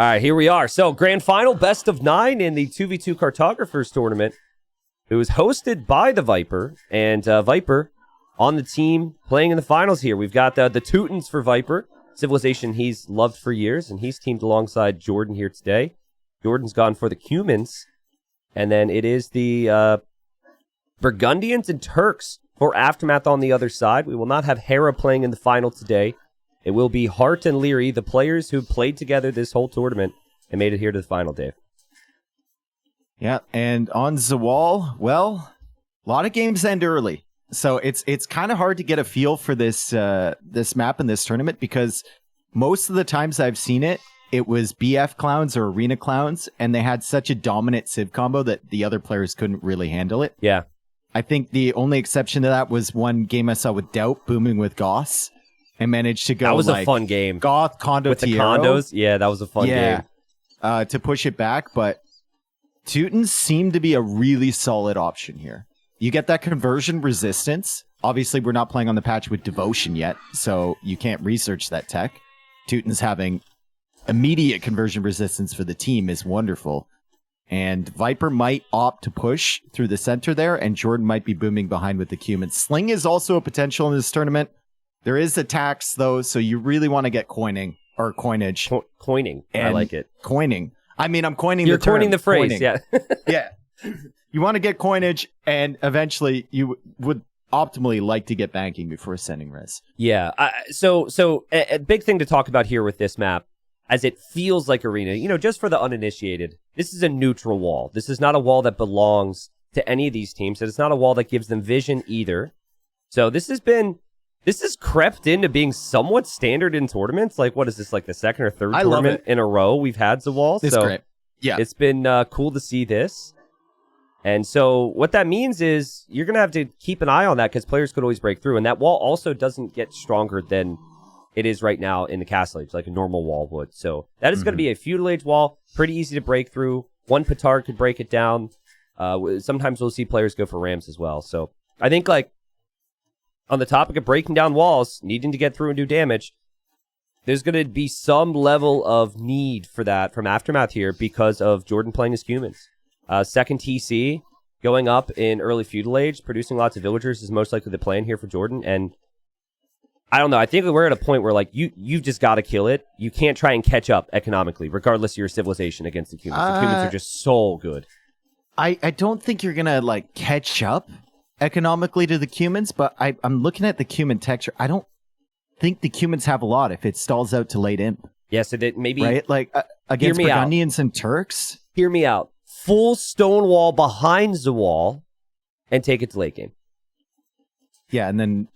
All right, here we are. So, grand final, best of 9 in the 2v2 Cartographers tournament. It was hosted by the Viper, and Viper on the team playing in the finals here. We've got the Teutons for Viper, civilization he's loved for years, and he's teamed alongside Jordan here today. Jordan's gone for the Cumans, and then it is the Burgundians and Turks for Aftermath on the other side. We will not have Hera playing in the final today. It will be Hart and Leary, the players who played together this whole tournament and made it here to the final, Dave. Yeah, and on Zawal, well, a lot of games end early. So it's kind of hard to get a feel for this this map and this tournament, because most of the times I've seen it, it was BF clowns or arena clowns, and they had such a dominant civ combo that the other players couldn't really handle it. Yeah. I think the only exception to that was one game I saw with Doubt booming with Goss and managed to go. That was a fun game. Goth, Condo, with the condos. Yeah, that was a fun game. To push it back, but Teutons seem to be a really solid option here. You get that conversion resistance. Obviously, we're not playing on the patch with Devotion yet, so you can't research that tech. Teutons having immediate conversion resistance for the team is wonderful. And Viper might opt to push through the center there, and Jordan might be booming behind with the Cumin. Sling is also a potential in this tournament. There is a tax, though, so you really want to get coinage. Coining. I like it. Coining. I mean, I'm coining You're the term. coining the phrase, coining. yeah. Yeah. You want to get coinage, and eventually you would optimally like to get banking before sending res. Yeah. So a big thing to talk about here with this map, as it feels like arena, just for the uninitiated, this is a neutral wall. This is not a wall that belongs to any of these teams. It's not a wall that gives them vision either. So this has crept into being somewhat standard in tournaments. Like, what is this, like the second or third tournament in a row we've had Zawal? It's great. Yeah. It's been cool to see this. And so what that means is you're going to have to keep an eye on that, because players could always break through. And that wall also doesn't get stronger than it is right now in the Castle Age, like a normal wall would. So that is going to be a feudal age wall, pretty easy to break through. One petard could break it down. Sometimes we'll see players go for rams as well. So I think, like, on the topic of breaking down walls, needing to get through and do damage, there's going to be some level of need for that from Aftermath here because of Jordan playing his Cumans. Second TC, going up in early feudal age, producing lots of villagers is most likely the plan here for Jordan. And I don't know, I think we're at a point where, like, you've just got to kill it. You can't try and catch up economically, regardless of your civilization, against the Cumans. The Cumans are just so good. I don't think you're going to, like, catch up economically to the Cumans, but I'm looking at the Cuman texture. I don't think the Cumans have a lot if it stalls out to late imp. Yeah, so that maybe... Right? Like, against Burgundians and Turks? Hear me out. Full stone wall behind the wall and take it to late game. Yeah, and then,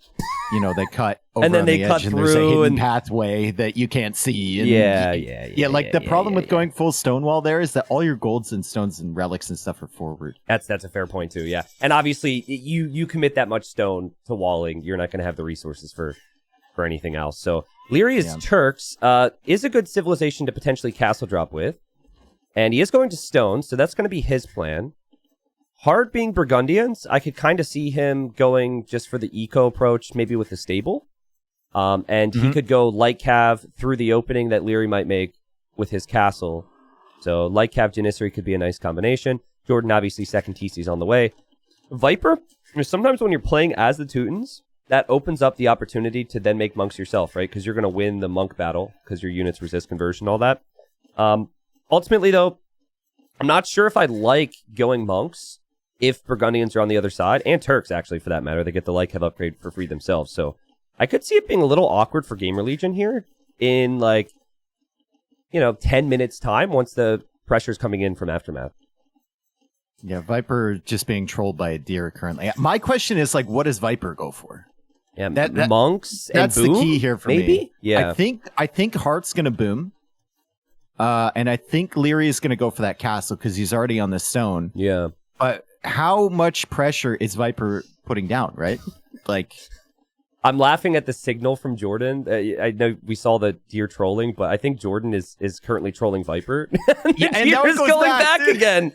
they cut over and then on they the cut edge, and through there's a hidden and... pathway that you can't see. And the problem with going full stone wall there is that all your golds and stones and relics and stuff are forward. That's a fair point too, yeah. And obviously, you commit that much stone to walling, you're not going to have the resources for anything else. So, Leary is Turks, is a good civilization to potentially castle drop with. And he is going to stone, so that's going to be his plan. Hard being Burgundians, I could kind of see him going just for the eco approach, maybe with the stable. And he could go light cav through the opening that Leary might make with his castle. So light cav Janissary could be a nice combination. Jordan, obviously, second TC's on the way. Viper, sometimes when you're playing as the Teutons, that opens up the opportunity to then make monks yourself, right? Because you're going to win the monk battle, because your units resist conversion, all that. Ultimately, though, I'm not sure if I like going monks if Burgundians are on the other side, and Turks, actually, for that matter. They get the light cav upgrade for free themselves. So I could see it being a little awkward for Gamer Legion here in, 10 minutes time once the pressure's coming in from Aftermath. Yeah, Viper just being trolled by a deer currently. My question is, what does Viper go for? Yeah, monks and that's boom, the key here for maybe? me. Yeah. I think Heart's going to boom. And I think Leary is going to go for that castle because he's already on the stone. Yeah. But how much pressure is Viper putting down, right? I'm laughing at the signal from Jordan. I know we saw the deer trolling, but I think Jordan is currently trolling Viper. Yeah, and deer now is going back again.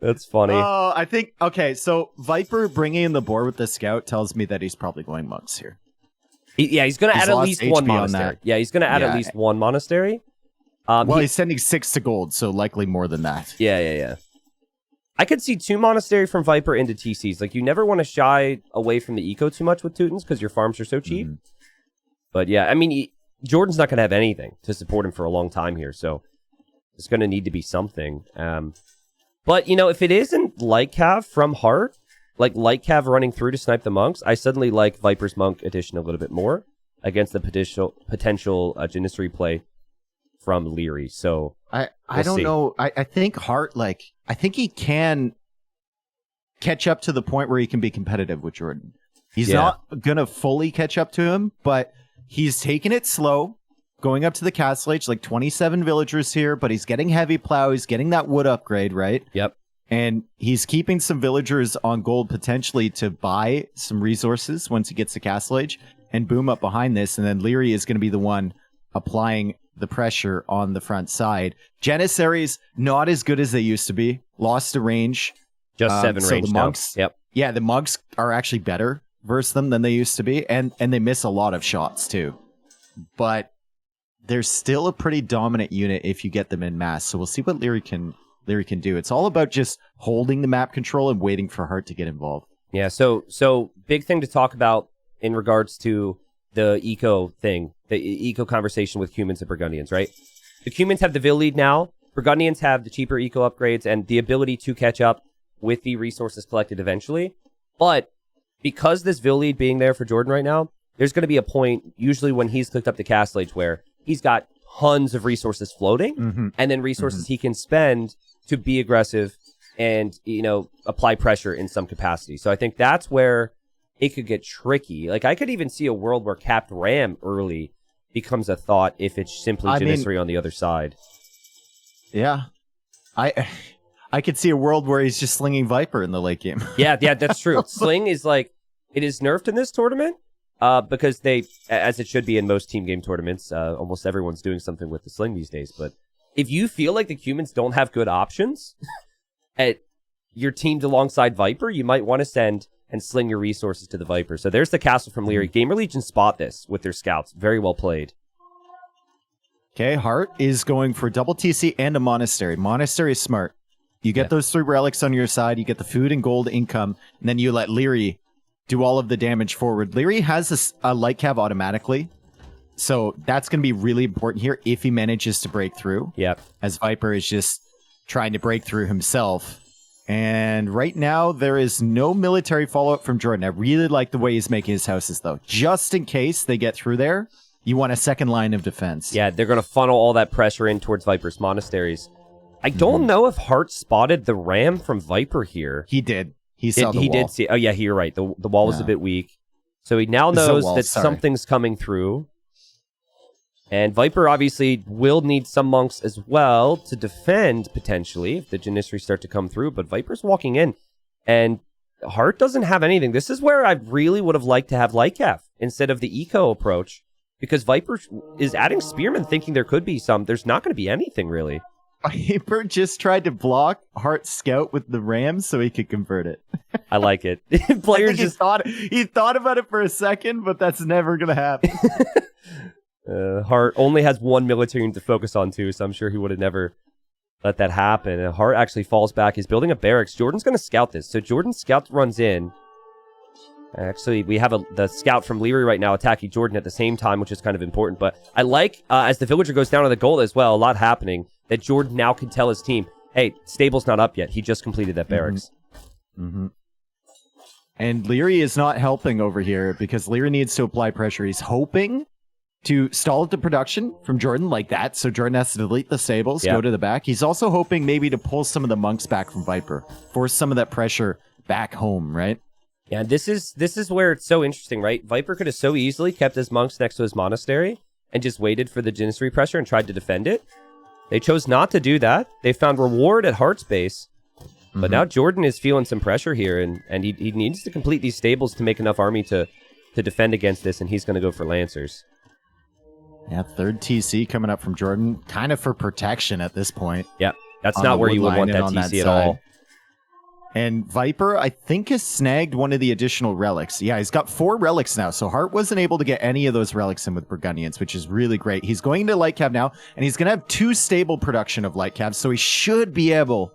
That's funny. Oh, I think, okay, so Viper bringing in the board with the scout tells me that he's probably going monks here. He's going to add at least one monastery. Yeah, he's going to add at least one monastery. Well, he's sending 6 to gold, so likely more than that. Yeah. I could see 2 Monastery from Viper into TCs. Like, you never want to shy away from the eco too much with Teutons because your farms are so cheap. But yeah, I mean, Jordan's not going to have anything to support him for a long time here, so it's going to need to be something. But, you know, if it isn't Light Cav from Heart, like Light Cav running through to snipe the monks, I suddenly like Viper's Monk edition a little bit more against the potential Janissary play from Leary. So I don't know. I think Hart, like, I think he can catch up to the point where he can be competitive with Jordan. He's not gonna fully catch up to him, but he's taking it slow, going up to the Castle Age, like 27 villagers here, but he's getting heavy plow, he's getting that wood upgrade, right? Yep. And he's keeping some villagers on gold potentially to buy some resources once he gets to Castle Age, and boom up behind this, and then Leary is going to be the one applying the pressure on the front side. Janissaries, not as good as they used to be. Lost to range. Just 7 so range the monks, now. Yep. Yeah, the monks are actually better versus them than they used to be, and they miss a lot of shots too. But they're still a pretty dominant unit if you get them in mass. So we'll see what Leary can do. It's all about just holding the map control and waiting for Hart to get involved. Yeah, so big thing to talk about in regards to the eco thing, the eco conversation with humans and Burgundians, right? The humans have the Vil lead now. Burgundians have the cheaper eco upgrades and the ability to catch up with the resources collected eventually. But because this Vil lead being there for Jordan right now, there's going to be a point, usually when he's clicked up the Castle Age, where he's got tons of resources floating, and then resources he can spend to be aggressive and, you know, apply pressure in some capacity. So I think that's where it could get tricky. Like, I could even see a world where capped Ram early becomes a thought if it's simply Janissary on the other side. Yeah. I could see a world where he's just slinging Viper in the late game. yeah, that's true. Sling is like, it is nerfed in this tournament because they, as it should be in most team game tournaments, almost everyone's doing something with the Sling these days. But if you feel like the humans don't have good options at your teamed alongside Viper, you might want to send and sling your resources to the Viper. So there's the castle from Leary. Gamer Legion spot this with their scouts. Very well played. Okay, Hart is going for double TC and a Monastery. Monastery is smart. You get those 3 relics on your side, you get the food and gold income, and then you let Leary do all of the damage forward. Leary has a light cav automatically, so that's going to be really important here if he manages to break through. Yep. As Viper is just trying to break through himself. And right now, there is no military follow-up from Jordan. I really like the way he's making his houses, though. Just in case they get through there, you want a second line of defense. Yeah, they're going to funnel all that pressure in towards Viper's monasteries. I don't know if Hart spotted the ram from Viper here. He did. He saw the wall. He did see. Oh, yeah, you're right. The wall was a bit weak. So he now knows that something's coming through. And Viper obviously will need some monks as well to defend, potentially, if the Janissary start to come through. But Viper's walking in. And Hart doesn't have anything. This is where I really would have liked to have Lightcaf instead of the eco approach. Because Viper is adding Spearmen thinking there could be some. There's not going to be anything, really. Viper just tried to block Hart's scout with the ram so he could convert it. I like it. Players just he thought about it for a second, but that's never going to happen. Hart only has one military unit to focus on, too, so I'm sure he would have never let that happen. And Hart actually falls back. He's building a barracks. Jordan's going to scout this. So Jordan's scout runs in. Actually, we have the scout from Leary right now attacking Jordan at the same time, which is kind of important. But I like, as the villager goes down to the goal as well, a lot happening, that Jordan now can tell his team, hey, stable's not up yet. He just completed that barracks. And Leary is not helping over here because Leary needs to apply pressure. He's hoping to stall the production from Jordan like that, so Jordan has to delete the stables, go to the back. He's also hoping maybe to pull some of the monks back from Viper, force some of that pressure back home, right? Yeah, this is where it's so interesting, right? Viper could have so easily kept his monks next to his monastery and just waited for the Janissary pressure and tried to defend it. They chose not to do that. They found reward at Heart's base. But now Jordan is feeling some pressure here, and he needs to complete these stables to make enough army to defend against this, and he's going to go for Lancers. Yeah, third TC coming up from Jordan, kind of for protection at this point. Yeah, that's not where you would want that TC at all. And Viper, I think, has snagged one of the additional relics. Yeah, he's got 4 relics now, so Hart wasn't able to get any of those relics in with Burgundians, which is really great. He's going to light cav now, and he's going to have 2 stable production of light cav, so he should be able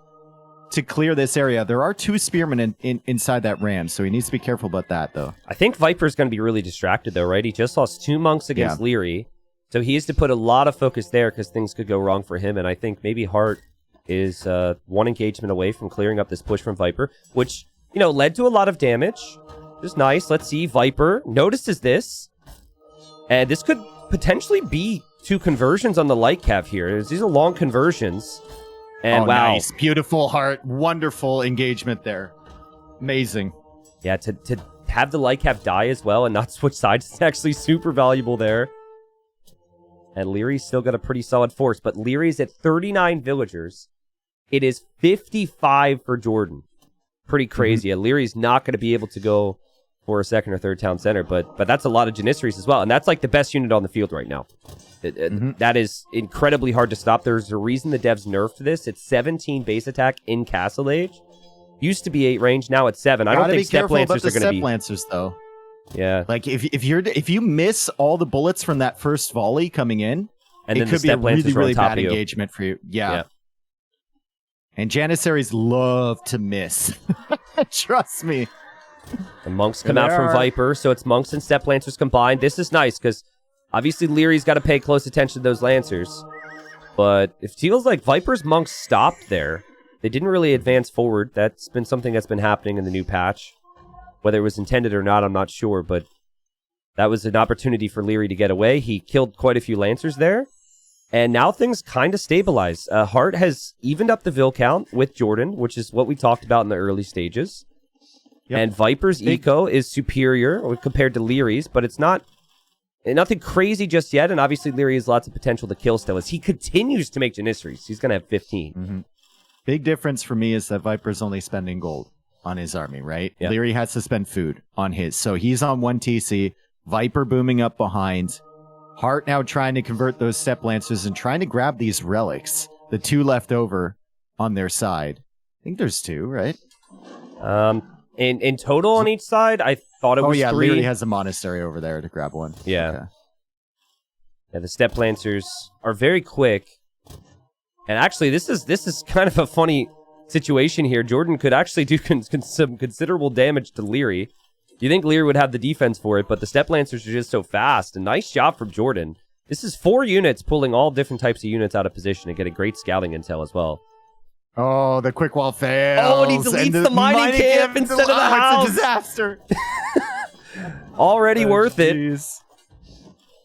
to clear this area. There are 2 spearmen inside that ram, so he needs to be careful about that, though. I think Viper's going to be really distracted, though, right? He just lost 2 monks against Leary, so he has to put a lot of focus there because things could go wrong for him, and I think maybe Hart is 1 engagement away from clearing up this push from Viper, which, you know, led to a lot of damage. Just nice. Let's see. Viper notices this, and this could potentially be 2 conversions on the light cav here. These are long conversions. And wow. Nice. Beautiful Hart. Wonderful engagement there. Amazing. Yeah, to have the light cav die as well and not switch sides is actually super valuable there. And Leary's still got a pretty solid force, but Leary's at 39 villagers. It is 55 for Jordan. Pretty crazy. Leary's not going to be able to go for a 2nd or 3rd town center, but that's a lot of Janissaries as well, and that's like the best unit on the field right now. That is incredibly hard to stop. There's a reason the devs nerfed this. It's 17 base attack in Castle Age. Used to be 8 range, now it's 7. I don't think Step Lancers are going to be... Step Lancers, though. Yeah. Like, if you miss all the bullets from that first volley coming in, and it could be a really bad engagement for you. Yeah. And Janissaries love to miss. Trust me. The monks come out from Viper, so it's monks and Step Lancers combined. This is nice, because obviously Leary's got to pay close attention to those Lancers. But it feels like Viper's monks stopped there. They didn't really advance forward. That's been something that's been happening in the new patch. Whether it was intended or not, I'm not sure, but that was an opportunity for Leary to get away. He killed quite a few Lancers there. And now things kind of stabilize. Hart has evened up the Vil count with Jordan, which is what we talked about in the early stages. Yep. And Viper's eco is superior compared to Leary's, but it's nothing crazy just yet. And obviously Leary has lots of potential to kill still as he continues to make Janissaries. He's going to have 15. Big difference for me is that Viper's only spending gold on his army, right? Yep. Leary has to spend food on his. So he's on 1 TC, Viper booming up behind. Hart now trying to convert those Step Lancers and trying to grab these relics. The 2 left over on their side. I think there's 2, right? In total on each side, I thought it was 3. Leary has a monastery over there to grab 1. Yeah. Okay. Yeah, the Step Lancers are very quick. And actually, this is kind of a funny situation here. Jordan could actually do some considerable damage to Leary. You think Leary would have the defense for it, but the Step Lancers are just so fast. And nice job from Jordan. This is 4 units pulling all different types of units out of position and getting great scouting intel as well. Oh, the quick wall fails. Oh, and he deletes the mining camp instead of the house. It's a disaster. Already worth it.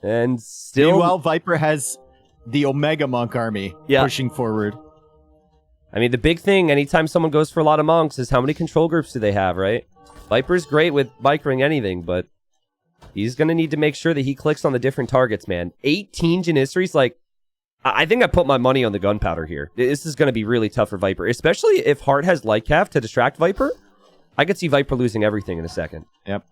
And still... Meanwhile, Viper has the Omega Monk army pushing forward. I mean, the big thing, anytime someone goes for a lot of monks, is how many control groups do they have, right? Viper's great with microing anything, but he's going to need to make sure that he clicks on the different targets, man. 18 Janissaries, like, I think I put my money on the gunpowder here. This is going to be really tough for Viper, especially if Hart has Light Cav to distract Viper. I could see Viper losing everything in a second. Yep.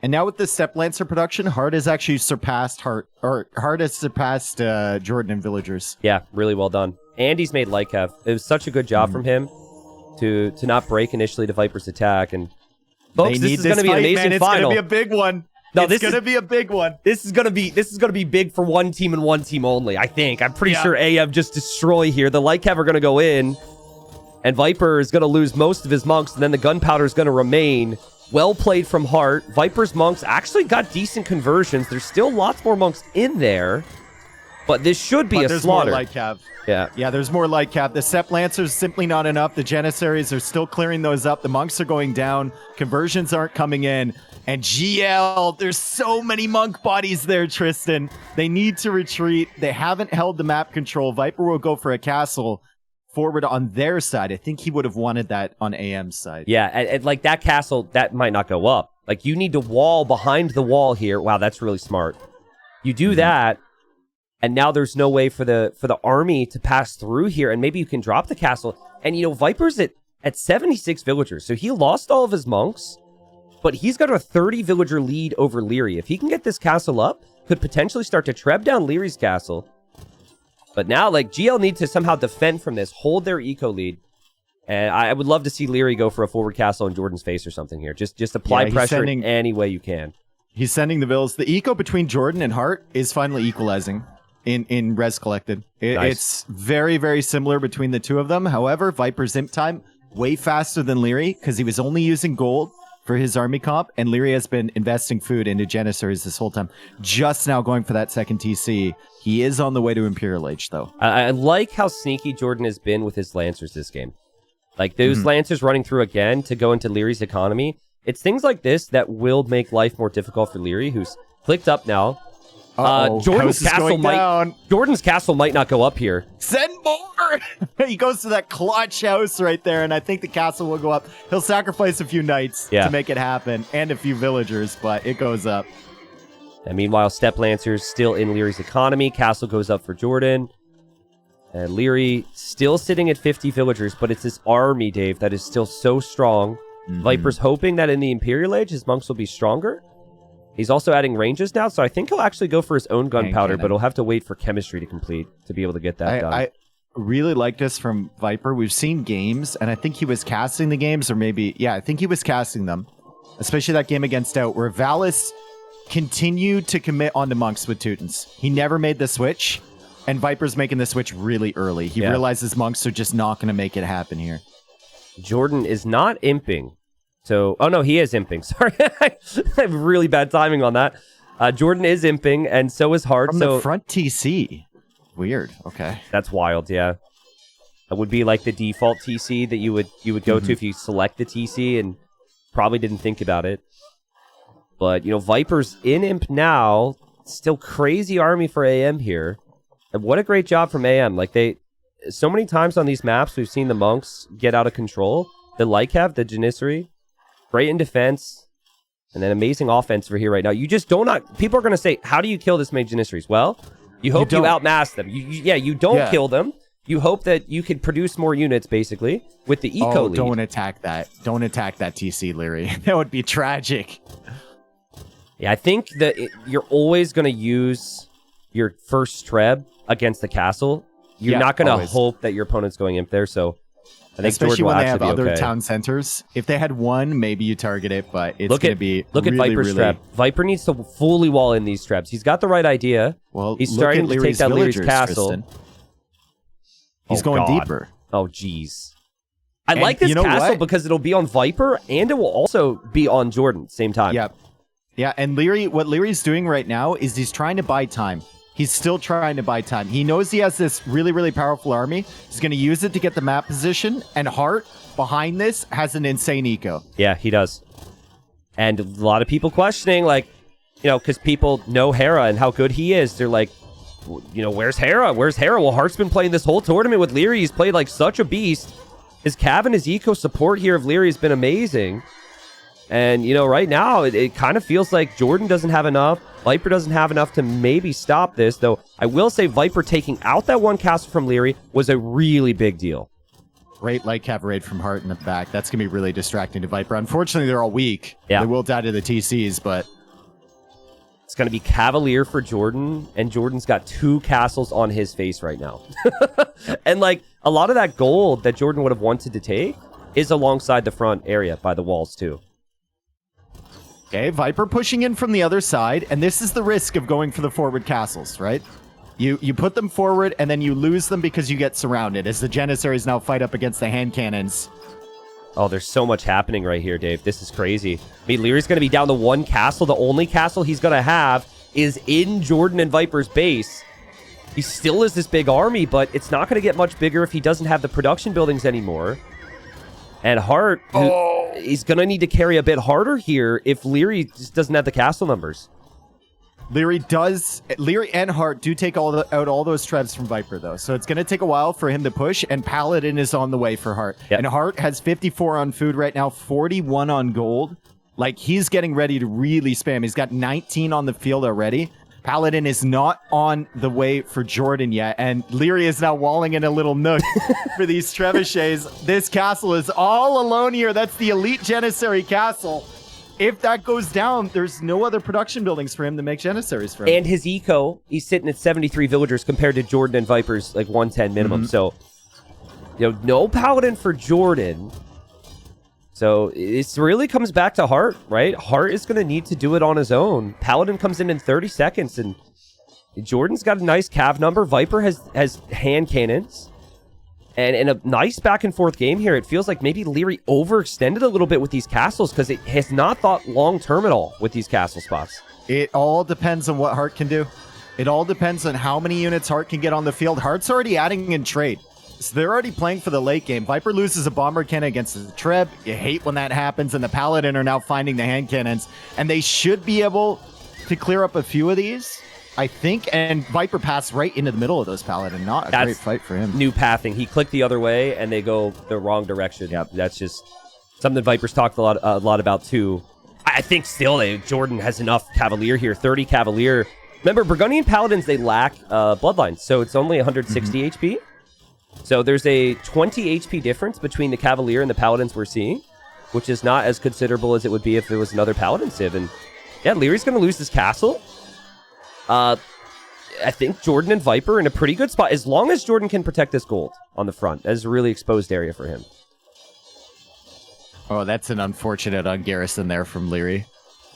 And now with the Step Lancer production, Hart has actually surpassed Jordan in villagers. Yeah, really well done. And he's made Light Cav. It was such a good job from him to not break initially to Viper's attack. And folks, this is going to be an amazing final. It's going to be a big one. No, it's going to be a big one. This is going to be big for one team and one team only, I think. I'm pretty sure AF just destroy here. The Light Cav are going to go in, and Viper is going to lose most of his monks, and then the gunpowder is going to remain. Well played from Hart. Viper's monks actually got decent conversions. There's still lots more monks in there, but this should be a slaughter. More Light Cav. Yeah, there's more Light Cav. The Step Lancers simply not enough. The Janissaries are still clearing those up. The monks are going down. Conversions aren't coming in. And GL, there's so many monk bodies there, Tristan. They need to retreat. They haven't held the map control. Viper will go for a castle forward on their side. I think he would have wanted that on AM's side. Yeah, and like that castle, that might not go up. Like, you need to wall behind the wall here. Wow, that's really smart. You do that, and now there's no way for the army to pass through here, and maybe you can drop the castle. And, you know, Viper's at 76 villagers, so he lost all of his monks, but he's got a 30 villager lead over Leary. If he can get this castle up, could potentially start to treb down Leary's castle. But now, like, GL needs to somehow defend from this, hold their eco lead, And I would love to see Leary go for a forward castle in Jordan's face or something here. Just apply pressure in any way you can. He's sending the vills. The eco between Jordan and Hart is finally equalizing in res collected. Nice. It's very, very similar between the two of them. However, Viper's imp time way faster than Leary because he was only using gold for his army comp, and Leary has been investing food into Janissaries this whole time. Just now going for that second TC. He is on the way to Imperial Age, though. I like how sneaky Jordan has been with his Lancers this game. Like, those Lancers running through again to go into Leary's economy. It's things like this that will make life more difficult for Leary, who's clicked up now. Jordan's castle might not go up here. Send more! He goes to that clutch house right there, and I think the castle will go up. He'll sacrifice a few knights to make it happen, and a few villagers, but it goes up. And meanwhile, Steppe Lancers still in Leary's economy. Castle goes up for Jordan. And Leary still sitting at 50 villagers, but it's this army, Dave, that is still so strong. Viper's hoping that in the Imperial Age, his monks will be stronger. He's also adding ranges now, so I think he'll actually go for his own gunpowder, but he'll have to wait for chemistry to complete to be able to get that done. I really like this from Viper. We've seen games, and I think he was casting the games, or maybe, I think he was casting them, especially that game against Out, where Valis continued to commit onto monks with Teutons. He never made the switch. And Viper's making the switch really early. He realizes monks are just not going to make it happen here. Jordan is not imping. So, oh no, he is imping. Sorry. I have really bad timing on that. Jordan is imping, and so is Hart. From the front TC. Weird. Okay. That's wild, yeah. That would be like the default TC that you would go to if you select the TC and probably didn't think about it. But, you know, Viper's in imp now. Still crazy army for AM here. And what a great job from AM. Like, so many times on these maps, we've seen the monks get out of control. The Lycav, the Janissary, great in defense, and then amazing offense for here right now. You just don't people are going to say, how do you kill this many Janissaries? Well, you hope you outmass them. You don't kill them. You hope that you could produce more units, basically, with the eco lead. Don't attack that. Don't attack that TC, Leary. That would be tragic. Yeah, I think that you're always going to use your first Treb against the castle. You're not going to hope that your opponent's going imp there, so I think especially Jordan when will they have actually be other town centers. If they had one, maybe you target it, but it's going to be Look at Viper's Treb. Viper needs to fully wall in these Trebs. He's got the right idea. Well, he's starting to take that Leary's castle. Tristan. He's going deeper. Oh, jeez. I like this castle because it'll be on Viper, and it will also be on Jordan at the same time. Yep. Yeah, and what Leary's doing right now is he's trying to buy time. He's still trying to buy time. He knows he has this really, really powerful army. He's going to use it to get the map position, and Hart, behind this, has an insane eco. Yeah, he does. And a lot of people questioning, like, you know, because people know Hera and how good he is. They're like, you know, where's Hera? Where's Hera? Well, Hart's been playing this whole tournament with Leary. He's played like such a beast. His Cav and his eco support here of Leary has been amazing. And, you know, right now, it kind of feels like Jordan doesn't have enough. Viper doesn't have enough to maybe stop this, though I will say Viper taking out that one castle from Leary was a really big deal. Great light cav raid from Hart in the back. That's going to be really distracting to Viper. Unfortunately, they're all weak. Yeah. They will die to the TCs, but... It's going to be Cavalier for Jordan, and Jordan's got 2 castles on his face right now. And, like, a lot of that gold that Jordan would have wanted to take is alongside the front area by the walls, too. Okay, Viper pushing in from the other side, and this is the risk of going for the forward castles, right? You put them forward, and then you lose them because you get surrounded, as the Janissaries now fight up against the hand cannons. Oh, there's so much happening right here, Dave. This is crazy. I mean, Leary's going to be down to 1 castle. The only castle he's going to have is in Jordan and Viper's base. He still is this big army, but it's not going to get much bigger if he doesn't have the production buildings anymore. And Hart, he's going to need to carry a bit harder here if Leary just doesn't have the castle numbers. Leary and Hart do take out all those Trebs from Viper, though. So it's going to take a while for him to push, and Paladin is on the way for Hart. Yep. And Hart has 54 on food right now, 41 on gold. Like, he's getting ready to really spam. He's got 19 on the field already. Paladin is not on the way for Jordan yet, and Leary is now walling in a little nook for these trebuchets. This castle is all alone here. That's the elite Janissary castle. If that goes down, there's no other production buildings for him to make Janissaries from. And his eco, he's sitting at 73 villagers compared to Jordan and Viper's like 110 minimum. So no Paladin for Jordan. So it really comes back to Hart, right? Hart is going to need to do it on his own. Paladin comes in 30 seconds, and Jordan's got a nice cav number. Viper has hand cannons. And in a nice back-and-forth game here, it feels like maybe Leary overextended a little bit with these castles because it has not thought long-term at all with these castle spots. It all depends on what Hart can do. It all depends on how many units Hart can get on the field. Hart's already adding in trade. So they're already playing for the late game. Viper loses a bomber cannon against the Treb. You hate when that happens, and the Paladin are now finding the hand cannons. And they should be able to clear up a few of these, I think. And Viper passed right into the middle of those Paladin. Not a great fight for him. New pathing. He clicked the other way, and they go the wrong direction. Yep. That's just something Viper's talked a lot about, too. I think still Jordan has enough Cavalier here. 30 Cavalier. Remember, Burgundian Paladins, they lack Bloodlines, so it's only 160 HP. So there's a 20 HP difference between the Cavalier and the Paladins we're seeing, which is not as considerable as it would be if it was another Paladin civ. And yeah, Leary's going to lose this castle. I think Jordan and Viper are in a pretty good spot, as long as Jordan can protect this gold on the front. That is a really exposed area for him. Oh, that's an unfortunate ungarrison there from Leary.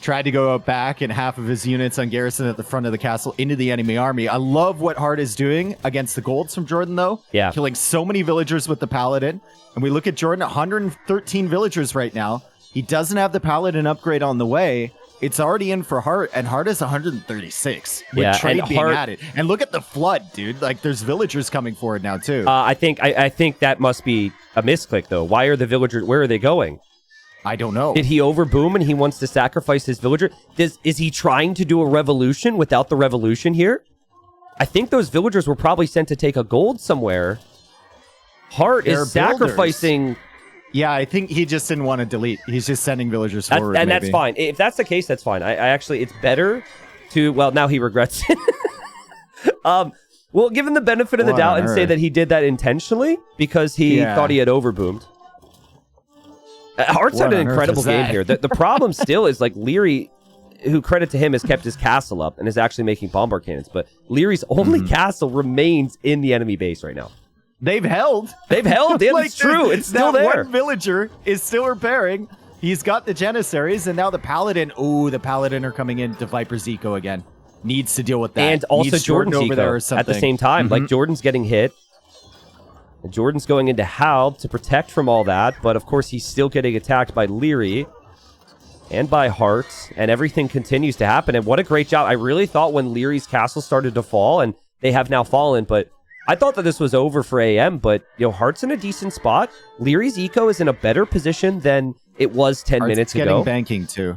Tried to go back and half of his units on garrison at the front of the castle into the enemy army. I love what Hart is doing against the golds from Jordan, though. Yeah. Killing so many villagers with the Paladin. And we look at Jordan, 113 villagers right now. He doesn't have the Paladin upgrade on the way. It's already in for Hart, and Hart is 136 with trade being added. And look at the flood, dude. Like, there's villagers coming forward now, too. I think that must be a misclick, though. Why are the villagers... Where are they going? I don't know. Did he overboom and he wants to sacrifice his villager? Is he trying to do a revolution without the revolution here? I think those villagers were probably sent to take a gold somewhere. Hart is sacrificing... Yeah, I think he just didn't want to delete. He's just sending villagers forward, and that's fine. If that's the case, that's fine. I actually... It's better to... Well, now he regrets it. We'll give him the benefit of the doubt and say that he did that intentionally because he thought he had overboomed. Hart's had an incredible game here. The problem still is, like, Leary, who credit to him, has kept his castle up and is actually making bombard cannons, but Leary's only castle remains in the enemy base right now. They've held. Yeah, like, it's true. It's still there. One villager is still repairing. He's got the Janissaries, and now the Paladin. Ooh, the Paladin are coming into Viper's eco again. Needs to deal with that. And also Jordan's over there at the same time. Like, Jordan's getting hit. And Jordan's going into Halb to protect from all that, but of course he's still getting attacked by Leary and by Hart, and everything continues to happen. And what a great job. I really thought when Leary's castle started to fall, and they have now fallen, but I thought that this was over for AM, but Hart's in a decent spot. Leary's eco is in a better position than it was 10 minutes ago. Getting banking too.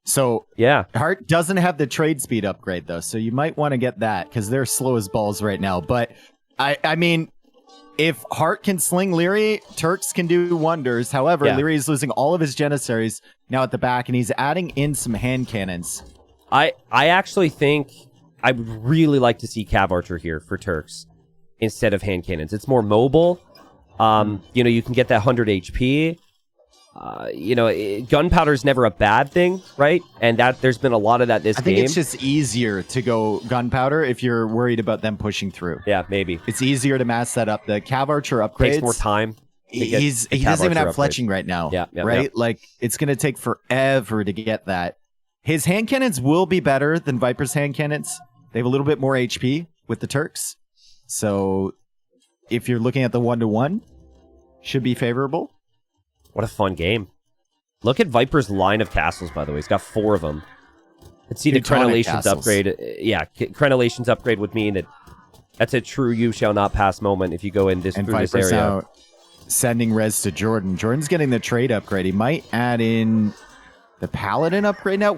So yeah, Hart doesn't have the trade speed upgrade though, so you might want to get that because they're slow as balls right now. But I mean, if Hart can sling Leary, Turks can do wonders. However, Leary is losing all of his Janissaries now at the back, and he's adding in some hand cannons. I actually think I would really like to see Cav Archer here for Turks instead of hand cannons. It's more mobile. You can get that 100 HP. Gunpowder is never a bad thing, right? And that there's been a lot of that this game. I think it's just easier to go gunpowder if you're worried about them pushing through. Yeah, maybe. It's easier to mass that up. The Cav Archer upgrades takes more time. He doesn't even have fletching right now. Right? Yeah. Like, it's going to take forever to get that. His hand cannons will be better than Viper's hand cannons. They have a little bit more HP with the Turks. So if you're looking at the 1-to-1, should be favorable. What a fun game. Look at Viper's line of castles, by the way. He's got 4 of them. Let's see the Crenellations upgrade. Yeah, Crenellations upgrade would mean that's a true you shall not pass moment if you go in through this area. Now sending res to Jordan. Jordan's getting the trade upgrade. He might add in the Paladin upgrade now.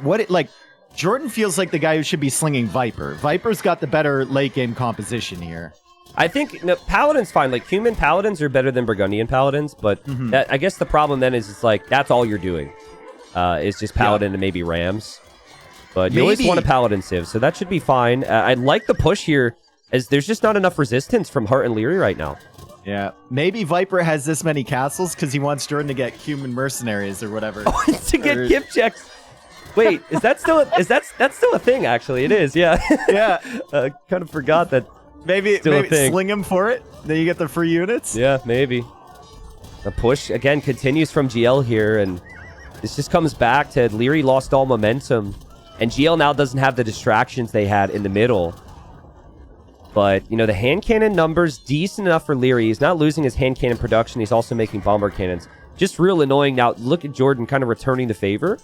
Jordan feels like the guy who should be slinging Viper. Viper's got the better late game composition here. I think Paladin's fine. Like, human Paladins are better than Burgundian Paladins, but I guess the problem then is it's like, that's all you're doing. It's just Paladin and maybe Rams. But you always want a Paladin civ, so that should be fine. I like the push here, as there's just not enough resistance from Hart and Leary right now. Yeah, maybe Viper has this many castles because he wants Jordan to get human mercenaries or whatever. To get gift checks. Wait, is that still that's still a thing? Actually, it is. Yeah. Yeah. Kind of forgot that Maybe sling him for it. Then you get the free units. Yeah, maybe. The push, again, continues from GL here, and this just comes back to Leary lost all momentum, and GL now doesn't have the distractions they had in the middle. But, you know, the hand cannon numbers, decent enough for Leary. He's not losing his hand cannon production. He's also making bomber cannons. Just real annoying. Now, look at Jordan kind of returning the favor.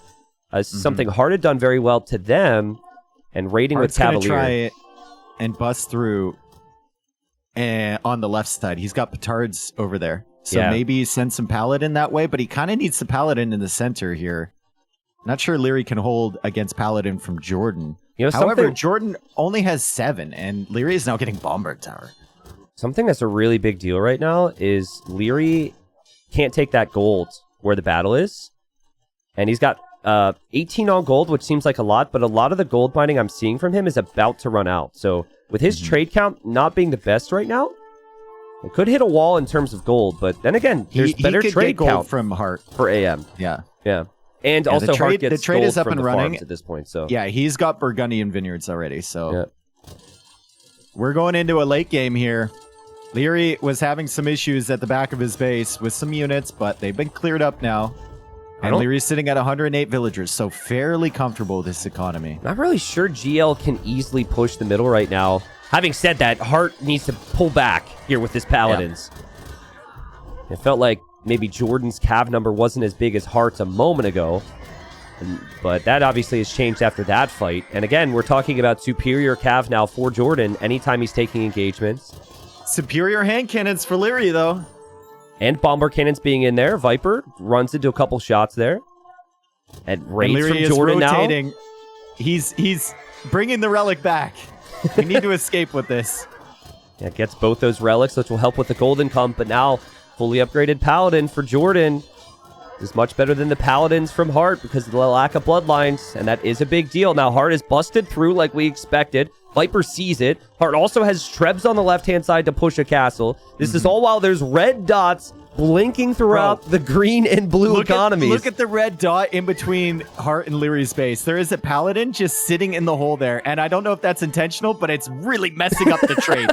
Something Hart had done very well to them, and raiding Hart's with Cavalier. Try it and bust through on the left side. He's got petards over there. So maybe send some Paladin that way, but he kind of needs the Paladin in the center here. Not sure Leary can hold against Paladin from Jordan. You know, however, Jordan only has 7, and Leary is now getting Bombard Tower. Something that's a really big deal right now is Leary can't take that gold where the battle is. And he's got 18 on gold, which seems like a lot, but a lot of the gold mining I'm seeing from him is about to run out. So with his trade count not being the best right now, it could hit a wall in terms of gold. But then again, there's better trade count from Hart for AM. Yeah. And also Hart gets the trade is up and running at this point. So yeah, he's got Burgundian vineyards already. So we're going into a late game here. Leary was having some issues at the back of his base with some units, but they've been cleared up now. And Leary's sitting at 108 villagers, so fairly comfortable with this economy. Not really sure GL can easily push the middle right now. Having said that, Hart needs to pull back here with his Paladins. It felt like maybe Jordan's cav number wasn't as big as Hart's a moment ago. But that obviously has changed after that fight. And again, we're talking about superior cav now for Jordan anytime he's taking engagements. Superior hand cannons for Leary, though. And bomber cannons being in there. Viper runs into a couple shots there. And raids from Jordan now. He's bringing the relic back. We need to escape with this. Yeah, gets both those relics, which will help with the gold income. But now, fully upgraded Paladin for Jordan is much better than the Paladins from Hart because of the lack of bloodlines. And that is a big deal. Now, Hart is busted through like we expected. Viper sees it. Hart also has Trebs on the left-hand side to push a castle. This is all while there's red dots blinking throughout the green and blue economies. Look at the red dot in between Hart and Leary's base. There is a Paladin just sitting in the hole there. And I don't know if that's intentional, but it's really messing up the trade.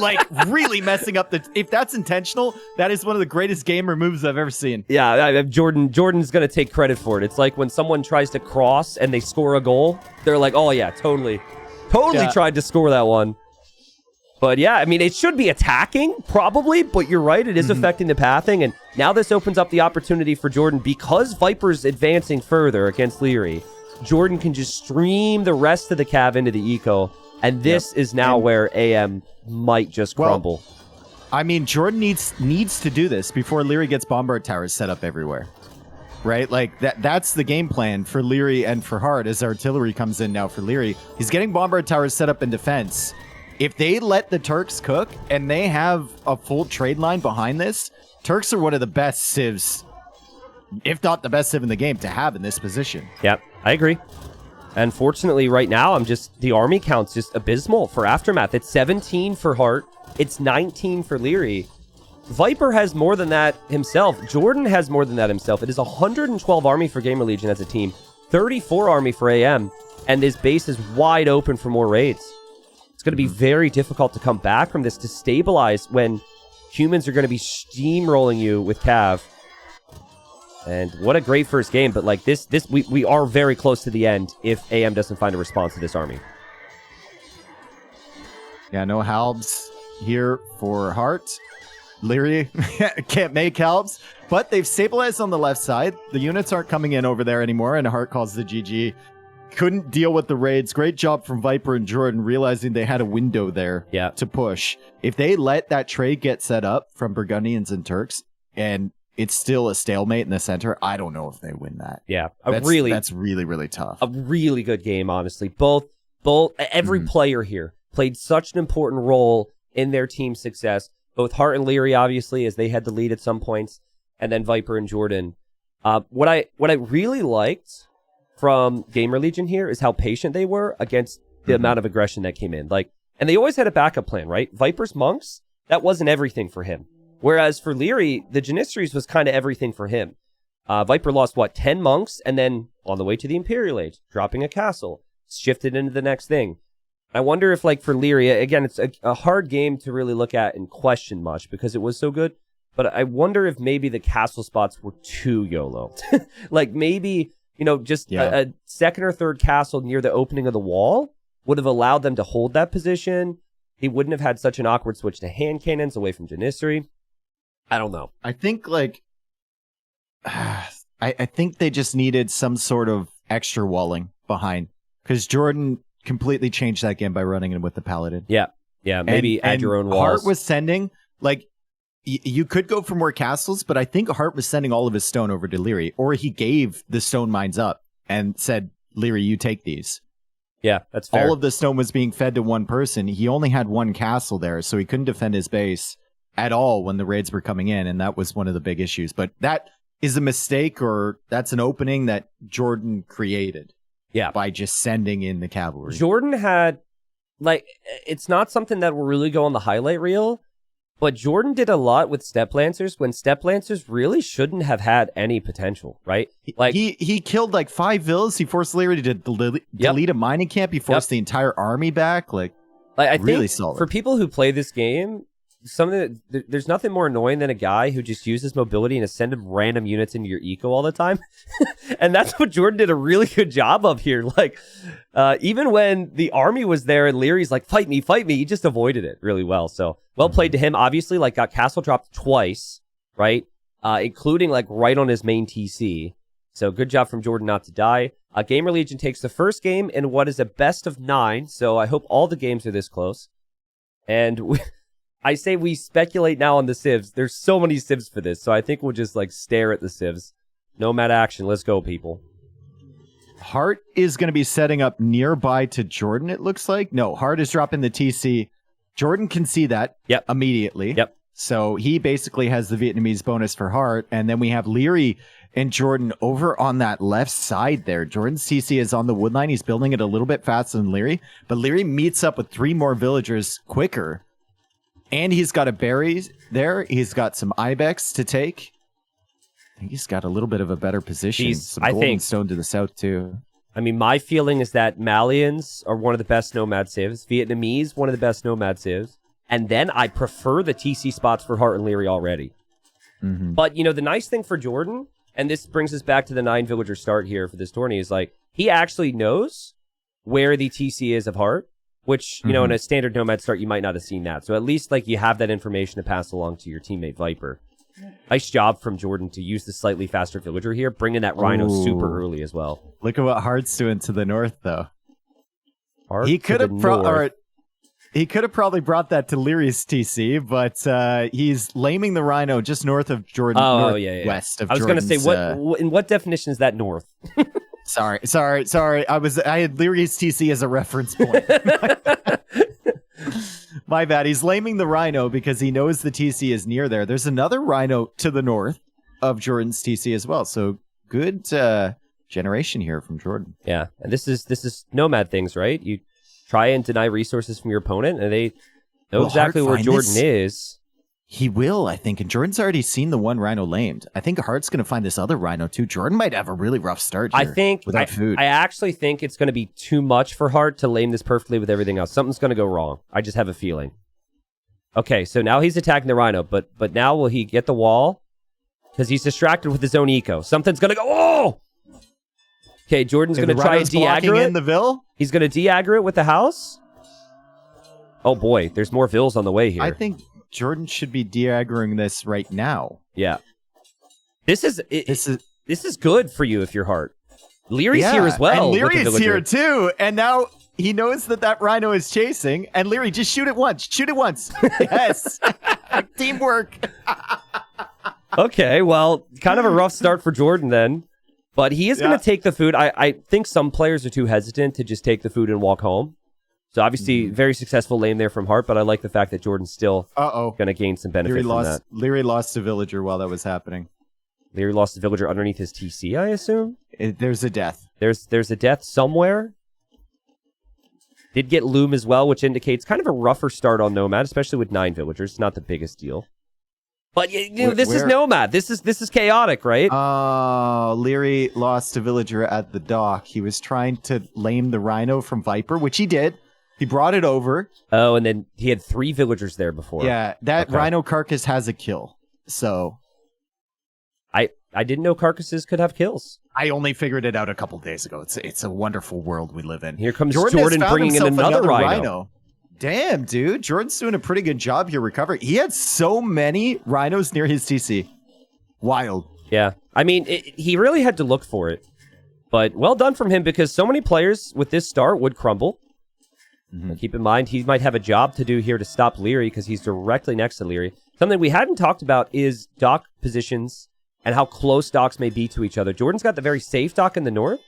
Like, really messing up the... If that's intentional, that is one of the greatest gamer moves I've ever seen. Yeah, Jordan's going to take credit for it. It's like when someone tries to cross and they score a goal. They're like, oh yeah, totally tried to score that one. But yeah, I mean, it should be attacking, probably, but you're right, it is affecting the pathing, and now this opens up the opportunity for Jordan, because Viper's advancing further against Leary, Jordan can just stream the rest of the cav into the eco, and this is now where AM might just crumble. I mean, Jordan needs to do this before Leary gets bombard towers set up everywhere. Right? Like, that's the game plan for Leary and for Hart as artillery comes in now for Leary. He's getting bombard towers set up in defense. If they let the Turks cook and they have a full trade line behind this, Turks are one of the best civs, if not the best civ in the game, to have in this position. Yep, I agree. Unfortunately, right now, the army count's just abysmal for Aftermath. It's 17 for Hart. It's 19 for Leary. Viper has more than that himself. Jordan has more than that himself. It is 112 army for Gamer Legion as a team, 34 army for AM, and this base is wide open for more raids. It's going to be very difficult to come back from this to stabilize when humans are going to be steamrolling you with cav. And what a great first game, but like we are very close to the end if AM doesn't find a response to this army. Yeah, no halbs here for Hart. Leary can't make halbs, but they've stabilized on the left side. The units aren't coming in over there anymore, and Hart calls the GG. Couldn't deal with the raids. Great job from Viper and Jordan realizing they had a window there to push. If they let that trade get set up from Burgundians and Turks, and it's still a stalemate in the center, I don't know if they win that. Yeah, that's really, really tough. A really good game, honestly. Every player here played such an important role in their team's success. Both Hart and Leary, obviously, as they had the lead at some points, and then Viper and Jordan. What I really liked from Gamer Legion here is how patient they were against the amount of aggression that came in. And they always had a backup plan, right? Viper's monks, that wasn't everything for him. Whereas for Leary, the Janissaries was kind of everything for him. Viper lost, 10 monks, and then on the way to the Imperial Age, dropping a castle, shifted into the next thing. I wonder if, like, for Leary, again, it's a hard game to really look at and question much because it was so good. But I wonder if maybe the castle spots were too YOLO. Like, maybe, just a second or third castle near the opening of the wall would have allowed them to hold that position. He wouldn't have had such an awkward switch to hand cannons away from Janissary. I don't know. I think, like, I think they just needed some sort of extra walling behind because Jordan completely changed that game by running in with the Paladin. Yeah, maybe add your own walls. Hart was sending, like, you could go for more castles, but I think Hart was sending all of his stone over to Leary, or he gave the stone mines up and said, Leary, you take these. Yeah, that's fair. All of the stone was being fed to one person. He only had one castle there, so he couldn't defend his base at all when the raids were coming in, and that was one of the big issues. But that is a mistake, or that's an opening that Jordan created. Yeah. By just sending in the cavalry. Jordan had, like, it's not something that will really go on the highlight reel, but Jordan did a lot with Step Lancers when Step Lancers really shouldn't have had any potential, right? Like he killed like 5 villas. He forced Leary to delete a mining camp. He forced the entire army back. Like I really think solid. For people who play this game, there's nothing more annoying than a guy who just uses mobility and is sending random units into your eco all the time. And that's what Jordan did a really good job of here. Like, even when the army was there and Leary's like, fight me, he just avoided it really well. So well played to him. Obviously, like, got castle dropped twice, right? Including like right on his main TC. So good job from Jordan not to die. Gamer Legion takes the first game in what is a best of 9. So I hope all the games are this close. And I say we speculate now on the civs. There's so many civs for this, so I think we'll just, like, stare at the civs. Nomad action. Let's go, people. Hart is going to be setting up nearby to Jordan, it looks like. No, Hart is dropping the TC. Jordan can see that immediately. Yep. So he basically has the Vietnamese bonus for Hart, and then we have Leary and Jordan over on that left side there. Jordan's TC is on the wood line. He's building it a little bit faster than Leary, but Leary meets up with 3 more villagers quicker. And he's got a berry there. He's got some ibex to take. I think he's got a little bit of a better position. Some golden stone to the south, too. I mean, my feeling is that Malians are one of the best Nomad civs. Vietnamese, one of the best Nomad civs. And then I prefer the TC spots for Hart and Leary already. Mm-hmm. But, the nice thing for Jordan, and this brings us back to the 9 villager start here for this tourney, is like, he actually knows where the TC is of Hart. Which, in a standard Nomad start, you might not have seen that. So at least, like, you have that information to pass along to your teammate Viper. Nice job from Jordan to use the slightly faster villager here, bringing that Rhino super early as well. Look at what Hart's doing to the north, though. He could have probably brought that to Leary's TC, but he's laming the Rhino just north of Jordan. West of Jordan. I was going to say, in what definition is that north? Sorry. I had Leary's TC as a reference point. My bad. He's laming the Rhino because he knows the TC is near there. There's another Rhino to the north of Jordan's TC as well. So good generation here from Jordan. Yeah, and this is Nomad things, right? You try and deny resources from your opponent, and they know exactly where Jordan is. He will, I think. And Jordan's already seen the one Rhino lamed. I think Hart's going to find this other Rhino, too. Jordan might have a really rough start here without food. I actually think it's going to be too much for Hart to lame this perfectly with everything else. Something's going to go wrong. I just have a feeling. Okay, so now he's attacking the Rhino, but now will he get the wall? Because he's distracted with his own eco. Something's going to go... Oh! Okay, Jordan's going to try and de-aggro it. The Vil? He's going to de-aggro it with the house? Oh, boy. There's more Vils on the way here. I think Jordan should be de-aggroing this right now. Yeah. This is good for you if you're Hart. Leary's here as well. And Leary's here too. And now he knows that Rhino is chasing. And Leary, just shoot it once. Shoot it once. Yes. Teamwork. Okay, well, kind of a rough start for Jordan then. But he is going to take the food. I think some players are too hesitant to just take the food and walk home. So obviously, very successful lane there from Hart, but I like the fact that Jordan's still going to gain some benefit from that. Leary lost a villager while that was happening. Leary lost a villager underneath his TC, I assume? There's a death. There's a death somewhere. Did get Loom as well, which indicates kind of a rougher start on Nomad, especially with 9 villagers. Not the biggest deal. But this is Nomad. This is chaotic, right? Leary lost a villager at the dock. He was trying to lame the Rhino from Viper, which he did. He brought it over. Oh, and then he had 3 villagers there before. Yeah, that rhino carcass has a kill. So I didn't know carcasses could have kills. I only figured it out a couple days ago. It's a wonderful world we live in. Here comes Jordan bringing in another rhino. Damn, dude. Jordan's doing a pretty good job here recovering. He had so many rhinos near his TC. Wild. Yeah. I mean, he really had to look for it. But well done from him, because so many players with this start would crumble. Mm-hmm. Keep in mind, he might have a job to do here to stop Leary, because he's directly next to Leary. Something we hadn't talked about is dock positions and how close docks may be to each other. Jordan's got the very safe dock in the north.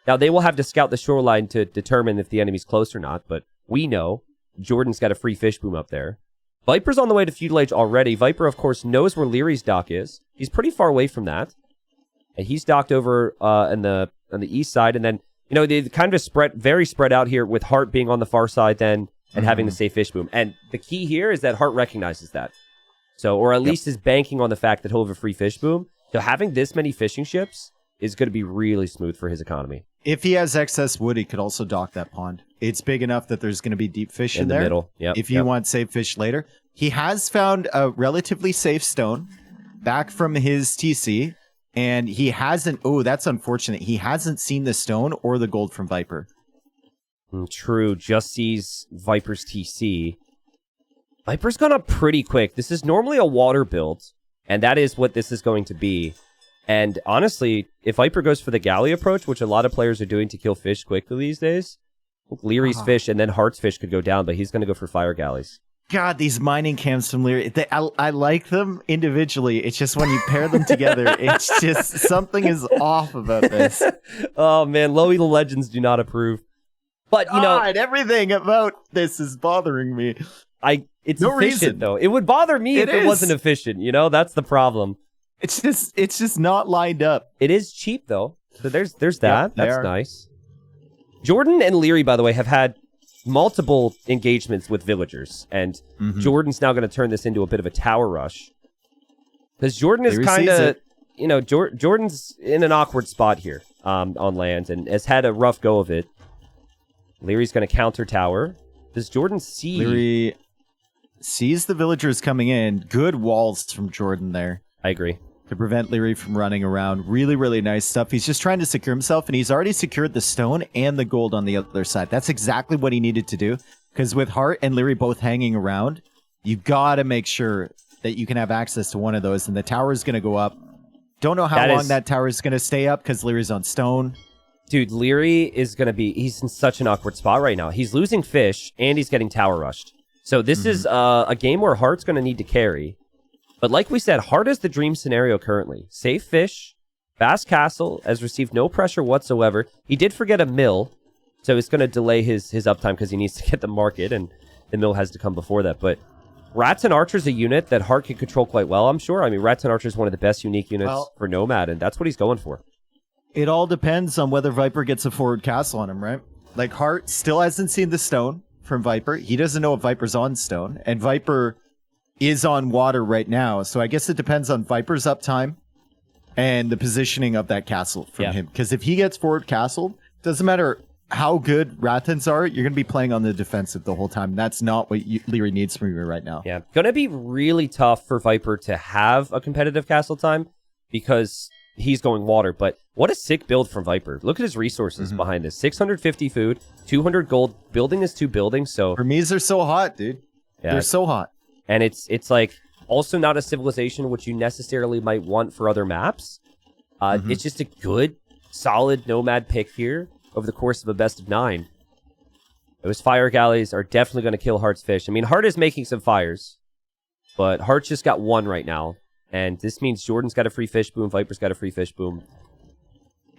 Now, they will have to scout the shoreline to determine if the enemy's close or not, but we know Jordan's got a free fish boom up there. Viper's on the way to Feudal Age already. Viper, of course, knows where Leary's dock is. He's pretty far away from that. And he's docked over on the east side. And then, you know, they kind of very spread out here, with Hart being on the far side then and having the safe fish boom. And the key here is that Hart recognizes that. So, or at least is banking on the fact that he'll have a free fish boom. So having this many fishing ships is going to be really smooth for his economy. If he has excess wood, he could also dock that pond. It's big enough that there's going to be deep fish in the there. Middle. Yep, if you want safe fish later. He has found a relatively safe stone back from his TC, and he hasn't... Oh, that's unfortunate. He hasn't seen the stone or the gold from Viper. True. Just sees Viper's TC. Viper's gone up pretty quick. This is normally a water build, and that is what this is going to be. And honestly, if Viper goes for the galley approach, which a lot of players are doing to kill fish quickly these days, Leary's fish and then Hart's fish could go down, but he's going to go for fire galleys. God, these mining camps from Leary, I like them individually. It's just when you pair them together, it's just something is off about this. Oh, man, Lowy the Legends do not approve. But, you know... everything about this is bothering me. It's no efficient, reason. Though. It would bother me if it wasn't efficient, you know? That's the problem. It's just not lined up. It is cheap, though. So there's that. Yeah, that's nice. Jordan and Leary, by the way, have had multiple engagements with villagers, and Jordan's now going to turn this into a bit of a tower rush. Because Jordan is kind of, you know, Jordan's in an awkward spot here on land, and has had a rough go of it. Leary's going to counter tower. Does Jordan see... Leary sees the villagers coming in. Good walls from Jordan there. I agree. To prevent Leary from running around. Really, really nice stuff. He's just trying to secure himself, and he's already secured the stone and the gold on the other side. That's exactly what he needed to do, because with Hart and Leary both hanging around, you got to make sure that you can have access to one of those, and the tower is going to go up. Don't know how long that tower is going to stay up, because Leary's on stone. Dude, Leary is going to be... He's in such an awkward spot right now. He's losing fish, and he's getting tower rushed. So this is a game where Hart's going to need to carry. But like we said, Hart is the dream scenario currently. Safe fish, fast castle, has received no pressure whatsoever. He did forget a mill, so it's going to delay his uptime because he needs to get the market, and the mill has to come before that. But Rats and Archer's a unit that Hart can control quite well, I'm sure. I mean, Rats and Archer is one of the best unique units for Nomad, and that's what he's going for. It all depends on whether Viper gets a forward castle on him, right? Like, Hart still hasn't seen the stone from Viper. He doesn't know if Viper's on stone, and Viper is on water right now, so I guess it depends on Viper's uptime and the positioning of that castle from him. Because if he gets forward castled, doesn't matter how good Rattans are, you're going to be playing on the defensive the whole time. That's not what Leary needs from you right now. Yeah, going to be really tough for Viper to have a competitive castle time because he's going water, but what a sick build from Viper. Look at his resources behind this. 650 food, 200 gold, building his 2 buildings, so... Hermes are so hot, dude. Yeah, they're so hot. And it's like also not a civilization which you necessarily might want for other maps. It's just a good, solid Nomad pick here over the course of a best of 9. Those fire galleys are definitely going to kill Hart's fish. I mean, Hart is making some fires, but Hart's just got 1 right now. And this means Jordan's got a free fish boom, Viper's got a free fish boom.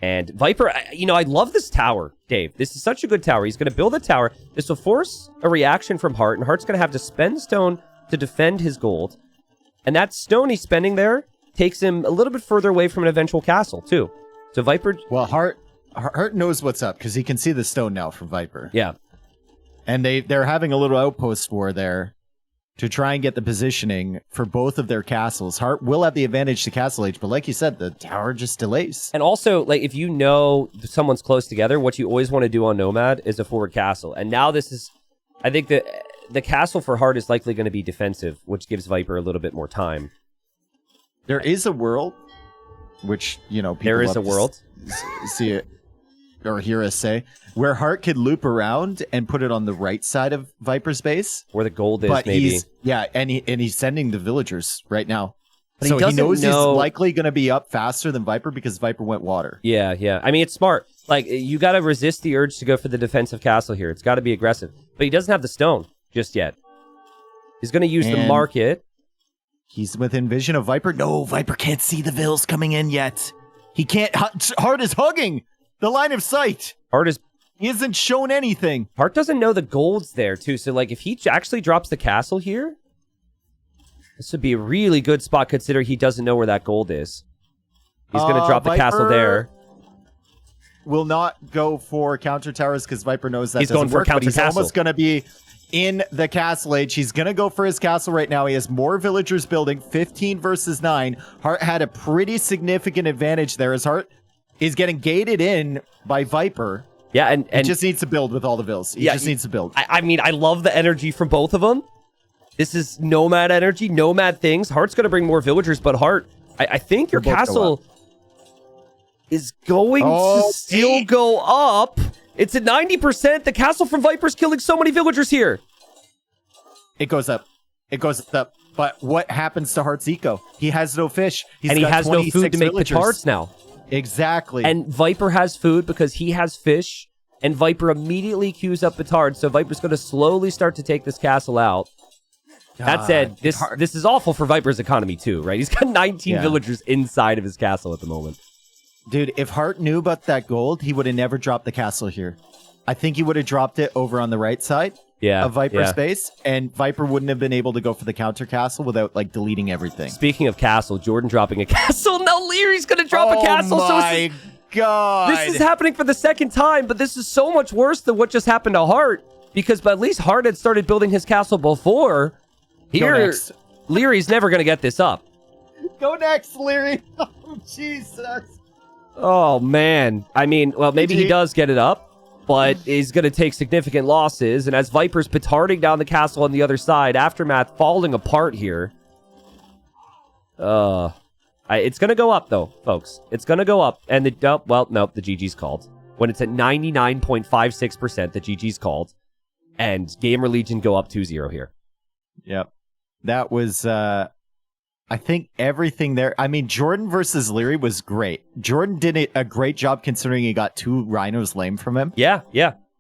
And Viper, you know, I love this tower, Dave. This is such a good tower. He's going to build a tower. This will force a reaction from Hart, and Hart's going to have to spend stone to defend his gold. And that stone he's spending there takes him a little bit further away from an eventual castle, too. So Viper... Well, Hart knows what's up, because he can see the stone now from Viper. Yeah. And they're having a little outpost war there to try and get the positioning for both of their castles. Hart will have the advantage to Castle Age, but like you said, the tower just delays. And also, like, if you know someone's close together, what you always want to do on Nomad is a forward castle. And now this is I think that the castle for Hart is likely going to be defensive, which gives Viper a little bit more time. There is a world, which, people there is a world. See it or hear us say, where Hart could loop around and put it on the right side of Viper's base. Where the gold is, maybe. He's sending the villagers right now. But so he knows he's likely going to be up faster than Viper because Viper went water. Yeah. I mean, it's smart. Like, you got to resist the urge to go for the defensive castle here. It's got to be aggressive. But he doesn't have the stone just yet. He's going to use the market. He's within vision of Viper. No, Viper can't see the vills coming in yet. He can't. Hart is hugging the line of sight. He hasn't shown anything. Hart doesn't know the gold's there, too. So, like, if he actually drops the castle here, this would be a really good spot considering he doesn't know where that gold is. He's going to drop the castle there. Will not go for counter towers because Viper knows that he's going for counter he's castle. Almost going to be in the castle age. He's going to go for his castle right now. He has more villagers building, 15 versus 9. Hart had a pretty significant advantage there as Hart is getting gated in by Viper. Yeah, and he just needs to build with all the vills. He just needs to build. I mean, I love the energy from both of them. This is Nomad energy, Nomad things. Hart's going to bring more villagers, but Hart, I think your castle is going to still go up. It's at 90%. The castle from Viper's killing so many villagers here. It goes up. It goes up. But what happens to Hart's eco? He has no fish. He has no food to make petards now. Exactly. And Viper has food because he has fish. And Viper immediately queues up petards. So Viper's going to slowly start to take this castle out. That said, this is awful for Viper's economy too, right? He's got 19 villagers inside of his castle at the moment. Dude, if Hart knew about that gold, he would have never dropped the castle here. I think he would have dropped it over on the right side of Viper's base, and Viper wouldn't have been able to go for the counter castle without, like, deleting everything. Speaking of castle, Jordan dropping a castle. Now Leary's going to drop a castle. Oh my God. This is happening for the second time, but this is so much worse than what just happened to Hart, because at least Hart had started building his castle before. Here, Leary's never going to get this up. Go next, Leary. Oh, Jesus. Oh, man. I mean, well, maybe he does get it up, but he's going to take significant losses. And as Viper's petarding down the castle on the other side, Aftermath falling apart here. It's going to go up, though, folks. It's going to go up. And the GG's called. When it's at 99.56%, the GG's called. And Gamer Legion go up 2-0 here. Yep. That was, I think everything there. I mean, Jordan versus Leary was great. Jordan did a great job considering he got 2 rhinos lame from him. Yeah.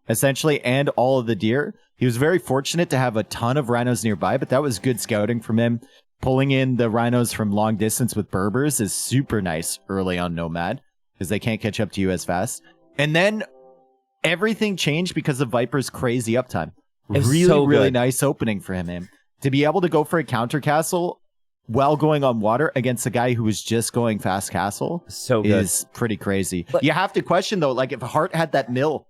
Essentially, and all of the deer. He was very fortunate to have a ton of rhinos nearby, but that was good scouting from him. Pulling in the rhinos from long distance with Berbers is super nice early on Nomad because they can't catch up to you as fast. And then everything changed because of Viper's crazy uptime. Really nice opening for him, man. To be able to go for a counter castle while going on water against a guy who was just going fast castle is pretty crazy. But you have to question, though, like if Hart had that mill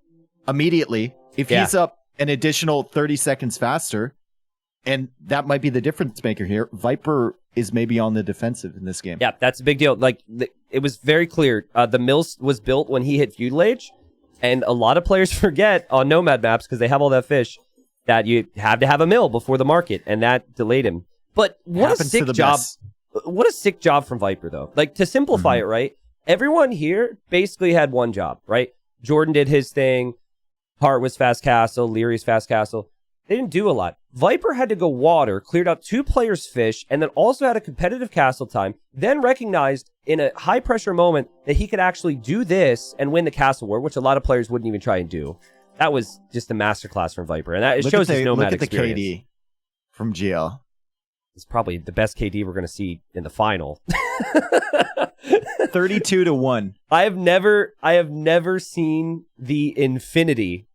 immediately, if he's up an additional 30 seconds faster, and that might be the difference maker here, Viper is maybe on the defensive in this game. Yeah, that's a big deal. Like, it was very clear. The mill was built when he hit feudal age, and a lot of players forget on Nomad maps, because they have all that fish, that you have to have a mill before the market, and that delayed him. But what a sick job. What a sick job from Viper, though. Like, to simplify it, right? Everyone here basically had one job, right? Jordan did his thing. Hart was fast castle. Leary's fast castle. They didn't do a lot. Viper had to go water, cleared out 2 players' fish, and then also had a competitive castle time, then recognized in a high-pressure moment that he could actually do this and win the castle war, which a lot of players wouldn't even try and do. That was just a masterclass from Viper, and that shows his Nomad experience. Look at the KD from GL. It's probably the best KD we're going to see in the final. 32-1. I have never seen the infinity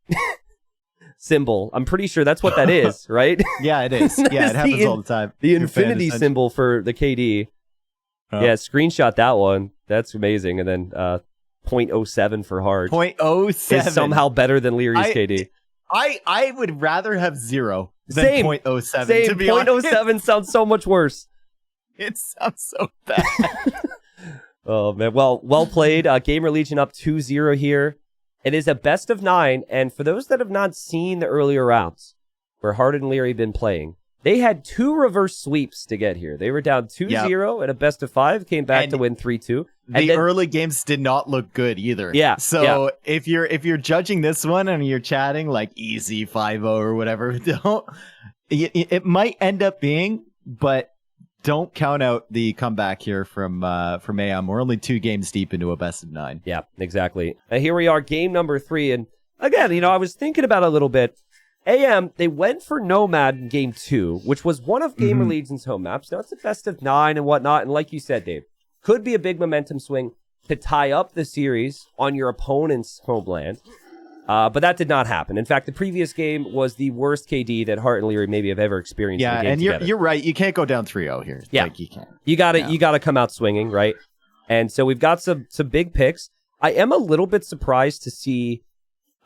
symbol. I'm pretty sure that's what that is, right? Yeah, it is. Yeah, it happens all the time. The infinity symbol for the KD. Oh. Yeah, screenshot that one. That's amazing. And then 0.07 for Hart. 0.07 is somehow better than Leary's KD. I would rather have 0 than 0.07. Same. To be 0.07 sounds so much worse. It sounds so bad. Oh, man. Well played. Gamer Legion up 2-0 here. It is a best of 9, and for those that have not seen the earlier rounds, where Hart and Leary been playing, they had 2 reverse sweeps to get here. They were down 2-0 in a best of 5, came back to win 3-2. The early games did not look good either. Yeah. So if you're judging this one and you're chatting like easy 5-0 or whatever, it might end up being, but don't count out the comeback here from AM. We're only 2 games deep into a best of 9. Yeah, exactly. Here we are, game number 3, and again, I was thinking about it a little bit. AM, they went for Nomad in game 2, which was one of Gamer Legion's home maps. Now it's a best of 9 and whatnot, and like you said, Dave, could be a big momentum swing to tie up the series on your opponent's homeland. But that did not happen. In fact, the previous game was the worst KD that Hart and Leary maybe have ever experienced. Yeah, in a game and together. you're right. You can't go down 3-0 here. Yeah, like, you can't. You gotta come out swinging, right? And so we've got some big picks. I am a little bit surprised to see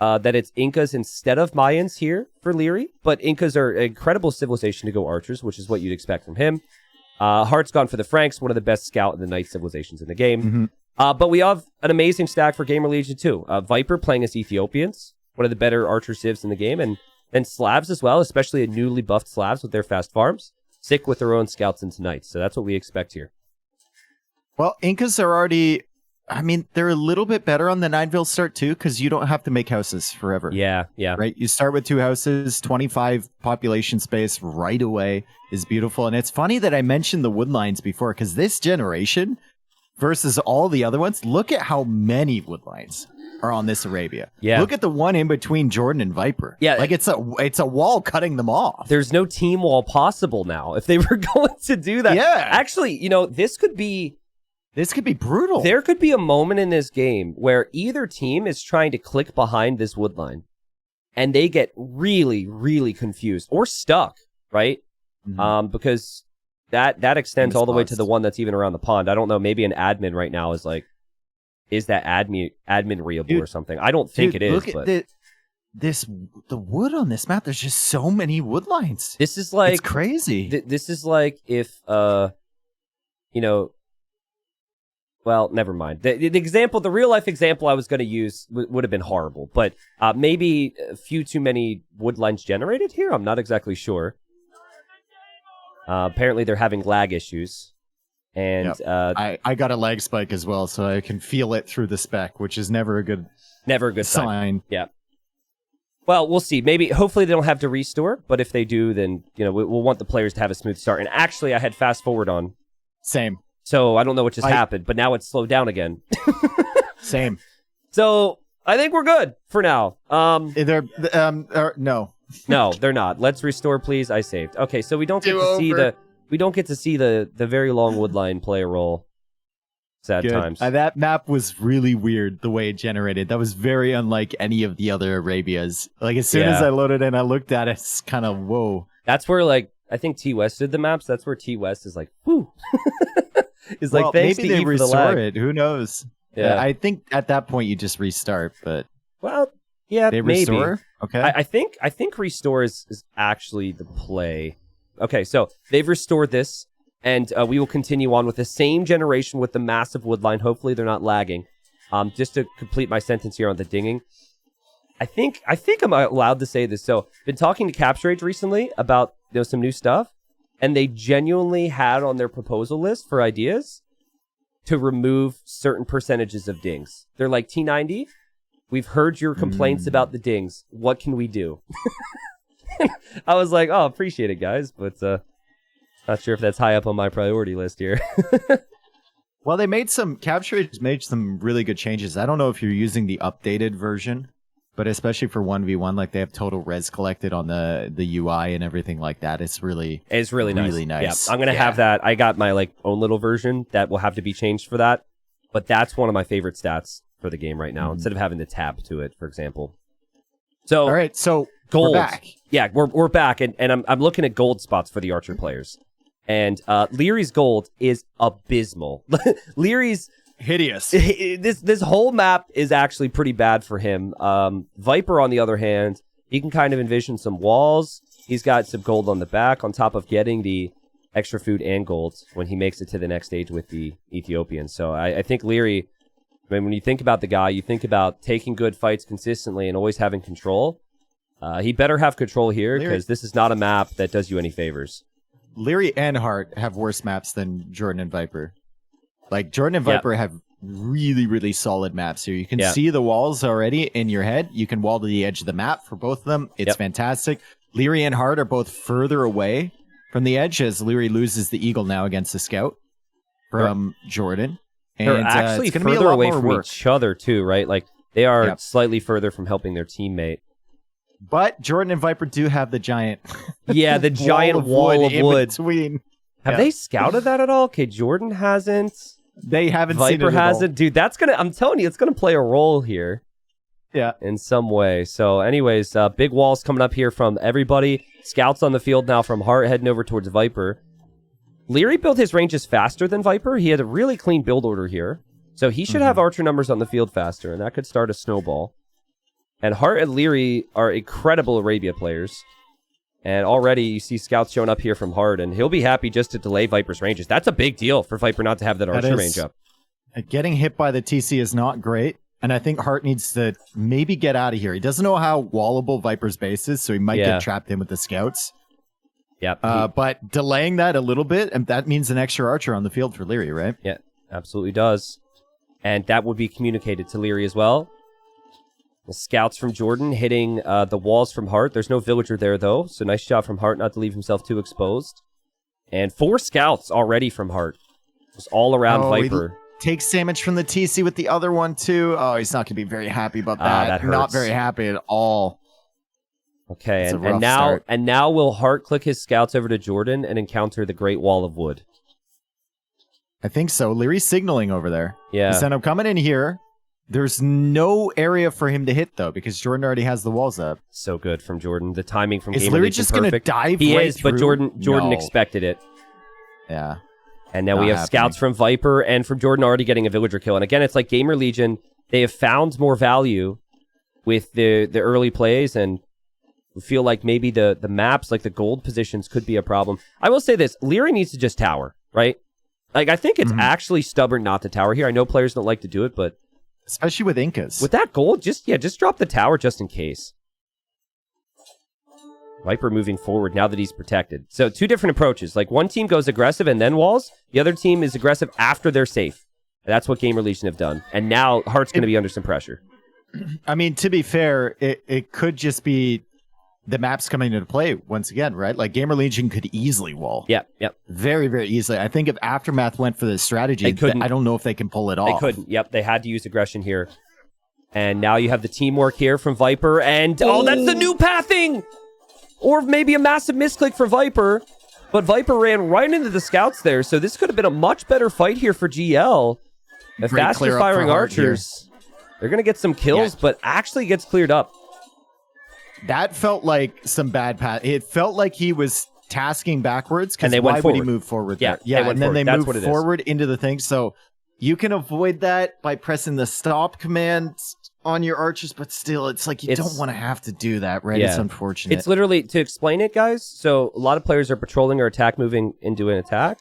that it's Incas instead of Mayans here for Leary, but Incas are an incredible civilization to go archers, which is what you'd expect from him. Hart's gone for the Franks, one of the best scout and the knight civilizations in the game. But we have an amazing stack for Gamer Legion too. Viper playing as Ethiopians, one of the better archer civs in the game, and Slavs as well, especially a newly buffed Slavs with their fast farms, sick with their own scouts and knights. So that's what we expect here. Well, Incas are already... I mean, they're a little bit better on the 9-ville start, too, because you don't have to make houses forever. Yeah. Right? You start with 2 houses, 25 population space right away is beautiful. And it's funny that I mentioned the wood lines before, because this generation versus all the other ones, look at how many wood lines are on this Arabia. Yeah. Look at the one in between Jordan and Viper. Yeah. Like, it's a wall cutting them off. There's no team wall possible now if they were going to do that. Yeah. Actually, this could be... This could be brutal. There could be a moment in this game where either team is trying to click behind this wood line and they get really, really confused or stuck, right? Because that extends all the way to the one that's even around the pond. I don't know. Maybe an admin right now is like, is that admin reable or something? I don't think it is. Look at the wood on this map. There's just so many wood lines. This is like... It's crazy. This is like if, well, never mind. The real life example I was going to use would have been horrible, but maybe a few too many wood lines generated here. I'm not exactly sure. Apparently, they're having lag issues, and I got a lag spike as well, so I can feel it through the spec, which is never a good sign. Yeah. Well, we'll see. Hopefully, they don't have to restore, but if they do, then we'll want the players to have a smooth start. And actually, I had fast forward on. Same. So I don't know what just happened, but now it's slowed down again. Same. So I think we're good for now. No. No, they're not. Let's restore, please. I saved. Okay, so we don't get to see the very long woodline play a role. Sad times. That map was really weird the way it generated. That was very unlike any of the other Arabias. Like as soon as I loaded in, I looked at it. It's kind of whoa. That's where I think T West did the maps. That's where T West is like, whoo. Is like, thanks maybe to they E for the restore lag. it. Who knows? Yeah. I think at that point you just restart, but they restore. Maybe. Okay. I think restore is actually the play. Okay, so they've restored this, and we will continue on with the same generation with the massive woodline. Hopefully they're not lagging. Just to complete my sentence here on the dinging, I think I'm allowed to say this. So, been talking to Capture Age recently about some new stuff. And they genuinely had on their proposal list for ideas to remove certain percentages of dings. They're like, T90, we've heard your complaints about the dings. What can we do? I was like, oh, appreciate it, guys. But not sure if that's high up on my priority list here. Well, Capture Age made some really good changes. I don't know if you're using the updated version, but especially for 1v1, like they have total res collected on the UI and everything like that. It's really nice. Yeah, I'm going to have that. I got my own little version that will have to be changed for that. But that's one of my favorite stats for the game right now, instead of having the tab to it, for example. So, all right, so gold. We're back. Yeah, we're back, and I'm looking at gold spots for the archer players. And Leary's gold is abysmal. Leary's hideous. This whole map is actually pretty bad for him. Viper, on the other hand, he can kind of envision some walls. He's got some gold on the back on top of getting the extra food and gold when he makes it to the next stage with the Ethiopians. So I think Leary, when you think about the guy, you think about taking good fights consistently and always having control. He better have control here Leary- because this is not a map that does you any favors. Leary and Hart have worse maps than Jordan and Viper. Like, Jordan and Viper have really, really solid maps here. You can see the walls already in your head. You can wall to the edge of the map for both of them. It's fantastic. Leary and Hart are both further away from the edge as Leary loses the eagle now against the scout from Jordan. And They're actually it's gonna be a further lot away more from work. each other, too, right? Like, they are slightly further from helping their teammate. But Jordan and Viper do have the giant Yeah, the giant wall of wood. Between. Have they scouted that at all? Okay, Jordan hasn't. They haven't seen it Viper at hasn't. all. Dude, that's going to, I'm telling you, it's going to play a role here. Yeah. In some way. So anyways, big walls coming up here from everybody. Scouts on the field now from Hart heading over towards Viper. Leary built his ranges faster than Viper. He had a really clean build order here. So he should have archer numbers on the field faster, and that could start a snowball. And Hart and Leary are incredible Arabia players. And already you see scouts showing up here from Hart, and he'll be happy just to delay Viper's ranges. That's a big deal for Viper not to have that archer range up. Getting hit by the TC is not great, and I think Hart needs to maybe get out of here. He doesn't know how wallable Viper's base is, so he might get trapped in with the scouts. Yep. But delaying that a little bit, and that means an extra archer on the field for Leary, right? Yeah, absolutely does. And that would be communicated to Leary as well. The scouts from Jordan hitting the walls from Hart. There's no villager there, though, so nice job from Hart not to leave himself too exposed. And 4 scouts already from Hart. Just all around Viper. Takes damage from the TC with the other one, too. Oh, he's not going to be very happy about that. That hurts. Not very happy at all. Okay, and now will Hart click his scouts over to Jordan and encounter the Great Wall of Wood? I think so. Leary's signaling over there. Yeah. He said, I'm coming in here. There's no area for him to hit, though, because Jordan already has the walls up. So good from Jordan. The timing from Is Gamer Leary Legion just going to perfect. dive He right is, but through? Jordan No. expected it. Yeah. And now we have scouts from Viper and from Jordan already getting a villager kill. And again, it's like Gamer Legion. They have found more value with the early plays, and we feel like maybe the maps, like the gold positions, could be a problem. I will say this. Leary needs to just tower, right? Like, I think it's actually stubborn not to tower here. I know players don't like to do it, but especially with Incas. with that gold, just drop the tower just in case. Viper moving forward now that he's protected. So 2 different approaches. Like, one team goes aggressive and then walls. The other team is aggressive after they're safe. That's what Gamer Legion have done. And now Hart's going to be under some pressure. I mean, to be fair, it could just be the maps coming into play once again, right? Like, Gamer Legion could easily wall. Yep. Very, very easily. I think if Aftermath went for this strategy, They couldn't. I don't know if they can pull it off. They couldn't. Yep, they had to use aggression here. And now you have the teamwork here from Viper. And, that's the new pathing! Or maybe a massive misclick for Viper. But Viper ran right into the scouts there. So this could have been a much better fight here for GL. The faster firing archers, they're going to get some kills, but actually gets cleared up. That felt like some bad path. It felt like he was tasking backwards, because why would he move forward there? Yeah, and then they That's move forward into the thing. So you can avoid that by pressing the stop command on your archers, but still, it's like you don't want to have to do that, right? Yeah. It's unfortunate. It's literally, to explain it, guys, so a lot of players are patrolling or attack moving into an attack,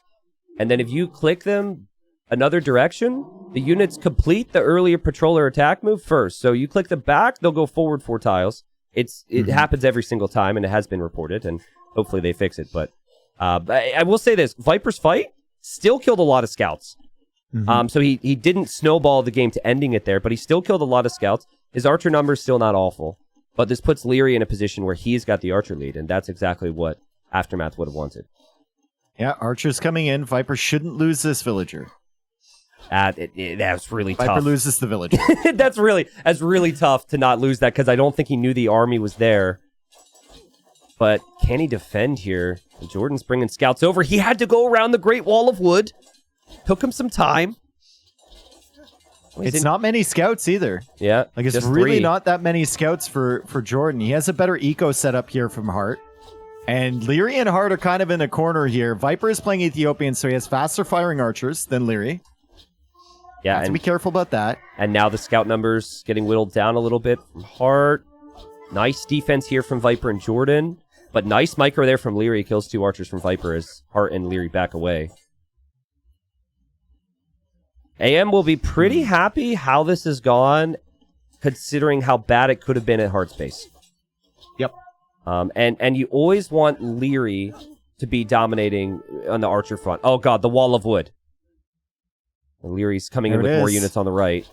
and then if you click them another direction, the units complete the earlier patrol or attack move first. So you click them back, they'll go forward 4 tiles. It happens every single time, and it has been reported, and hopefully they fix it. But I will say this, Viper's fight still killed a lot of scouts. So he didn't snowball the game to ending it there, but he still killed a lot of scouts. His archer number is still not awful, but this puts Leary in a position where he's got the archer lead, and that's exactly what Aftermath would have wanted. Yeah, archers coming in. Viper shouldn't lose this villager. That's really tough. Viper loses the villager. That's really tough to not lose that, because I don't think he knew the army was there. But can he defend here? Jordan's bringing scouts over. He had to go around the Great Wall of Wood. Took him some time. It's not many scouts either. Yeah. Like, it's really not that many scouts for Jordan. He has a better eco setup here from Hart. And Leary and Hart are kind of in a corner here. Viper is playing Ethiopian, so he has faster firing archers than Leary. Yeah. Have to be careful about that. And now the scout numbers getting whittled down a little bit from Hart. Nice defense here from Viper and Jordan. But nice micro there from Leary. Kills 2 archers from Viper as Hart and Leary back away. AM will be pretty happy how this has gone, considering how bad it could have been at Hart's base. Yep. And you always want Leary to be dominating on the archer front. Oh god, the wall of wood. Leary's coming in with more units on the right.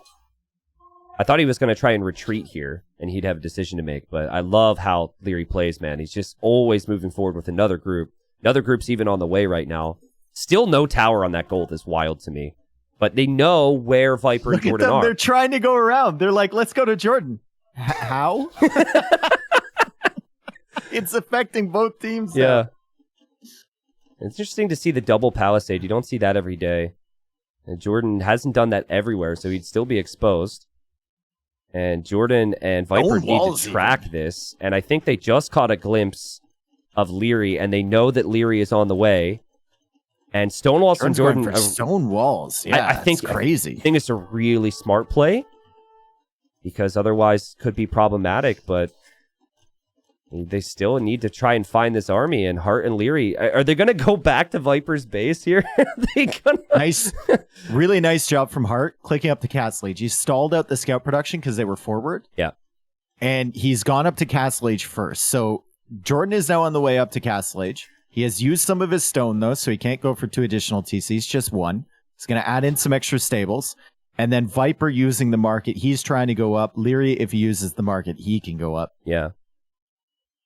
I thought he was going to try and retreat here, and he'd have a decision to make, but I love how Leary plays, man. He's just always moving forward with another group. Another group's even on the way right now. Still no tower on that gold is wild to me. But they know where Viper and Jordan are. They're trying to go around. They're like, let's go to Jordan. How? It's affecting both teams. Yeah. It's interesting to see the double palisade. You don't see that every day. And Jordan hasn't done that everywhere, so he'd still be exposed. And Jordan and Viper need to track this. And I think they just caught a glimpse of Leary, and they know that Leary is on the way. And Stonewalls from Jordan... For stone walls. Yeah, I think it's crazy. I think it's a really smart play, because otherwise could be problematic, but they still need to try and find this army. And Hart and Leary, are they going to go back to Viper's base here? Nice. Really nice job from Hart, clicking up to Castle Age. He stalled out the scout production because they were forward. Yeah. And he's gone up to Castle Age first. So Jordan is now on the way up to Castle Age. He has used some of his stone, though, so he can't go for 2 additional TCs, just 1. He's going to add in some extra stables. And then Viper using the market, he's trying to go up. Leary, if he uses the market, he can go up. Yeah.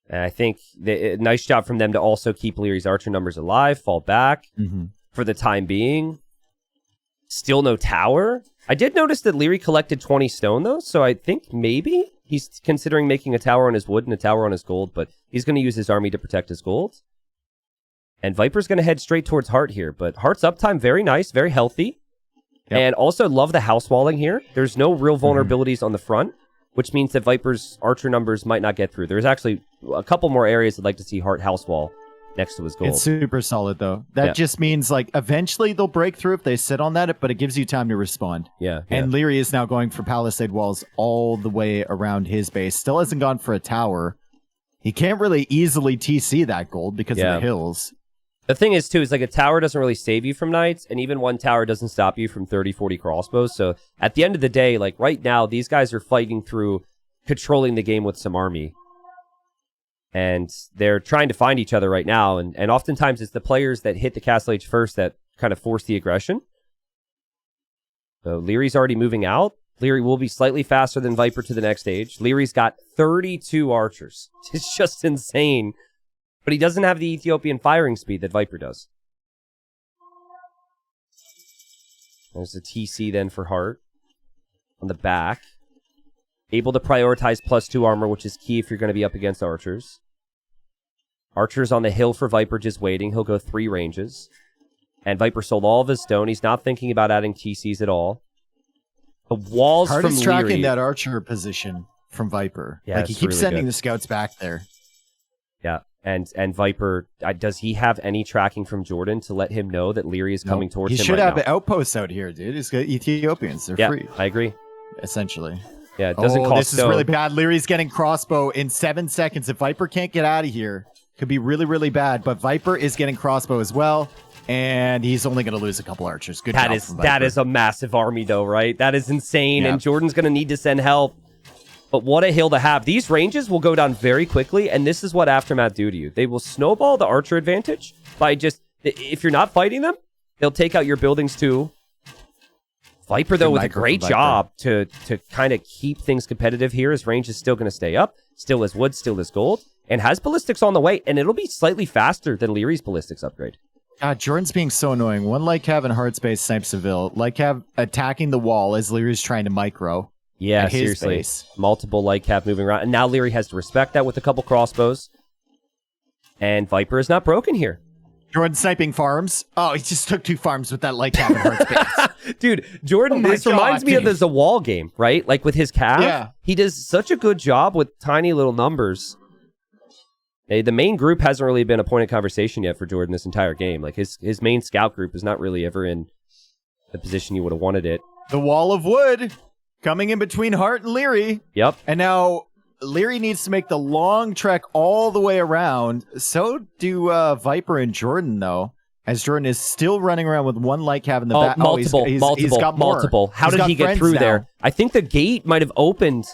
And I think nice job from them to also keep Leary's archer numbers alive, fall back for the time being. Still no tower. I did notice that Leary collected 20 stone, though, so I think maybe he's considering making a tower on his wood and a tower on his gold, but he's going to use his army to protect his gold. And Viper's going to head straight towards Hart here, but Hart's uptime, very nice, very healthy. Yep. And also love the house walling here. There's no real vulnerabilities on the front, which means that Viper's archer numbers might not get through. There's actually a couple more areas I'd like to see Hart house wall next to his gold. It's super solid, though. That just means, like, eventually they'll break through if they sit on that, but it gives you time to respond. Yeah. And Leary is now going for palisade walls all the way around his base. Still hasn't gone for a tower. He can't really easily TC that gold because of the hills. The thing is, too, is like a tower doesn't really save you from knights, and even one tower doesn't stop you from 30, 40 crossbows. So at the end of the day, like right now, these guys are fighting through controlling the game with some army. And they're trying to find each other right now, and oftentimes it's the players that hit the Castle Age first that kind of force the aggression. So Leary's already moving out. Leary will be slightly faster than Viper to the next stage. Leary's got 32 archers. It's just insane. But he doesn't have the Ethiopian firing speed that Viper does. There's a TC then for Hart on the back. Able to prioritize +2 armor, which is key if you're going to be up against archers. Archers on the hill for Viper just waiting. He'll go 3 ranges. And Viper sold all of his stone. He's not thinking about adding TCs at all. The walls Hart from is Leary... tracking that archer position from Viper. Yeah, like he keeps sending the scouts back there. Yeah. And Viper, does he have any tracking from Jordan to let him know that Leary is coming towards him? He should have outposts out here, dude. He's got Ethiopians. They're free. I agree. Essentially. Yeah, it doesn't cost this is really bad. Leary's getting crossbow in 7 seconds. If Viper can't get out of here, could be really, really bad. But Viper is getting crossbow as well, and he's only going to lose a couple archers. Good job from Viper. That is a massive army, though, right? That is insane, and Jordan's going to need to send help. But what a hill to have. These ranges will go down very quickly, and this is what Aftermath do to you. They will snowball the archer advantage by just... If you're not fighting them, they'll take out your buildings too. Viper, though, with a great job to kind of keep things competitive here. His range is still going to stay up. Still is wood, still is gold. And has ballistics on the way, and it'll be slightly faster than Leary's ballistics upgrade. God, Jordan's being so annoying. One Lycav and Heartspace snipe Seville. Lycav attacking the wall as Leary's trying to micro. Yeah, seriously. Base. Multiple Lycav moving around. And now Leary has to respect that with a couple crossbows. And Viper is not broken here. Jordan sniping farms. Oh, he just took 2 farms with that Lycav and Heartspace. Dude, Jordan, this reminds me of the Zawal game, right? Like with his Cav. Yeah. He does such a good job with tiny little numbers. The main group hasn't really been a point of conversation yet for Jordan this entire game. Like his main scout group is not really ever in the position you would have wanted it. The wall of wood coming in between Hart and Leary. Yep. And now Leary needs to make the long trek all the way around. So do Viper and Jordan, though, as Jordan is still running around with 1 Lycav in the back. Multiple. How did he get through there? I think the gate might have opened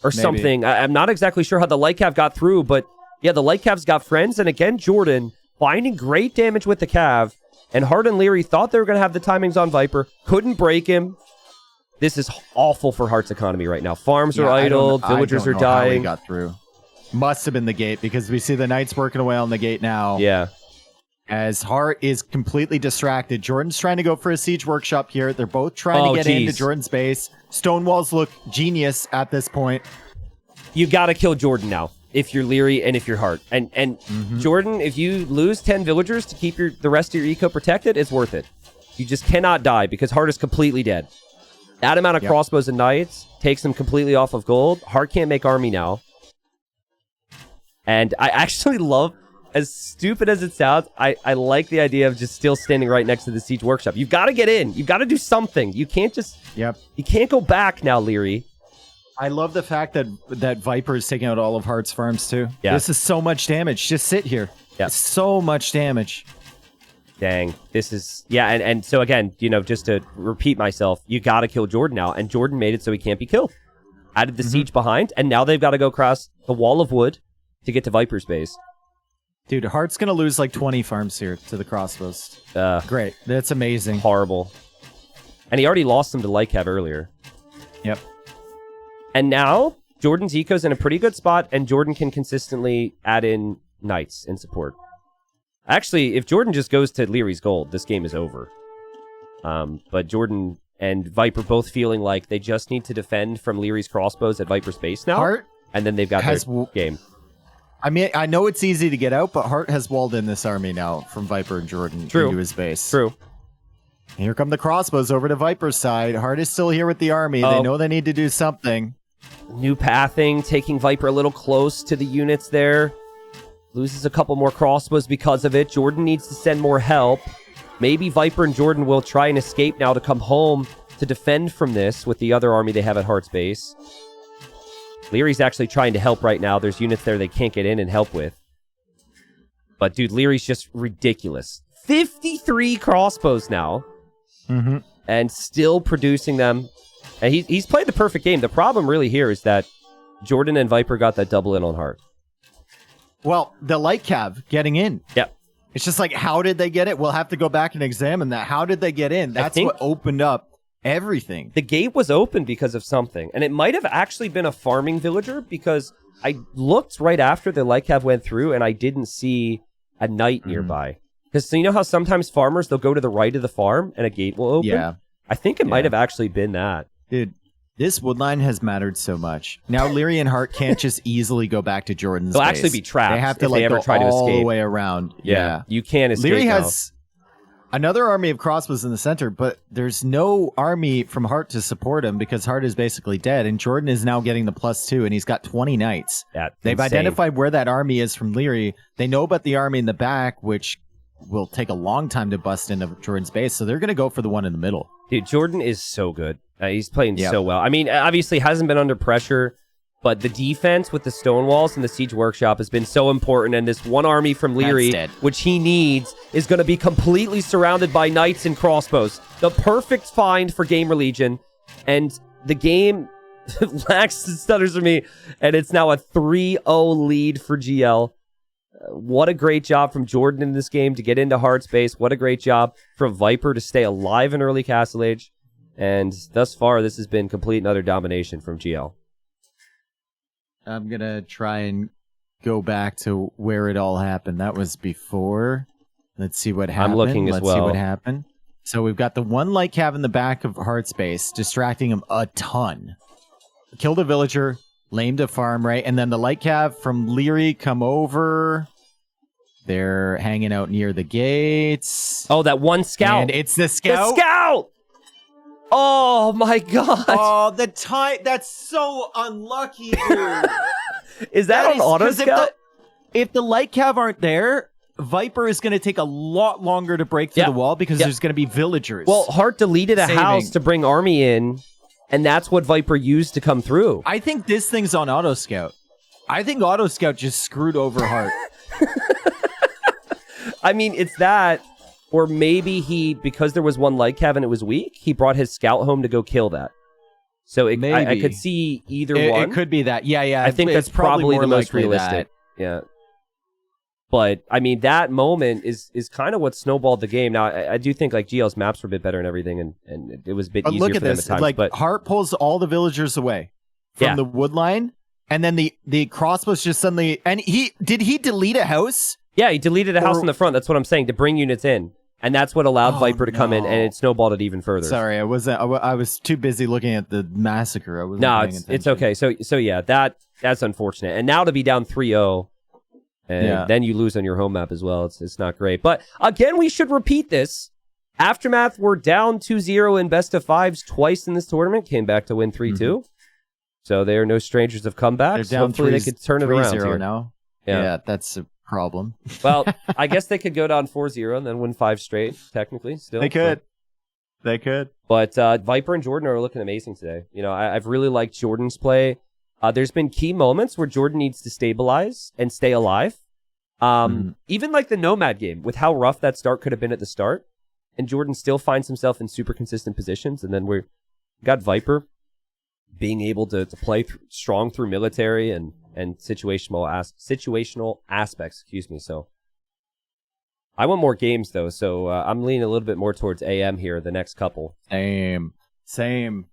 or something. I'm not exactly sure how the light cav got through, but yeah, the light cav's got friends. And again, Jordan finding great damage with the cav. And Hart and Leary thought they were going to have the timings on Viper. Couldn't break him. This is awful for Hart's economy right now. Farms are idled. Villagers are dying. How he got through. Must have been the gate, because we see the Knights working away on the gate now. Yeah. As Hart is completely distracted. Jordan's trying to go for a siege workshop here. They're both trying to get into Jordan's base. Stone walls look genius at this point. You got to kill Jordan now if you're Leary and if you're Hart. And Jordan, if you lose 10 villagers to keep the rest of your eco protected, it's worth it. You just cannot die because Hart is completely dead. That amount of crossbows and knights takes them completely off of gold. Hart can't make army now. And I actually love, as stupid as it sounds, I like the idea of just still standing right next to the siege workshop. You've got to get in. You've got to do something. You can't just... You can't go back now, Leary. I love the fact that Viper is taking out all of Hart's farms, too. Yeah. This is so much damage. Just sit here. Yeah. It's so much damage. Dang. This is... Yeah, and so again, you know, just to repeat myself, you got to kill Jordan now. And Jordan made it so he can't be killed. Added the siege behind, and now they've got to go across the wall of wood to get to Viper's base. Dude, Hart's going to lose like 20 farms here to the crossbows. Great. That's amazing. Horrible. And he already lost them to Lightcap earlier. Yep. And now, Jordan's eco's in a pretty good spot, and Jordan can consistently add in knights in support. Actually, if Jordan just goes to Leary's gold, this game is over. But Jordan and Viper both feeling like they just need to defend from Leary's crossbows at Viper's base now. Hart and then they've got their game. I mean, I know it's easy to get out, but Hart has walled in this army now from Viper and Jordan into his base. True. Here come the crossbows over to Viper's side. Hart is still here with the army. They know they need to do something. New pathing, taking Viper a little close to the units there. Loses a couple more crossbows because of it. Jordan needs to send more help. Maybe Viper and Jordan will try and escape now to come home to defend from this with the other army they have at Hart's base. Leary's actually trying to help right now. There's units there they can't get in and help with. But, dude, Leary's just ridiculous. 53 crossbows now. And still producing them. And he's played the perfect game. The problem really here is that Jordan and Viper got that double in on Hart. Well, the light cav getting in. Yep. It's just like, how did they get it? We'll have to go back and examine that. How did they get in? That's what opened up everything. The gate was open because of something. And it might have actually been a farming villager, because I looked right after the light cav went through and I didn't see a knight nearby. Because so you know how sometimes farmers, they'll go to the right of the farm and a gate will open? Yeah. I think it might have actually been that. Dude, this wood line has mattered so much. Now Leary and Hart can't just easily go back to Jordan's They'll base. actually be trapped. They have to if like they ever go try to all escape. the way around. Yeah. You can't escape. Leary has another army of crossbows in the center, but there's no army from Hart to support him because Hart is basically dead, and Jordan is now getting the +2, and he's got 20 knights. They've identified where that army is from Leary. They know about the army in the back, which will take a long time to bust into Jordan's base, so they're going to go for the one in the middle. Dude, Jordan is so good. He's playing so well. I mean, obviously hasn't been under pressure, but the defense with the stone walls and the siege workshop has been so important, and this one army from Leary, which he needs, is going to be completely surrounded by knights and crossbows. The perfect find for Gamer Legion, and the game lacks stutters for me, and it's now a 3-0 lead for GL. What a great job from Jordan in this game to get into Hard Space. What a great job from Viper to stay alive in early Castle Age. And thus far, this has been complete and utter domination from GL. I'm going to try and go back to where it all happened. That was before. Let's see what happened. I'm looking as well. Let's see what happened. So we've got the one light cav in the back of Hard Space, distracting him a ton. Killed a villager, lamed a farm, right? And then the light cav from Leary come over. They're hanging out near the gates. Oh, that one scout. And it's the scout. The scout! Oh, my God. Oh, the time. That's so unlucky, dude. Is that an auto scout? If the light cav aren't there, Viper is going to take a lot longer to break through the wall because there's going to be villagers. Well, Hart deleted a house to bring army in, and that's what Viper used to come through. I think this thing's on auto scout. I think auto scout just screwed over Hart. I mean, it's that, or maybe he, because there was one light cav and it was weak, he brought his scout home to go kill that. So I could see either one. It could be that. Yeah. I think that's probably the most realistic. Yeah. But, I mean, that moment is kind of what snowballed the game. Now, I do think, like, GL's maps were a bit better and everything, and it was a bit easier for them at times. Like, but Hart pulls all the villagers away from the wood line, and then the crossbows just suddenly... And did he delete a house? Yeah, he deleted a house in the front. That's what I'm saying, to bring units in. And that's what allowed Viper to come in, and it snowballed it even further. Sorry, I was too busy looking at the massacre. I wasn't paying attention. It's okay. So yeah, that's unfortunate. And now to be down 3-0... And then you lose on your home map as well. It's not great. But again, we should repeat this. Aftermath were down 2-0 in best of fives twice in this tournament. Came back to win 3-2. So they are no strangers of comebacks. Hopefully they could turn it around here. Now. Yeah, that's a problem. Well, I guess they could go down 4-0 and then win 5 straight, technically. Still, They could. They could. But Viper and Jordan are looking amazing today. You know, I've really liked Jordan's play. There's been key moments where Jordan needs to stabilize and stay alive. Even like the Nomad game, with how rough that start could have been at the start, and Jordan still finds himself in super consistent positions. And then we got Viper being able to play strong through military and situational aspects. Excuse me. So I want more games though. So I'm leaning a little bit more towards AM here. The next couple. Same.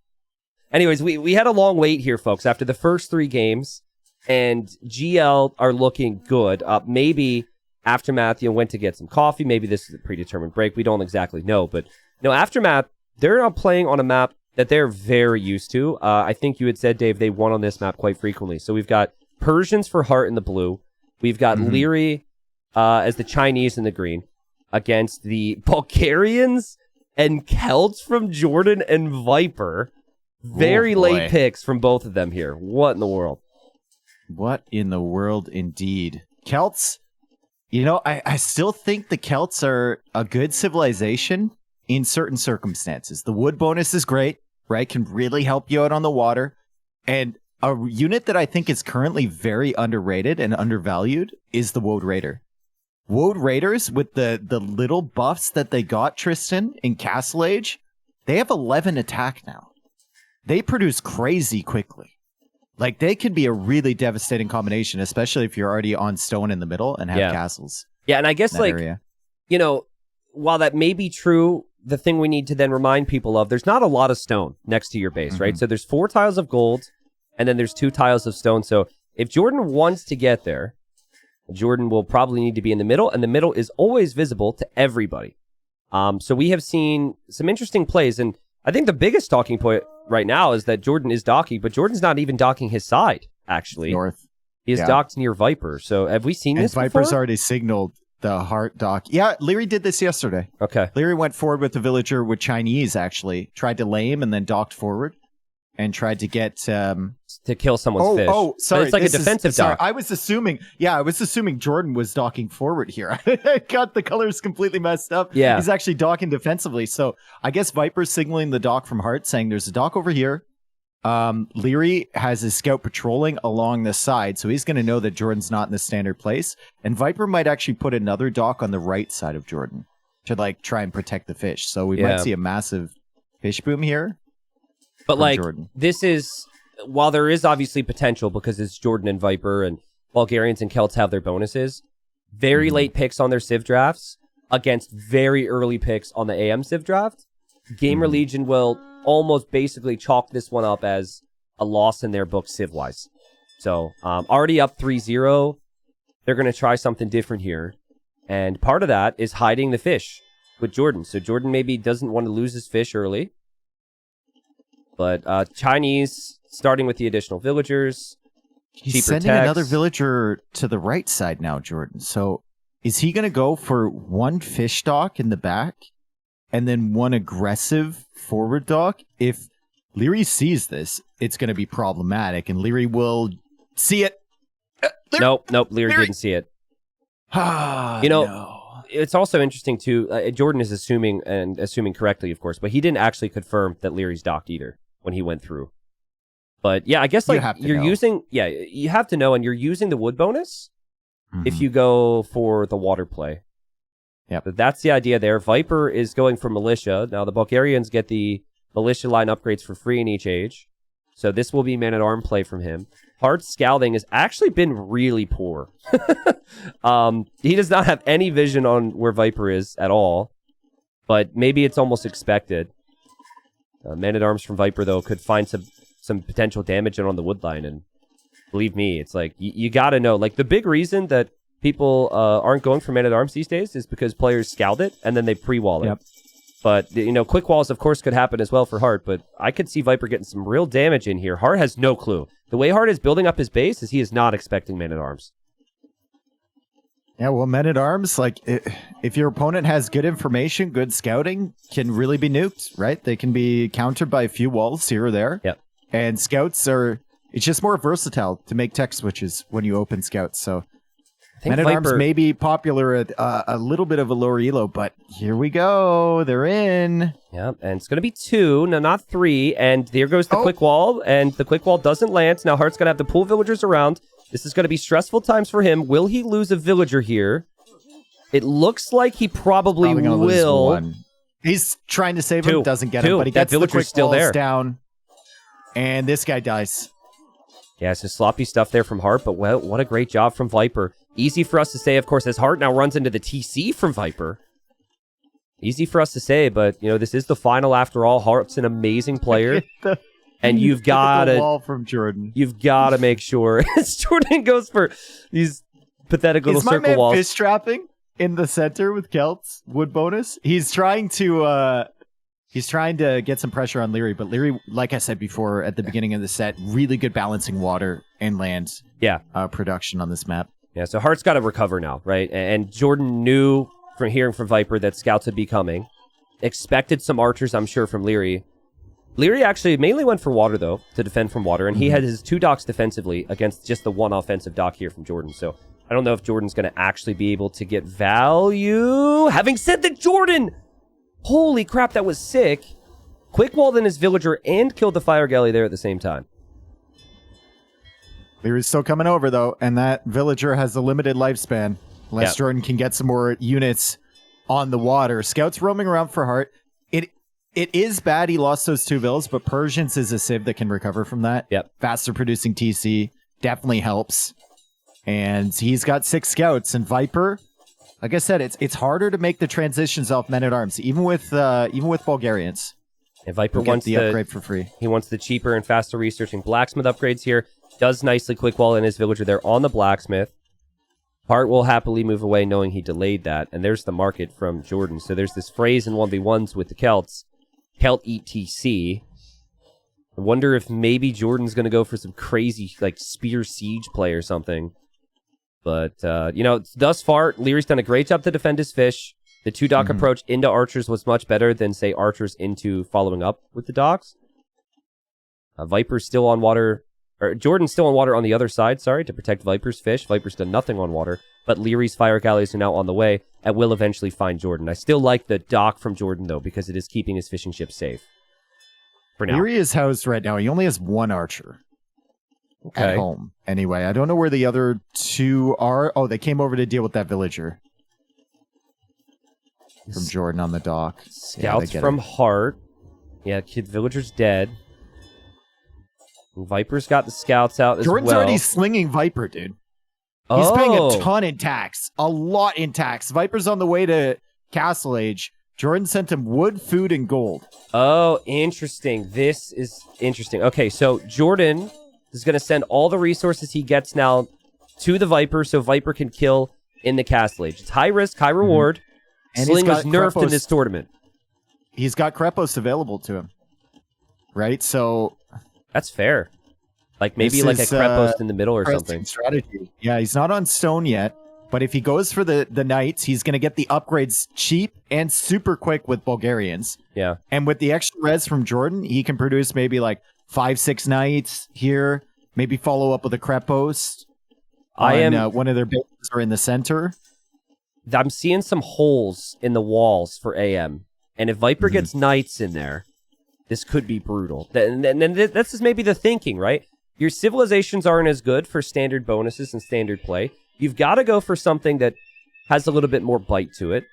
Anyways, we had a long wait here, folks, after the first 3 games, and GL are looking good. Maybe Aftermath, went to get some coffee. Maybe this is a predetermined break. We don't exactly know. But no, Aftermath, they're now playing on a map that they're very used to. I think you had said, Dave, they won on this map quite frequently. So we've got Persians for Heart in the blue. We've got Leary as the Chinese in the green against the Bulgarians and Celts from Jordan and Viper. Very late picks from both of them here. What in the world? What in the world, indeed. Celts, I still think the Celts are a good civilization in certain circumstances. The wood bonus is great, right? Can really help you out on the water. And a unit that I think is currently very underrated and undervalued is the Woad Raider. Woad Raiders, with the little buffs that they got, Tristan, in Castle Age, they have 11 attack now. They produce crazy quickly. Like, they could be a really devastating combination, especially if you're already on stone in the middle and have castles. Yeah, and I guess, while that may be true, the thing we need to then remind people of, there's not a lot of stone next to your base, right? So there's 4 tiles of gold, and then there's 2 tiles of stone. So if Jordan wants to get there, Jordan will probably need to be in the middle, and the middle is always visible to everybody. So we have seen some interesting plays, and I think the biggest talking point right now is that Jordan is docking, but Jordan's not even docking his side, actually. North. He is docked near Viper. So have we seen this Viper's before? already signaled the Heart dock. Yeah, Leary did this yesterday. Okay. Leary went forward with the villager with Chinese, actually. Tried to lay him and then docked forward and tried to get... to kill someone's fish. Oh, sorry. But it's like a defensive dock. I was assuming Jordan was docking forward here. I got the colors completely messed up. Yeah. He's actually docking defensively. So I guess Viper's signaling the dock from Heart, saying there's a dock over here. Leary has his scout patrolling along the side, so he's going to know that Jordan's not in the standard place. And Viper might actually put another dock on the right side of Jordan to try and protect the fish. So we might see a massive fish boom here. But Jordan. This is, while there is obviously potential because it's Jordan and Viper and Bulgarians and Celts have their bonuses, very late picks on their Civ drafts against very early picks on the AM Civ draft. Gamer Legion will almost basically chalk this one up as a loss in their book Civ-wise. So already up 3-0. They're going to try something different here. And part of that is hiding the fish with Jordan. So Jordan maybe doesn't want to lose his fish early. But Chinese, starting with the additional villagers. He's sending another villager to the right side now, Jordan. So is he going to go for 1 fish dock in the back and then 1 aggressive forward dock? If Leary sees this, it's going to be problematic, and Leary will see it. Nope, Leary didn't see it. No. It's also interesting, too. Jordan is assuming correctly, of course, but he didn't actually confirm that Leary's docked either when he went through. But yeah, I guess you have to know, and you're using the wood bonus if you go for the water play. Yeah, but that's the idea there. Viper is going for militia. Now the Bulgarians get the militia line upgrades for free in each age. So this will be man-at-arm play from him. Hart's scouting has actually been really poor. He does not have any vision on where Viper is at all, but maybe it's almost expected. Man-at-arms from Viper, though, could find some potential damage in on the wood line, and believe me, it's like, you gotta know, like, the big reason that people aren't going for man-at-arms these days is because players scout it, and then they pre-wall it. Yep. But, you know, quick walls, of course, could happen as well for Hart, but I could see Viper getting some real damage in here. Hart has no clue. The way Hart is building up his base is he is not expecting man-at-arms. Yeah, well, men-at-arms, like, if your opponent has good information, good scouting, can really be nuked, right? They can be countered by a few walls here or there. Yep. And scouts are, it's just more versatile to make tech switches when you open scouts, so... Men-at-arms may be popular at a little bit of a lower elo, but here we go. They're in. Yep, and it's going to be 2, no, not 3, and there goes the quick wall, and the quick wall doesn't land. Now Hart's going to have to pull villagers around. This is going to be stressful times for him. Will he lose a villager here? It looks like he probably will. He's trying to save him, doesn't get him, but he gets the quick still there. Down, and this guy dies. Yeah, it's just sloppy stuff there from Hart, but well, what a great job from Viper. Easy for us to say, of course, as Hart now runs into the TC from Viper. Easy for us to say, but, you know, this is the final after all. Hart's an amazing player. And you've got to... wall from Jordan. You've got to make sure. Jordan goes for these pathetic little circle walls. Fish trapping in the center with Celts? Wood bonus? He's trying to... He's trying to get some pressure on Leary, but Leary, like I said before at the beginning of the set, really good balancing water and land production on this map. Yeah, so Hart's got to recover now, right? And Jordan knew from hearing from Viper that scouts would be coming. Expected some archers, I'm sure, from Leary. Leary actually mainly went for water, though, to defend from water, and he had his 2 docks defensively against just the 1 offensive dock here from Jordan. So I don't know if Jordan's going to actually be able to get value. Having said that, Jordan... Holy crap, that was sick. Quick walled in his villager and killed the fire galley there at the same time. Leary's still coming over, though, and that villager has a limited lifespan. Unless Jordan can get some more units on the water. Scouts roaming around for Hart. It is bad he lost those 2 villas, but Persians is a civ that can recover from that. Yep. Faster producing TC definitely helps. And he's got 6 scouts, and Viper... Like I said, it's harder to make the transitions off men-at-arms, even with Bulgarians. And Viper wants the upgrade for free. He wants the cheaper and faster researching blacksmith upgrades here. Does nicely quick wall in his villager there on the blacksmith. Hart will happily move away knowing he delayed that. And there's the market from Jordan. So there's this phrase in 1v1s with the Celts. Celt eat TC. I wonder if maybe Jordan's going to go for some crazy, like, spear siege play or something. But, you know, thus far, Leary's done a great job to defend his fish. The 2 dock approach into archers was much better than, say, archers into following up with the docks. Viper's still on water, or Jordan's still on water on the other side, sorry, to protect Viper's fish. Viper's done nothing on water, but Leary's fire galleys are now on the way and will eventually find Jordan. I still like the dock from Jordan, though, because it is keeping his fishing ship safe. For now. Leary is housed right now. He only has 1 archer. At home. Anyway, I don't know where the other 2 are. Oh, they came over to deal with that villager. From Jordan on the dock. Scouts from Hart. Yeah, kid villager's dead. And Viper's got the scouts out as well. Jordan's already slinging Viper, dude. He's paying a ton in tax. A lot in tax. Viper's on the way to Castle Age. Jordan sent him wood, food, and gold. Oh, interesting. This is interesting. Okay, so Jordan... is going to send all the resources he gets now to the Viper so Viper can kill in the Castle Age. It's high risk, high reward. And Sling was nerfed in this tournament. He's got Krepos available to him. Right? So... That's fair. Like maybe like a Krepos in the middle or something. Strategy. Yeah, he's not on stone yet. But if he goes for the knights, he's going to get the upgrades cheap and super quick with Bulgarians. Yeah. And with the extra res from Jordan, he can produce maybe like 5-6 knights here. Maybe follow up with a Krepos. One of their bases are in the center. I'm seeing some holes in the walls for AM. And if Viper gets knights in there, this could be brutal. And this is maybe the thinking, right? Your civilizations aren't as good for standard bonuses and standard play. You've got to go for something that has a little bit more bite to it.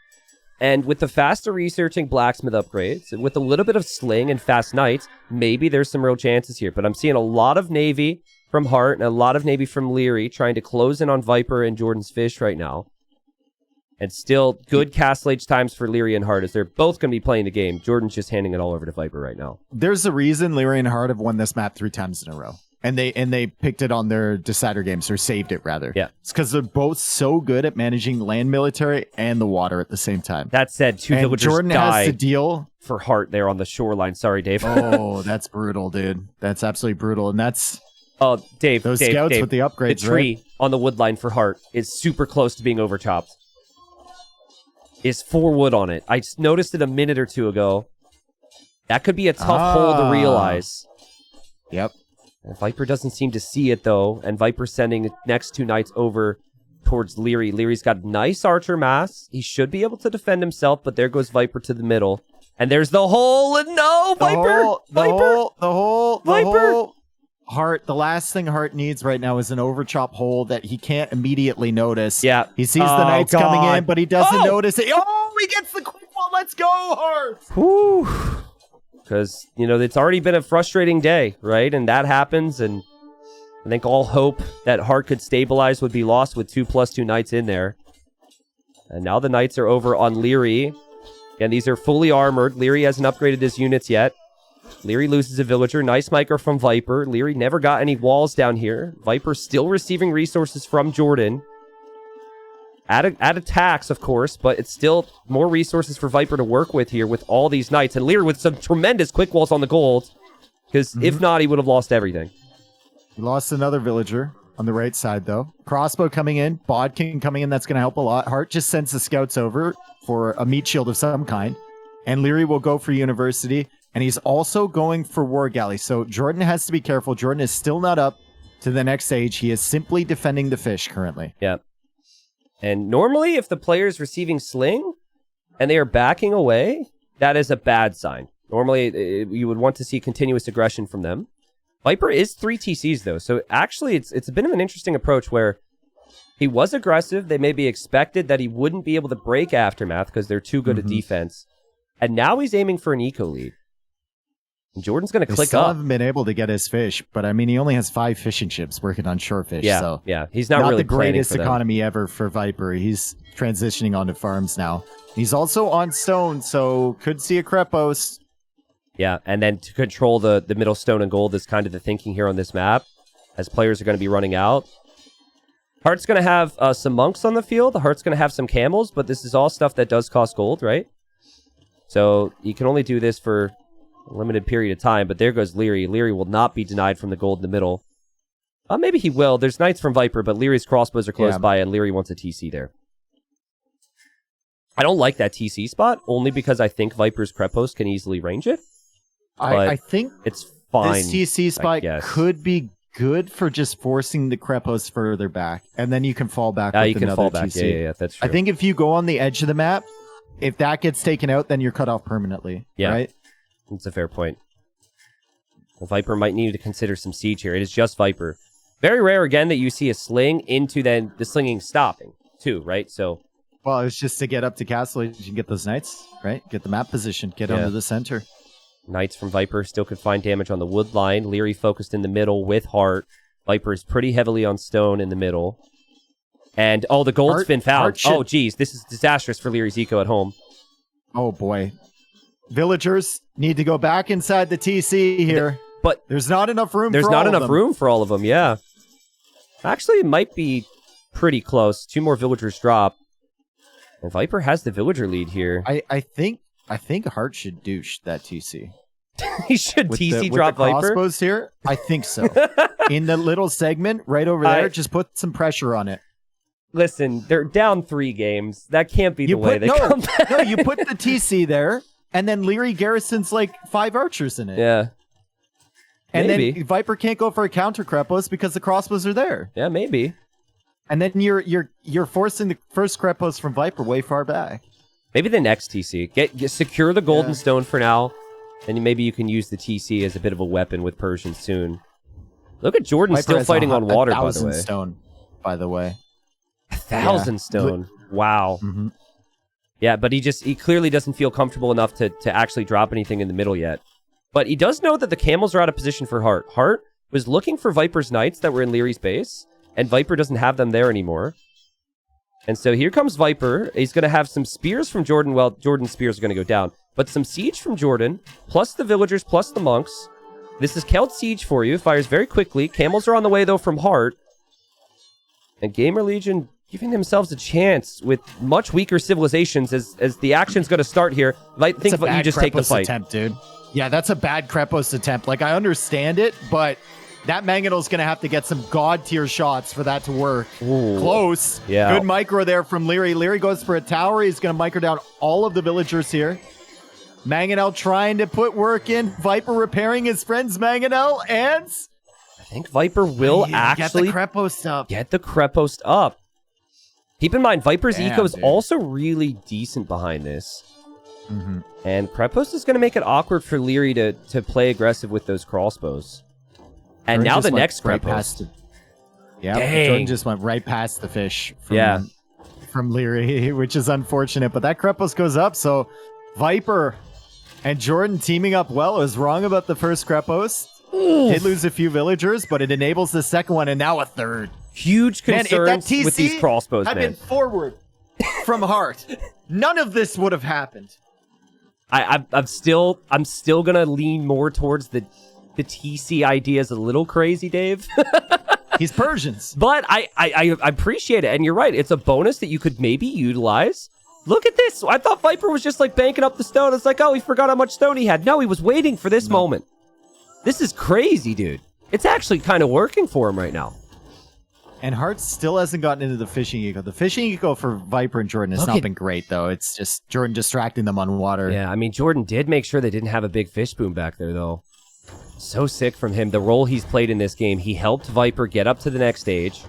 And with the faster researching blacksmith upgrades, and with a little bit of sling and fast knights, maybe there's some real chances here. But I'm seeing a lot of Navy from Hart and a lot of Navy from Leary trying to close in on Viper and Jordan's Fish right now. And still good castle age times for Leary and Hart as they're both going to be playing the game. Jordan's just handing it all over to Viper right now. There's a reason Leary and Hart have won this map 3 times in a row. And they picked it on their decider games, or saved it rather. Yeah. It's because they're both so good at managing land military and the water at the same time. That said, two villagers Jordan has to deal for Hart there on the shoreline. Sorry, Dave. Oh, that's brutal, dude. That's absolutely brutal. And that's Dave. Those Dave, scouts Dave, with the upgrades, the tree right? on the wood line for Hart is super close to being overchopped. Is 4 wood on it. I just noticed it a minute or two ago. That could be a tough hole to realize. Yep. And Viper doesn't seem to see it, though. And Viper's sending the next 2 knights over towards Leary. Leary's got a nice archer mass. He should be able to defend himself, but there goes Viper to the middle. And there's the hole. And no, Viper! The hole. Viper! Hart, the last thing Hart needs right now is an overchop hole that he can't immediately notice. Yeah. He sees the knights coming in, but he doesn't notice it. Oh, he gets the quick wall. Let's go, Hart! Whew. Because, it's already been a frustrating day, right? And that happens, and I think all hope that Hart could stabilize would be lost with 2+2 knights in there. And now the knights are over on Leary. And these are fully armored. Leary hasn't upgraded his units yet. Leary loses a villager. Nice micro from Viper. Leary never got any walls down here. Viper still receiving resources from Jordan. At attacks, of course, but it's still more resources for Viper to work with here with all these knights. And Leary with some tremendous quick walls on the gold. Because if not, he would have lost everything. He lost another villager on the right side, though. Crossbow coming in. Bodkin coming in. That's going to help a lot. Hart just sends the scouts over for a meat shield of some kind. And Leary will go for University. And he's also going for War Galley. So Jordan has to be careful. Jordan is still not up to the next stage. He is simply defending the fish currently. Yeah. And normally, if the player is receiving sling and they are backing away, that is a bad sign. Normally, you would want to see continuous aggression from them. Viper is 3 TCs, though. So actually, it's a bit of an interesting approach where he was aggressive. They maybe expected that he wouldn't be able to break Aftermath because they're too good at defense. And now he's aiming for an eco lead. And Jordan's going to click still up. Haven't been able to get his fish, but I mean, he only has 5 fishing ships working on shore fish. Yeah, so yeah. He's not really the greatest for them. economy ever for Viper. He's transitioning onto farms now. He's also on stone, so could see a Krepos. Yeah, and then to control the middle stone and gold is kind of the thinking here on this map, as players are going to be running out. Hart's going to have some monks on the field. Hart's going to have some camels, but this is all stuff that does cost gold, right? So you can only do this for a limited period of time, but there goes Leary. Leary will not be denied from the gold in the middle. Maybe he will. There's knights from Viper, but Leary's crossbows are close by, and Leary wants a TC there. I don't like that TC spot, only because I think Viper's Krepos can easily range it. I think it's fine. This TC spot could be good for just forcing the Krepos further back, and then you can fall back with you can another fall back. TC. Yeah, that's true. I think if you go on the edge of the map, if that gets taken out, then you're cut off permanently. Yeah. Right? That's a fair point. Well, Viper might need to consider some siege here. It is just Viper. Very rare, again, that you see a sling into then the slinging stopping, too, right? So, well, it's just to get up to castle, you can get those knights, right? Get the map position, get onto the center. Knights from Viper still could find damage on the wood line. Leary focused in the middle with Hart. Viper is pretty heavily on stone in the middle. And, the gold's been found. Geez, this is disastrous for Leary's eco at home. Oh, boy. Villagers need to go back inside the TC here. But there's not enough room There's not enough room for all of them, yeah. Actually, it might be pretty close. 2 more villagers drop. And Viper has the villager lead here. I think Hart should douche that TC. He should with TC the drop Viper? Crossbows here? I think so. In the little segment right over there, just put some pressure on it. Listen, they're down 3 games. That can't be the way they come back. No, you put the TC there, and then Leary garrisons like 5 archers in it. Yeah. And maybe. then Viper can't go for a counter Krepos because the crossbows are there. Yeah, maybe. And then you're forcing the first Krepos from Viper way far back. Maybe the next TC. Get secure the golden stone for now, and maybe you can use the TC as a bit of a weapon with Persian soon. Look at Jordan still fighting on water, by the way. 1,000 stone, by the way. 1,000 stone. Wow. Mm-hmm. Yeah, but he clearly doesn't feel comfortable enough to actually drop anything in the middle yet. But he does know that the camels are out of position for Hart. Hart was looking for Viper's Knights that were in Leary's base, and Viper doesn't have them there anymore. And so here comes Viper. He's going to have some spears from Jordan. Well, Jordan's spears are going to go down. But some siege from Jordan, plus the villagers, plus the monks. This is Celt Siege for you. Fires very quickly. Camels are on the way, though, from Hart. And Gamer Legion giving themselves a chance with much weaker civilizations as the action's going to start here. I think you just take the fight. Attempt, dude. Yeah, that's a bad Krepos attempt. Like, I understand it, but that Mangonel's going to have to get some god-tier shots for that to work. Ooh. Close. Yeah. Good micro there from Leary. Leary goes for a tower. He's going to micro down all of the villagers here. Mangonel trying to put work in. Viper repairing his friend's Mangonel, and I think Viper will actually get the Krepos up. Get the Krepos up. Keep in mind, Viper's eco is also really decent behind this. Mm-hmm. And Krepos is going to make it awkward for Leary to play aggressive with those crossbows. And now the next Krepos. Jordan just went right past the fish from Leary, which is unfortunate. But that Krepos goes up, so Viper and Jordan teaming up well. I was wrong about the first Krepos. Did lose a few villagers, but it enables the second one, and now a third. Huge concerns with these crossbows, man. I've been forward from Hart. None of this would have happened. I'm still gonna lean more towards the TC idea is a little crazy, Dave. He's Persians, but I appreciate it, and you're right. It's a bonus that you could maybe utilize. Look at this. I thought Viper was just like banking up the stone. It's like, oh, he forgot how much stone he had. No, he was waiting for this moment. This is crazy, dude. It's actually kind of working for him right now. And Hart still hasn't gotten into the fishing eco. The fishing eco for Viper and Jordan has not been great, though. It's just Jordan distracting them on water. Yeah, I mean, Jordan did make sure they didn't have a big fish spoon back there, though. So sick from him. The role he's played in this game. He helped Viper get up to the next stage.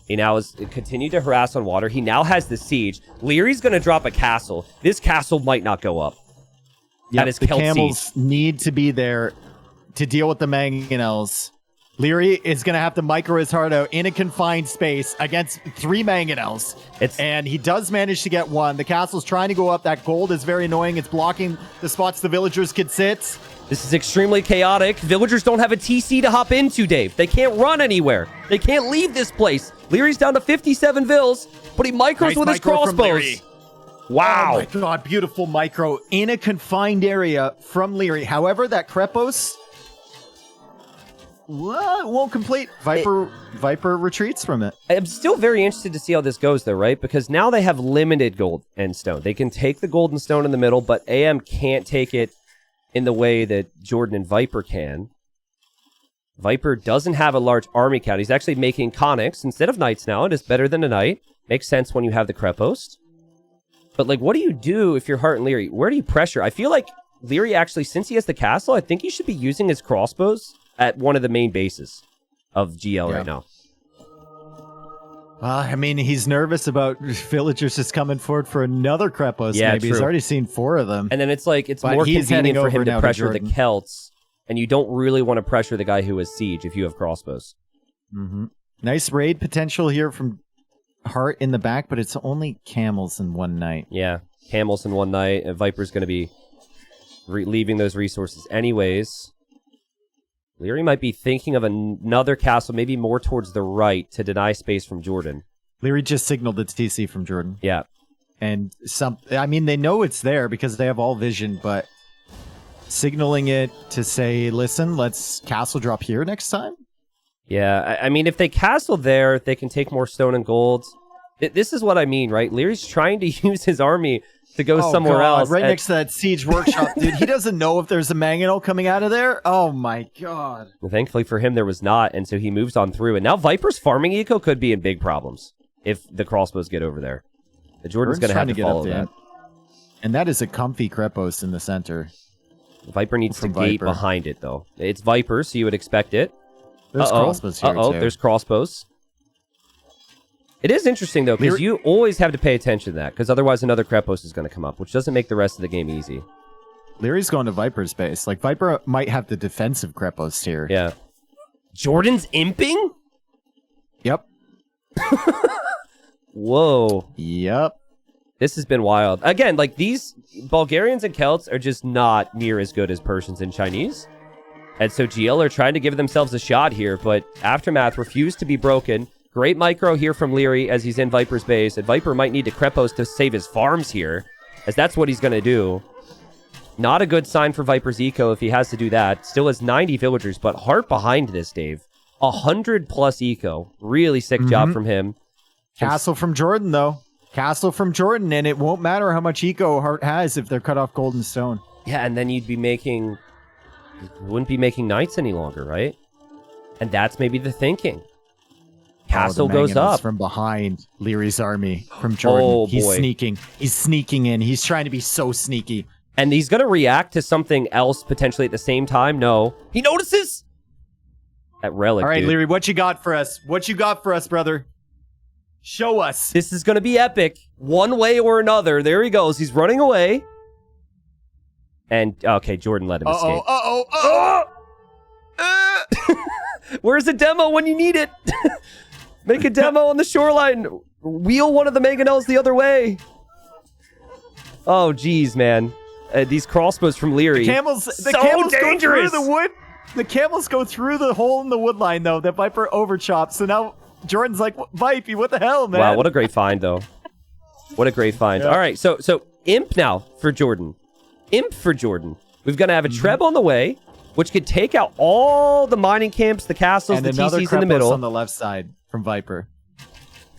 He now has continued to harass on water. He now has the siege. Leary's going to drop a castle. This castle might not go up. Yeah, the camels need to be there to deal with the mangonels. Leary is going to have to micro his heart out in a confined space against 3 mangonels. And he does manage to get one. The castle's trying to go up. That gold is very annoying. It's blocking the spots the villagers could sit. This is extremely chaotic. Villagers don't have a TC to hop into, Dave. They can't run anywhere. They can't leave this place. Leary's down to 57 vills, but he micros with his crossbows. Wow. Oh my god, beautiful micro in a confined area from Leary. However, that Krepos won't complete. Viper retreats from it. I'm still very interested to see how this goes, though, right? Because now they have limited gold and stone. They can take the gold and stone in the middle, but AM can't take it in the way that Jordan and Viper can. Viper doesn't have a large army count. He's actually making conics instead of knights now. It is better than a knight. Makes sense when you have the Krepos. But, like, what do you do if you're Hart and Leary? Where do you pressure? I feel like Leary actually, since he has the castle, I think he should be using his crossbows at one of the main bases of GL right now. Well, I mean, he's nervous about villagers just coming forward for another Krepos. Yeah, maybe. He's already seen 4 of them. And then it's like, it's more convenient for him to pressure the Celts, and you don't really want to pressure the guy who has siege if you have crossbows. Mm-hmm. Nice raid potential here from Hart in the back, but it's only camels in one night. Yeah, camels in one night, and Viper's going to be leaving those resources anyways. Leary might be thinking of another castle, maybe more towards the right, to deny space from Jordan. Leary just signaled the TC from Jordan. Yeah. And I mean, they know it's there because they have all vision, but signaling it to say, listen, let's castle drop here next time? Yeah, I mean, if they castle there, they can take more stone and gold. This is what I mean, right? Leary's trying to use his army to go somewhere else. Right next to that siege workshop, dude. He doesn't know if there's a mangonel coming out of there. Oh my god. Well, thankfully for him, there was not, and so he moves on through. And now Viper's farming eco could be in big problems if the crossbows get over there. The Jordan's going to have to follow that. And that is a comfy Krepos in the center. Viper needs to gate behind it, though. It's Viper, so you would expect it. There's crossbows here, too. There's crossbows. It is interesting, though, because you always have to pay attention to that, because otherwise another Krepos is going to come up, which doesn't make the rest of the game easy. Leary's going to Viper's base. Like, Viper might have the defensive Krepos here. Yeah. Jordan's imping? Yep. Whoa. Yep. This has been wild. Again, like, these Bulgarians and Celts are just not near as good as Persians and Chinese. And so GL are trying to give themselves a shot here, but Aftermath refused to be broken. Great micro here from Leary as he's in Viper's base, and Viper might need to Krepos to save his farms here, as that's what he's going to do. Not a good sign for Viper's eco if he has to do that. Still has 90 villagers, but Heart behind this, Dave. 100 plus eco. Really sick job from him. Castle from Jordan, though. Castle from Jordan, and it won't matter how much eco Heart has if they're cut off gold and stone. Yeah, and then you'd be making... You wouldn't be making knights any longer, right? And that's maybe the thinking. Castle goes up. From behind Leary's army from Jordan. Oh, He's boy. sneaking. He's sneaking in. He's trying to be so sneaky. And he's going to react to something else potentially at the same time. No. He notices! That relic, All right, dude. Leary, what you got for us? What you got for us, brother? Show us. This is going to be epic. One way or another. There he goes. He's running away. And, okay, Jordan let him escape. Where's the demo when you need it? Make a demo on the shoreline. Wheel one of the mangonels the other way. Oh, geez, man. These crossbows from Leary. The camels go through the wood. The camels go through the hole in the wood line, though, that Viper overchopped. So now Jordan's like, Vipey, what the hell, man? Wow, what a great find, though. What a great find. Yeah. All right, so Imp now for Jordan. Imp for Jordan. We're going to have a Treb on the way, which could take out all the mining camps, the castles, and the another TCs in the middle. on the left side from Viper.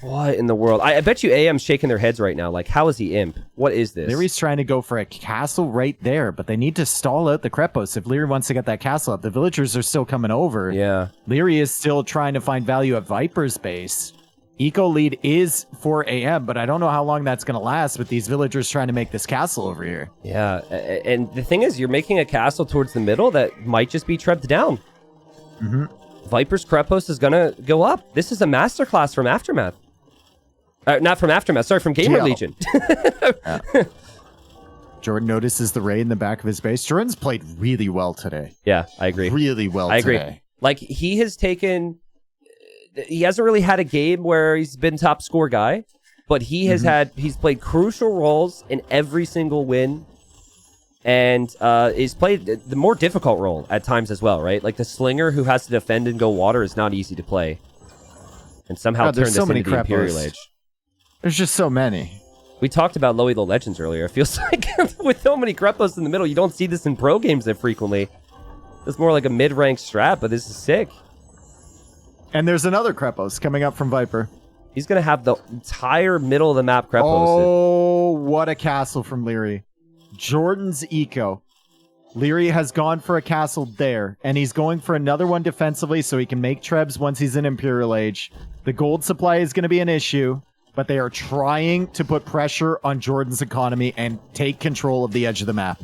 What in the world? I bet you AM's shaking their heads right now. Like, how is he Imp? What is this? Leary's trying to go for a castle right there, but they need to stall out the Krepos if Leary wants to get that castle up. The villagers are still coming over. Yeah. Leary is still trying to find value at Viper's base. Eco lead is 4 AM, but I don't know how long that's going to last with these villagers trying to make this castle over here. Yeah, and the thing is, you're making a castle towards the middle that might just be trebbed down. Viper's Krepos is going to go up. This is a masterclass from Aftermath. Not from Aftermath, sorry, from Gamer Legion. Jordan notices the raid in the back of his base. Jordan's played really well today. Yeah, I agree. Really well I agree. today. Like, he has taken... He hasn't really had a game where he's been top score guy, but he has he's played crucial roles in every single win, and he's played the more difficult role at times as well, right? Like the slinger who has to defend and go water is not easy to play, and somehow turn this into the Imperial Age. There's just so many. We talked about Lowy the Legends earlier. It feels like with so many Krepos in the middle, you don't see this in pro games that frequently. It's more like a mid-rank strat, but this is sick. And there's another Krepos coming up from Viper. He's going to have the entire middle of the map Krepos. Oh, what a castle from Leary. Jordan's eco. Leary has gone for a castle there, and he's going for another one defensively so he can make trebs once he's in Imperial Age. The gold supply is going to be an issue, but they are trying to put pressure on Jordan's economy and take control of the edge of the map.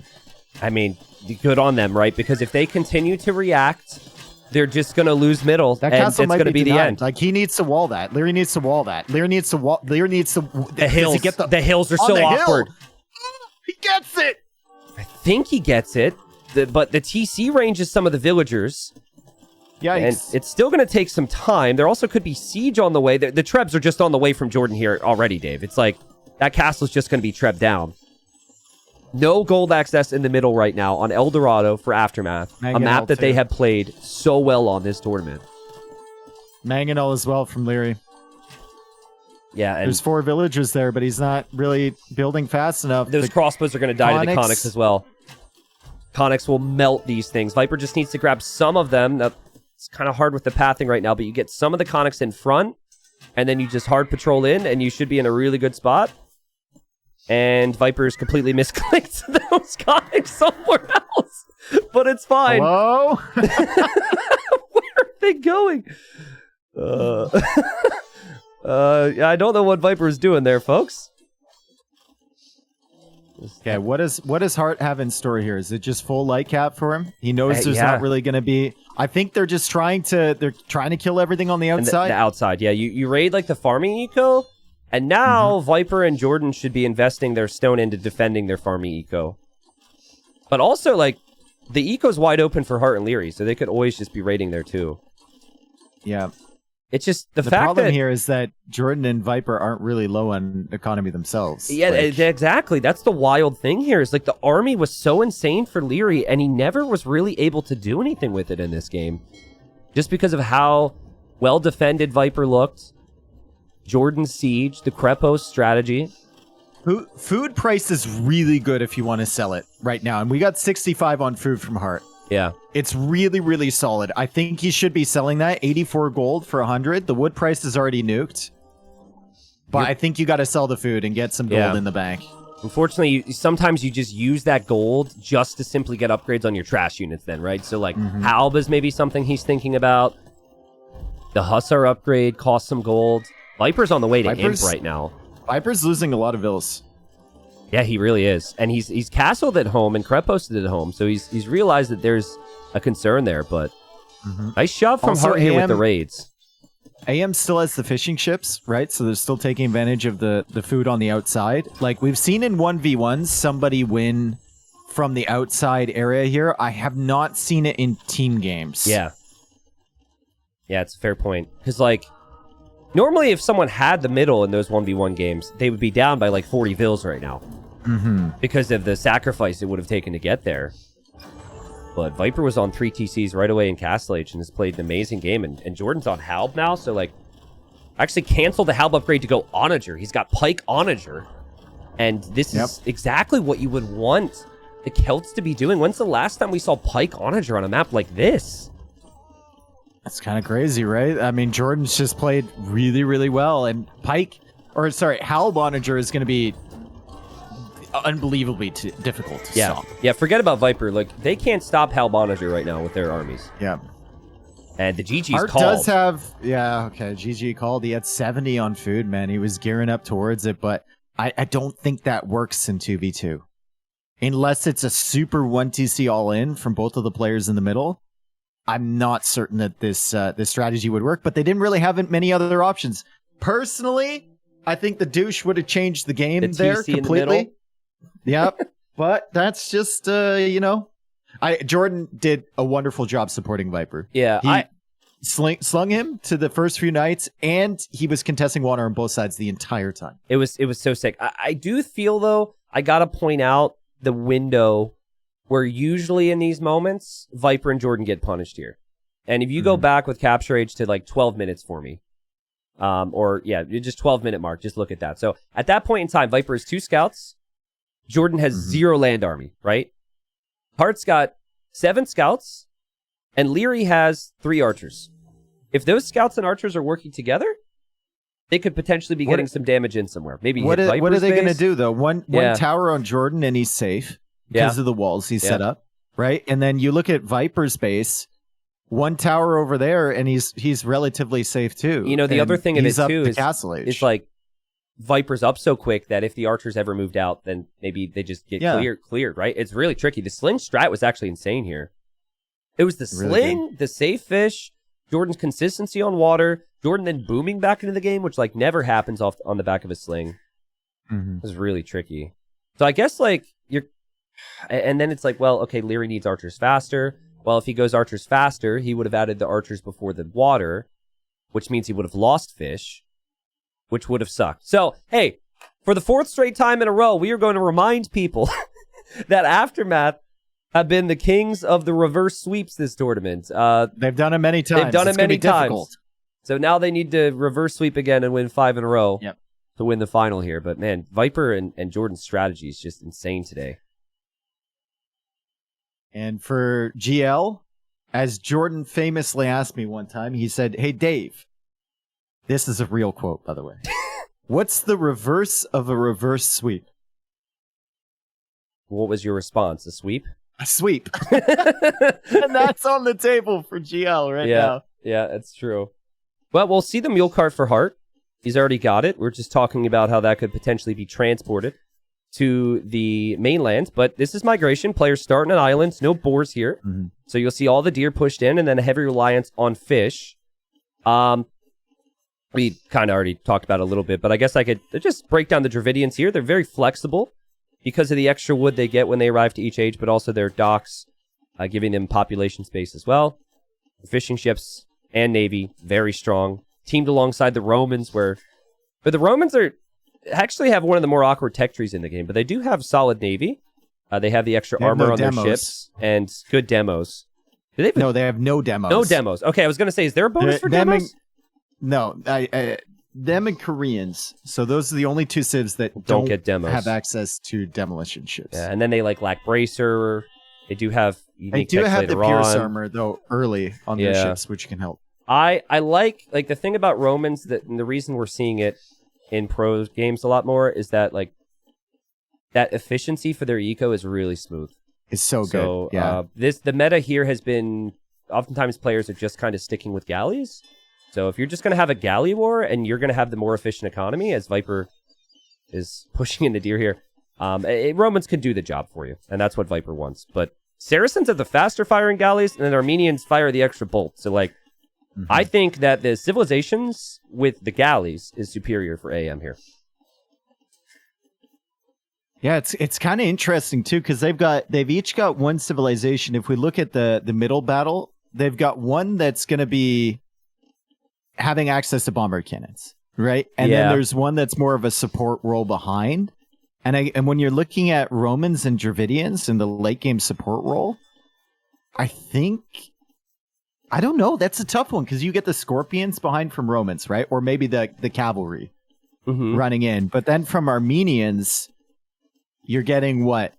I mean, good on them, right? Because if they continue to react, they're just going to lose middle, that and castle it's might going to be the denied. end. Like, he needs to wall that. Leary needs to wall that. Leary needs to wall... Leary needs to... The hills, the hills are so awkward. He gets it! I think he gets it, but the TC range is some of the villagers. Yikes. And it's still going to take some time. There also could be siege on the way. The trebs are just on the way from Jordan here already, Dave. It's like that castle's just going to be trebbed down. No gold access in the middle right now on El Dorado for Aftermath. A map that they have played so well on this tournament. Mangonel as well from Leary. Yeah, and there's 4 villagers there, but he's not really building fast enough. Those crossbows are going to die to the Conics as well. Conics will melt these things. Viper just needs to grab some of them. Now, it's kind of hard with the pathing right now, but you get some of the Conics in front, and then you just hard patrol in, and you should be in a really good spot. And Viper's completely misclicked those Conics somewhere else, but it's fine. Hello? Where are they going? I don't know what Viper is doing there, folks. Okay, what does Hart have in store here? Is it just full light cap for him? He knows there's not really going to be... I think they're just trying to kill everything on the outside. The outside, yeah. You raid like the farming eco, and now Viper and Jordan should be investing their stone into defending their farming eco. But also, like, the eco's wide open for Hart and Leary, so they could always just be raiding there too. Yeah. It's just the The fact problem that here is that Jordan and Viper aren't really low on economy themselves. yeah, Like, exactly. That's the wild thing here. Is like the army was so insane for Leary, and he never was really able to do anything with it in this game, just because of how well defended Viper looked. Jordan's siege, the Krepos strategy. food price is really good if you want to sell it right now, and we got 65 on food from Hart. Yeah. It's really, really solid. I think he should be selling that 84 gold for 100. The wood price is already nuked. But I think you got to sell the food and get some gold in the bank. Unfortunately, sometimes you just use that gold just to simply get upgrades on your trash units then, right? So, like, Halb is maybe something he's thinking about. The Hussar upgrade costs some gold. Viper's on the way to Imp right now. Viper's losing a lot of vills. Yeah, he really is. And he's castled at home and Kreposted at home, so he's realized that there's a concern there, but nice shove from Hart here with the raids. AM still has the fishing ships, right? So they're still taking advantage of the food on the outside. Like, we've seen in 1v1s somebody win from the outside area here. I have not seen it in team games. Yeah. Yeah, it's a fair point. Because, like, normally if someone had the middle in those 1v1 games, they would be down by, like, 40 vills right now. Because of the sacrifice it would have taken to get there. But Viper was on 3 TCs right away in Castle Age and has played an amazing game. And Jordan's on Halb now, so, like, actually canceled the Halb upgrade to go Onager. He's got Pike Onager. And this is exactly what you would want the Celts to be doing. When's the last time we saw Pike Onager on a map like this? That's kind of crazy, right? I mean, Jordan's just played really, really well. And Halb Onager is going to be unbelievably difficult to stop. Yeah, forget about Viper. Like, they can't stop Halb Onager right now with their armies. Yeah. And the GG's Hart called. does have, GG called. He had 70 on food, man. He was gearing up towards it, but I don't think that works in 2v2. Unless it's a super 1TC all-in from both of the players in the middle, I'm not certain that this strategy would work, but they didn't really have many other options. Personally, I think the douche would have changed the game there completely. Yep, but that's just, Jordan did a wonderful job supporting Viper. Yeah, he slung him to the first few nights, and he was contesting water on both sides the entire time. It was so sick. I do feel, though, I gotta point out the window where usually in these moments, Viper and Jordan get punished here. And if you go back with Capture Age to like 12 minutes for me, just 12-minute mark, just look at that. So at that point in time, Viper has 2 scouts. Jordan has 0 land army, right? Hart's got 7 scouts, and Leary has 3 archers. If those scouts and archers are working together, they could potentially be getting some damage in somewhere. Maybe what are they going to do, though? One tower on Jordan, and he's safe because of the walls he's set up, right? And then you look at Viper's base, 1 tower over there, and he's relatively safe, too. You know, the other thing of it, too, is Castle Age. It's like Viper's up so quick that if the archers ever moved out, then maybe they just get cleared, right? It's really tricky. The sling strat was actually insane here. It was the sling, the safe fish, Jordan's consistency on water, Jordan then booming back into the game, which like never happens on the back of a sling. It was really tricky. So I guess like and then it's like, well, okay, Leary needs archers faster. Well, if he goes archers faster, he would have added the archers before the water, which means he would have lost fish, which would have sucked. So, hey, for the 4th straight time in a row, we are going to remind people that Aftermath have been the kings of the reverse sweeps this tournament. They've done it many times. They've done it many times. So now they need to reverse sweep again and win 5 in a row to win the final here. But man, Viper and Jordan's strategy is just insane today. And for GL, as Jordan famously asked me one time, he said, "Hey, Dave," this is a real quote, by the way. "What's the reverse of a reverse sweep?" What was your response? A sweep? A sweep. And that's on the table for GL right now. Yeah, that's true. Well, we'll see the mule cart for Hart. He's already got it. We're just talking about how that could potentially be transported to the mainland. But this is migration. Players starting on islands. No boars here. So you'll see all the deer pushed in and then a heavy reliance on fish. We kind of already talked about it a little bit, but I guess I could just break down the Dravidians here. They're very flexible because of the extra wood they get when they arrive to each age, but also their docks, giving them population space as well. The fishing ships and navy, very strong. teamed alongside the Romans, but the Romans actually have one of the more awkward tech trees in the game, but they do have solid navy. They have the extra armor on their ships and good demos. No, they have no demos. No demos. Okay, I was going to say, is there a bonus for demos? No, them and Koreans. So those are the only two civs that don't get demos. Have access to demolition ships. Yeah, and then they lack bracer. They do have unique They do have the Pierce on. armor though early on their ships, which can help. I like the thing about Romans and the reason we're seeing it in pro games a lot more is that that efficiency for their eco is really smooth. It's so good. Yeah. The meta here has been oftentimes players are just kind of sticking with galleys. So if you're just going to have a galley war and you're going to have the more efficient economy, as Viper is pushing in the deer here, Romans can do the job for you, and that's what Viper wants. But Saracens have the faster firing galleys, and then Armenians fire the extra bolt. So I think that the civilizations with the galleys is superior for AM here. Yeah, it's kind of interesting too because they've each got one civilization. If we look at the middle battle, they've got one that's going to be having access to bombard cannons, right? And then there's one that's more of a support role behind. And when you're looking at Romans and Dravidians in the late game support role, I don't know. That's a tough one because you get the Scorpions behind from Romans, right? Or maybe the cavalry running in. But then from Armenians, you're getting what?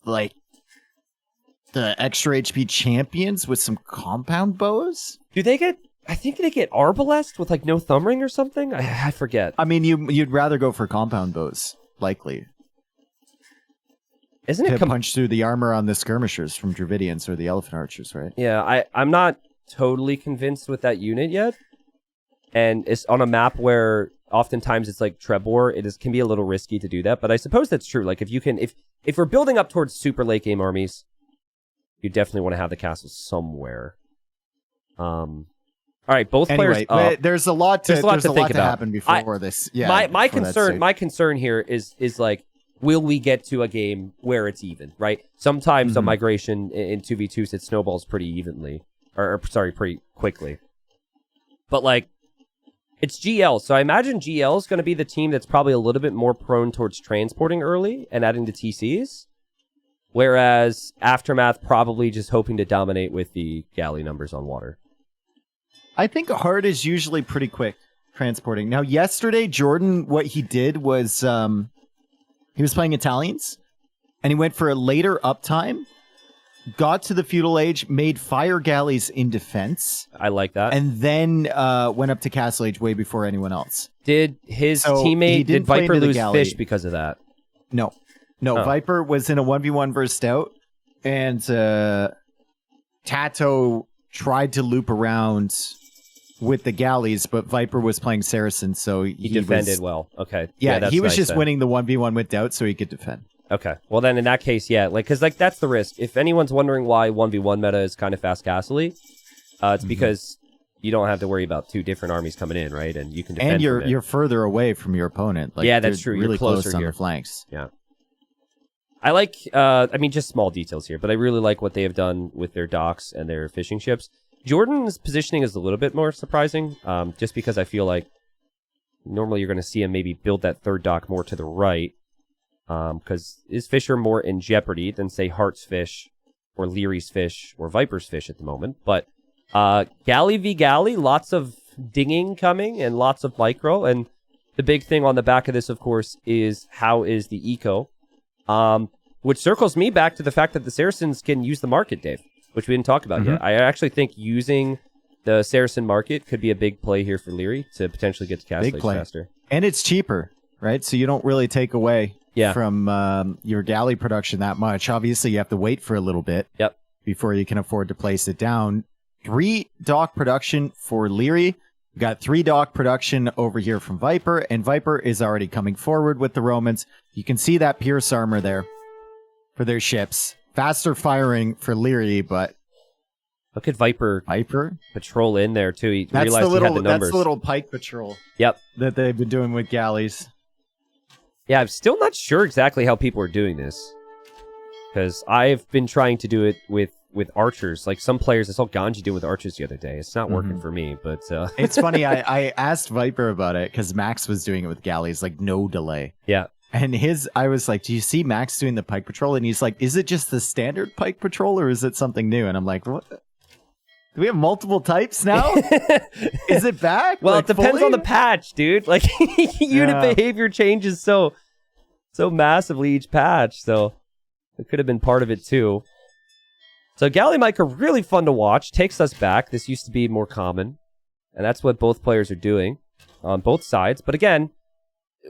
Like the extra HP champions with some compound bows? Do they get... I think they get arbalest with no thumb ring or something? I forget. I mean, you'd rather go for compound bows, likely. Isn't it to punch through the armor on the skirmishers from Dravidians or the elephant archers, right? Yeah, I'm not totally convinced with that unit yet. And it's on a map where oftentimes it's like Trebor. Can be a little risky to do that, but I suppose that's true. If we're building up towards super late game armies, you definitely want to have the castles somewhere. All right, both players up. There's a lot to think about. Happen before this. Yeah, my concern here is will we get to a game where it's even, right? Sometimes a migration in 2v2s it snowballs pretty evenly, pretty quickly. But it's GL, so I imagine GL is going to be the team that's probably a little bit more prone towards transporting early and adding to TCs, whereas Aftermath probably just hoping to dominate with the galley numbers on water. I think Hard is usually pretty quick transporting. Now, yesterday, Jordan, what he did was he was playing Italians, and he went for a later uptime, got to the feudal age, made fire galleys in defense. I like that. And then went up to castle age way before anyone else. Did his teammate, did Viper lose fish because of that? No. Viper was in a 1v1 versus Stout, and Tato tried to loop around with the galleys, but Viper was playing Saracen, so he defended well. Okay. Yeah, he was just winning the 1v1 with Doubt, so he could defend. Okay. Well, then in that case, yeah, because that's the risk. If anyone's wondering why 1v1 meta is kind of fast castle-y, it's because you don't have to worry about two different armies coming in, right? And you can defend. And you're further away from your opponent. Yeah, that's true. Really you're closer close on here. The flanks. Yeah. I like, just small details here, but I really like what they have done with their docks and their fishing ships. Jordan's positioning is a little bit more surprising, just because I feel like normally you're going to see him maybe build that third dock more to the right, because his fish are more in jeopardy than, say, Heart's fish, or Leary's fish, or Viper's fish at the moment. But galley v galley, lots of dinging coming, and lots of micro, and the big thing on the back of this, of course, is how is the eco, which circles me back to the fact that the Saracens can use the market, Dave, which we didn't talk about yet. I actually think using the Saracen market could be a big play here for Leary to potentially get to castle faster. And it's cheaper, right? So you don't really take away from your galley production that much. Obviously, you have to wait for a little bit before you can afford to place it down. 3 dock production for Leary. We've got 3 dock production over here from Viper, and Viper is already coming forward with the Romans. You can see that Pierce armor there for their ships. Faster firing for Leary, but look at Viper patrol in there too. He realized he had the numbers. That's the little pike patrol. Yep, that they've been doing with galleys. Yeah, I'm still not sure exactly how people are doing this, because I've been trying to do it with with archers. Like some players, I saw Ganji do with archers the other day. It's not working for me, but it's funny. I asked Viper about it because Max was doing it with galleys, like no delay. Yeah. And I was like, do you see Max doing the pike patrol? And he's like, is it just the standard pike patrol or is it something new? And I'm like, what? Do we have multiple types now? Is it back? Well, like, it depends fully? on the patch, dude. Like unit behavior changes so massively each patch. So it could have been part of it too. So Galley Mike are really fun to watch. Takes us back. This used to be more common. And that's what both players are doing on both sides. But again,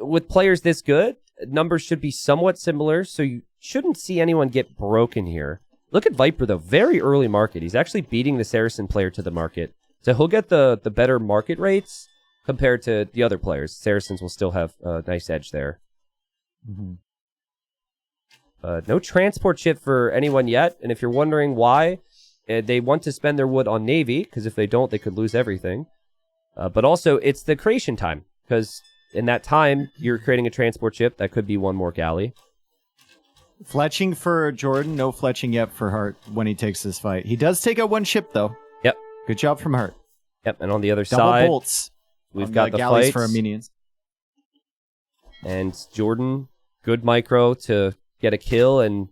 with players this good, numbers should be somewhat similar, so you shouldn't see anyone get broken here. Look at Viper, though. Very early market. He's actually beating the Saracen player to the market. So he'll get the better market rates compared to the other players. Saracens will still have a nice edge there. No transport ship for anyone yet, and if you're wondering why, they want to spend their wood on Navy, because if they don't, they could lose everything. But also, it's the creation time, because in that time, you're creating a transport ship. That could be one more galley. Fletching for Jordan. No fletching yet for Hart when he takes this fight. He does take out one ship, though. Yep. Good job from Hart. Yep, and on the other Double side, bolts. we've got the galleys fights. for Armenians. And Jordan, good micro to get a kill, and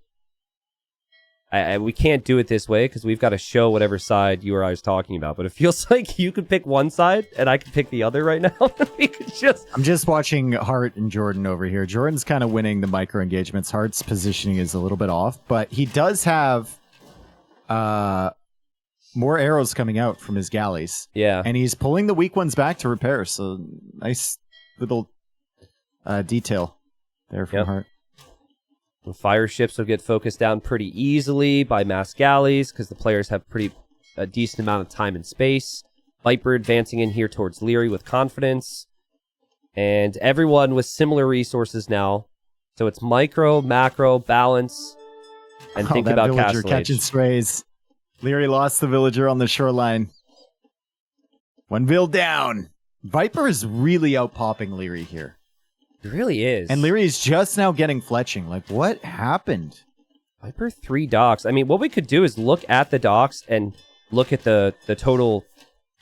we can't do it this way because we've got to show whatever side you or I was talking about. But it feels like you could pick one side and I could pick the other right now. We could just... I'm just watching Hart and Jordan over here. Jordan's kind of winning the micro engagements. Hart's positioning is a little bit off, but he does have more arrows coming out from his galleys. Yeah. And he's pulling the weak ones back to repair. So nice little detail there from Hart. The fire ships will get focused down pretty easily by mass galleys because the players have a decent amount of time and space. Viper advancing in here towards Leary with confidence. And everyone with similar resources now. So it's micro, macro, balance, and think about villager castle catching age. strays. Leary lost the villager on the shoreline. One vill down. Viper is really out-popping Leary here. It really is. And Leary is just now getting fletching. Like, what happened? Viper 3 docks. I mean, what we could do is look at the docks and look at the total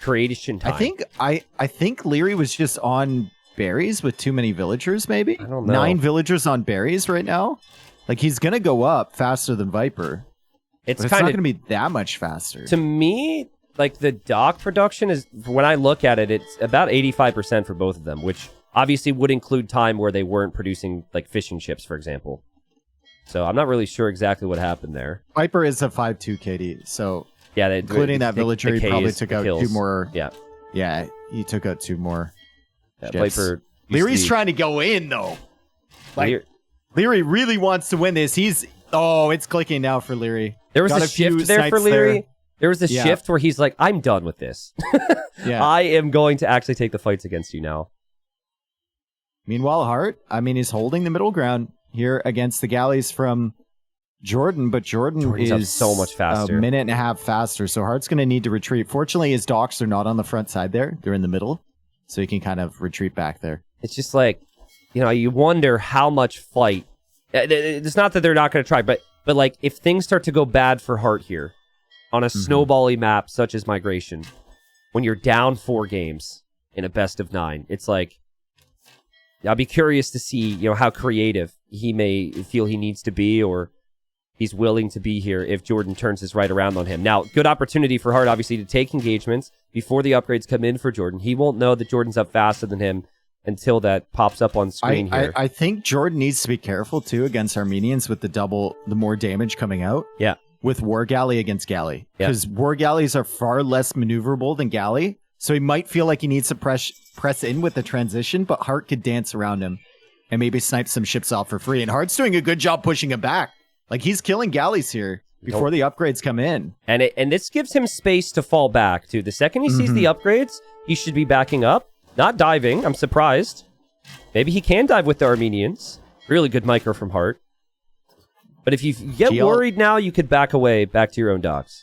creation time. I think Leary was just on berries with too many villagers, maybe? I don't know. 9 villagers on berries right now? Like, he's going to go up faster than Viper. It's not kind going to be that much faster. To me, like, the dock production is, when I look at it, it's about 85% for both of them, which obviously would include time where they weren't producing, like, fishing ships, for example. So I'm not really sure exactly what happened there. Viper is a 5-2 KD, so yeah, including that villager, he probably took out kills. 2 more. Yeah. Yeah, he took out 2 more. Yeah, Viper. Leary's trying to go in, though. Like, Leary really wants to win this. Oh, it's clicking now for Leary. There was a shift there for Leary. There was a shift where he's like, I'm done with this. I am going to actually take the fights against you now. Meanwhile, Hart, I mean, he's holding the middle ground here against the galleys from Jordan, but Jordan's is so much faster. A minute and a half faster, so Hart's going to need to retreat. Fortunately, his docks are not on the front side there. They're in the middle, so he can kind of retreat back there. It's just like, you wonder how much fight. It's not that they're not going to try, but like, if things start to go bad for Hart here on a snowbally map such as Migration, when you're down 4 games in a best of 9, it's like, I'll be curious to see, how creative he may feel he needs to be, or he's willing to be here if Jordan turns his right around on him. Now, good opportunity for Hart, obviously, to take engagements before the upgrades come in for Jordan. He won't know that Jordan's up faster than him until that pops up on screen here. I think Jordan needs to be careful, too, against Armenians with the more damage coming out. Yeah. With War Galley against Galley. Because War Galleys are far less maneuverable than Galley. So he might feel like he needs to press in with the transition, but Hart could dance around him and maybe snipe some ships off for free. And Hart's doing a good job pushing him back. Like, he's killing galleys here before the upgrades come in. And this gives him space to fall back, too. The second he sees the upgrades, he should be backing up. Not diving. I'm surprised. Maybe he can dive with the Armenians. Really good micro from Hart. But if you get worried now, you could back away, back to your own docks.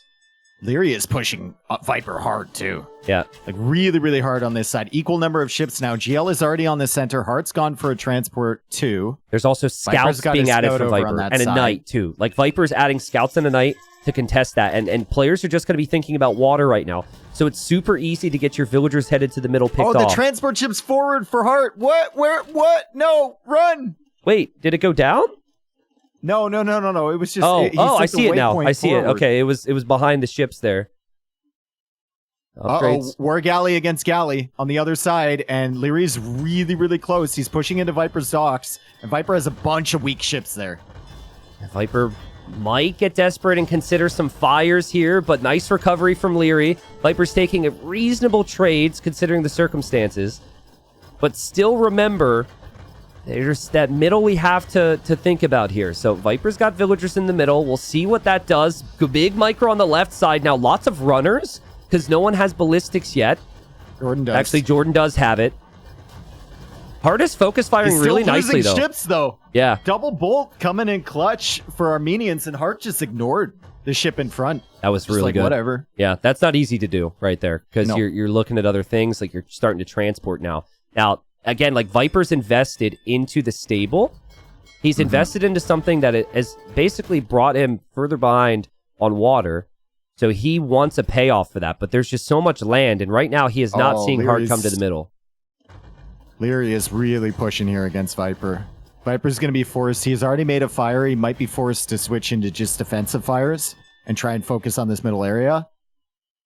Leary is pushing Viper hard, too. Yeah. Like, really, really hard on this side. Equal number of ships now. GL is already on the center. Hart's gone for a transport, too. There's also scouts being added from Viper. And a knight, too. Like, Viper's adding scouts and a knight. to contest that. And players are just going to be thinking about water right now. So it's super easy to get your villagers headed to the middle picked off. Oh, the transport ship's forward for Hart. What? Where? What? No, run. Wait, did it go down? No. It was just. I see it now. I see it. Okay, it was behind the ships there. War galley against galley on the other side, and Leary's really, really close. He's pushing into Viper's docks, and Viper has a bunch of weak ships there. Viper might get desperate and consider some fires here, but nice recovery from Leary. Viper's taking reasonable trades considering the circumstances, but still remember, there's that middle we have to think about here. So Viper's got villagers in the middle. We'll see what that does. Big micro on the left side. Now lots of runners, because no one has ballistics yet. Jordan does. Actually, Jordan does have it. Hart is focus firing really nicely, though. Ships, though. Yeah. Double bolt coming in clutch for Armenians, and Hart just ignored the ship in front. That was really like, good. Whatever. Yeah, that's not easy to do right there, because you're looking at other things, like you're starting to transport now. Now, again, like Viper's invested into the stable. He's invested into something that has basically brought him further behind on water. So he wants a payoff for that, but there's just so much land, and right now he is not seeing Hart come to the middle. Leary is really pushing here against Viper. Viper's going to be forced. He's already made a fire. He might be forced to switch into just defensive fires and try and focus on this middle area.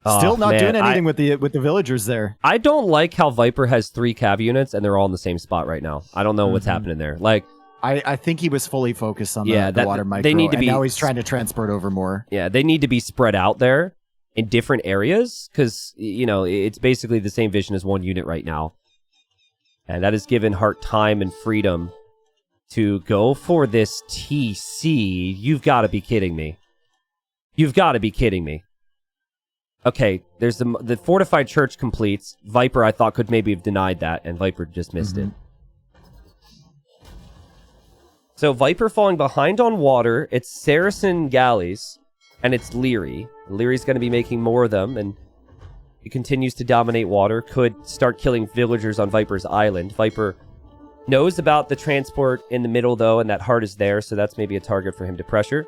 Still not doing anything with the villagers there. I don't like how Viper has 3 cav units, and they're all in the same spot right now. I don't know what's happening there. Like, I think he was fully focused on the water micro, they need to be, now he's trying to transport over more. Yeah, they need to be spread out there in different areas, because, it's basically the same vision as one unit right now. And that has given Hart time and freedom to go for this TC. You've got to be kidding me. You've got to be kidding me. Okay, there's the fortified church completes. Viper, I thought, could maybe have denied that, and Viper just missed it. So Viper falling behind on water. It's Saracen galleys, and it's Leary. Leary's going to be making more of them, and he continues to dominate water. Could start killing villagers on Viper's island. Viper knows about the transport in the middle, though, and that Hart is there, so that's maybe a target for him to pressure.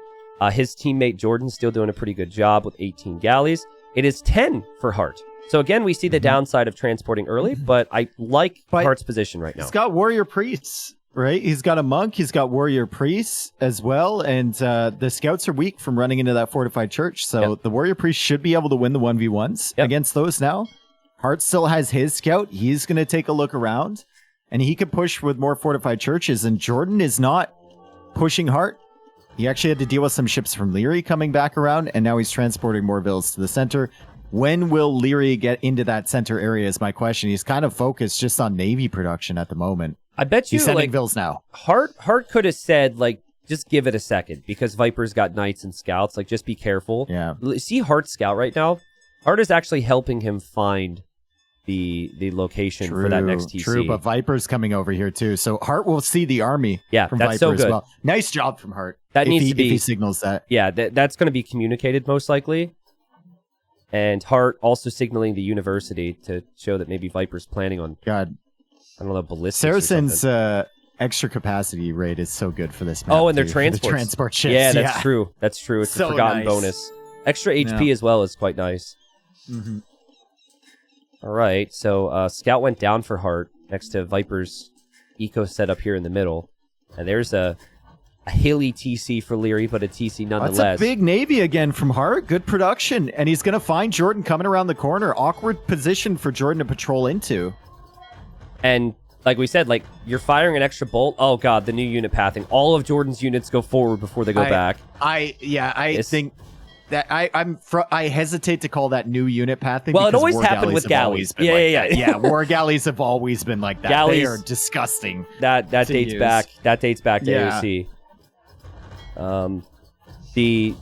His teammate Jordan's still doing a pretty good job with 18 galleys. It is 10 for Hart. So again, we see the downside of transporting early, but I like Hart's position right now. He's got warrior priests, right? He's got a monk, he's got warrior priests as well, and the scouts are weak from running into that fortified church, so the warrior priest should be able to win the 1v1s against those now. Hart still has his scout. He's going to take a look around, and he could push with more fortified churches, and Jordan is not pushing Hart. He actually had to deal with some ships from Leary coming back around, and now he's transporting more villas to the center. When will Leary get into that center area is my question. He's kind of focused just on Navy production at the moment. I bet you, he's sending vills now. Hart could have said, like, just give it a second, because Viper's got knights and scouts. Like, just be careful. Yeah. See Hart's scout right now? Hart is actually helping him find the location for that next TC. True, but Viper's coming over here too, so Hart will see the army from that's Viper so good. as well. Nice job from Hart. That needs to be, if he signals that. Yeah, that's going to be communicated most likely. And Hart also signaling the university to show that maybe Viper's planning on, I don't know, ballistics. Saracen's extra capacity rate is so good for this map. Oh, and their transport ships. Yeah, that's true. That's true. It's a forgotten bonus. Extra HP as well is quite nice. All right, so Scout went down for Hart next to Viper's eco setup here in the middle. And there's a hilly TC for Leary, but a TC nonetheless. That's a big Navy again from Hart. Good production. And he's going to find Jordan coming around the corner. Awkward position for Jordan to patrol into. And like we said, like, you're firing an extra bolt. Oh, God, the new unit pathing. All of Jordan's units go forward before they go back. I think that I hesitate to call that new unit pathing. Well, it always happened with galleys. Yeah. War galleys have always been like that. Galleys, they are disgusting. That dates back. That dates back to AOC. The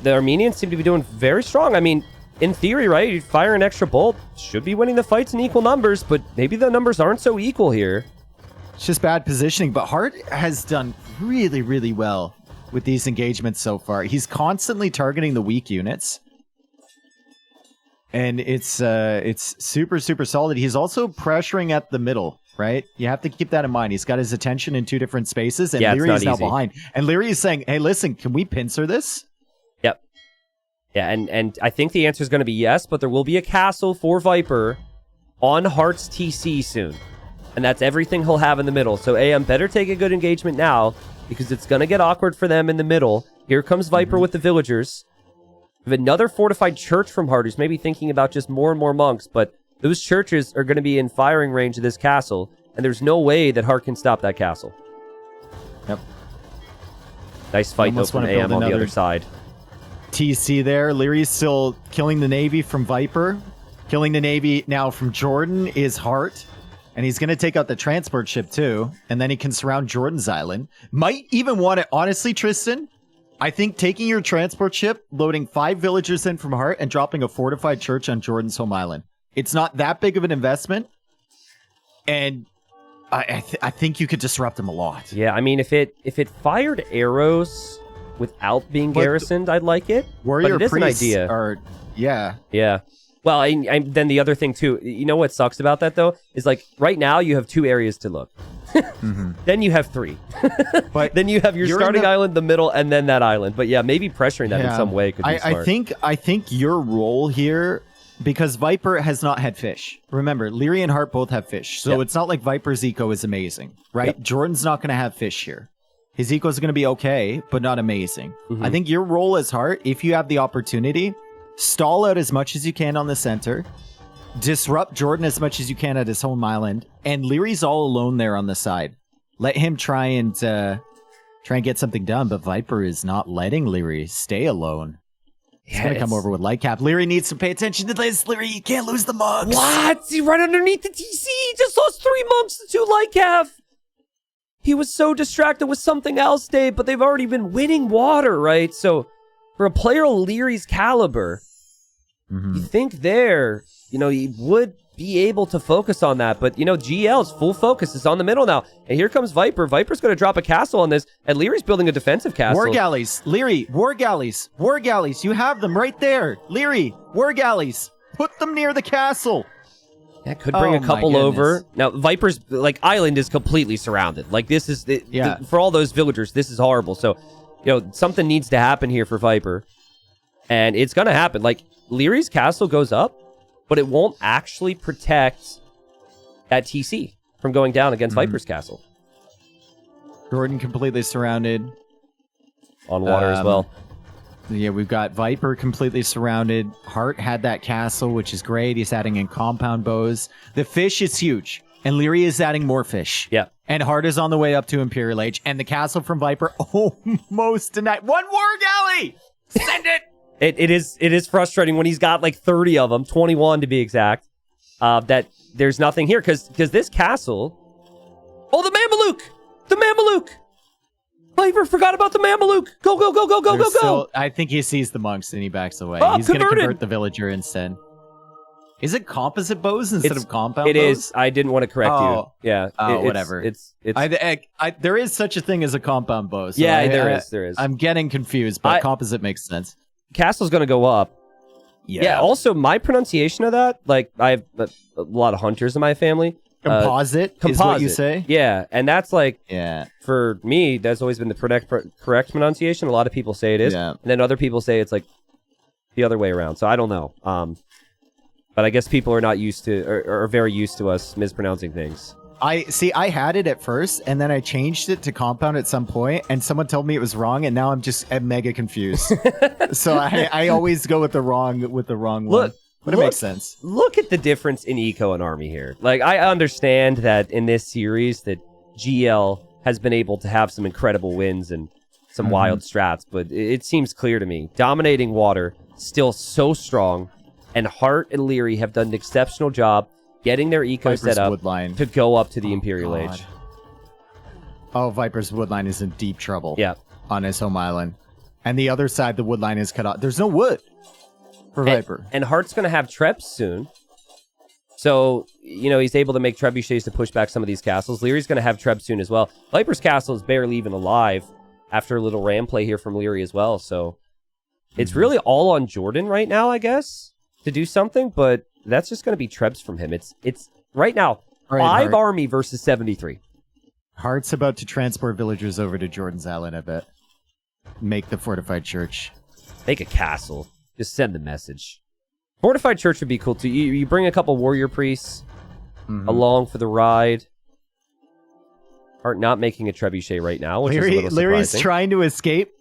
Armenians seem to be doing very strong. I mean, in theory, right? You fire an extra bolt, should be winning the fights in equal numbers, but maybe the numbers aren't so equal here. It's just bad positioning, but Hart has done really, really well with these engagements so far. He's constantly targeting the weak units, and it's super, super solid. He's also pressuring at the middle, right? You have to keep that in mind. He's got his attention in 2 different spaces, and Leary is now behind. And Leary is saying, hey, listen, can we pincer this? Yep. Yeah, and I think the answer is going to be yes, but there will be a castle for Viper on Heart's TC soon. And that's everything he'll have in the middle. So AM better take a good engagement now, because it's going to get awkward for them in the middle. Here comes Viper with the villagers. We have another fortified church from Heart, who's maybe thinking about just more and more monks, but those churches are going to be in firing range of this castle, and there's no way that Heart can stop that castle. Yep. Nice fight, though, from AM on the other side. TC there. Leary's still killing the Navy from Viper. Killing the Navy now from Jordan is Heart. And he's going to take out the transport ship, too. And then he can surround Jordan's island. Might even want it. Honestly, Tristan, I think taking your transport ship, loading 5 villagers in from Heart, and dropping a fortified church on Jordan's home island. It's not that big of an investment. And I think you could disrupt him a lot. Yeah, I mean, if it fired arrows without being garrisoned, I'd like it. Warrior but it is an priests idea. are, yeah. Yeah. Well, then the other thing, too, you know what sucks about that, though? Is, like, right now you have 2 areas to look. Then you have 3. But then you have your starting island, the middle, and then that island. But, yeah, maybe pressuring that in some way could be smart. I think your role here, because Viper has not had fish. Remember, Leary and Heart both have fish. So it's not like Viper's eco is amazing, right? Yep. Jordan's not going to have fish here. His eco is going to be okay, but not amazing. I think your role as Heart, if you have the opportunity, stall out as much as you can on the center, disrupt Jordan as much as you can at his home island, and Leary's all alone there on the side. Let him try and get something done, but Viper is not letting Leary stay alone. He's going to come over with Lightcap. Leary needs to pay attention to this. Leary, you can't lose the monks. What? He right underneath the TC. He just lost 3 monks to 2 Lightcap. He was so distracted with something else, Dave, but they've already been winning water, right? So for a player of Leary's caliber, you think there, he would be able to focus on that. But, GL's full focus is on the middle now. And here comes Viper. Viper's going to drop a castle on this, and Leary's building a defensive castle. War galleys. Leary, war galleys. War galleys. You have them right there. Leary, war galleys. Put them near the castle. That could bring a couple over. Now, Viper's, island is completely surrounded. This is, for all those villagers, this is horrible. So, something needs to happen here for Viper. And it's going to happen. Leary's castle goes up, but it won't actually protect that TC from going down against Viper's castle. Jordan completely surrounded. On water as well. Yeah, we've got Viper completely surrounded. Heart had that castle, which is great. He's adding in compound bows. The fish is huge, and Leary is adding more fish. Yeah. And Heart is on the way up to Imperial Age, and the castle from Viper almost denied. 1 war galley! Send it! It is frustrating when he's got 30 of them, 21 to be exact, that there's nothing here. Because this castle... Oh, the Mameluke! The Mameluke! Viper forgot about the Mameluke! Go, go, go, go, go, go, go! I think he sees the monks and he backs away. Oh, he's going to convert the villager instead. Is it composite bows instead of compound bows? It is. I didn't want to correct you. Yeah. Whatever. There is such a thing as a compound bow. So there is. I'm getting confused, but composite makes sense. Castle's going to go up. Yeah. Also, my pronunciation of that, I have a lot of hunters in my family. Composite is what you say? Yeah. And that's for me, that's always been the correct pronunciation. A lot of people say it is. Yeah. And then other people say it's the other way around. So I don't know. But I guess people are not used to, or are very used to us mispronouncing things. I had it at first, and then I changed it to compound at some point, and someone told me it was wrong, and now I'm mega confused. So I always go with the wrong one. But it makes sense. Look at the difference in eco and army here. I understand that in this series that GL has been able to have some incredible wins and some wild strats, but it seems clear to me. Dominating water, still so strong, and Heart and Leary have done an exceptional job getting their eco set up to go up to the Imperial Age. Oh, Viper's woodline is in deep trouble. Yeah. On his home island. And the other side, the woodline is cut off. There's no wood for Viper. And Heart's going to have Trebs soon. So, he's able to make trebuchets to push back some of these castles. Leary's going to have Trebs soon as well. Viper's castle is barely even alive after a little ram play here from Leary as well. So, it's really all on Jordan right now, I guess, to do something, but that's just going to be Trebs from him. It's right now, 5 army versus 73. Heart's about to transport villagers over to Jordan's Island, I bet. Make the fortified church. Make a castle. Just send the message. Fortified church would be cool too. You bring a couple warrior priests along for the ride. Hart not making a trebuchet right now, which is a little surprising. Lyri's trying to escape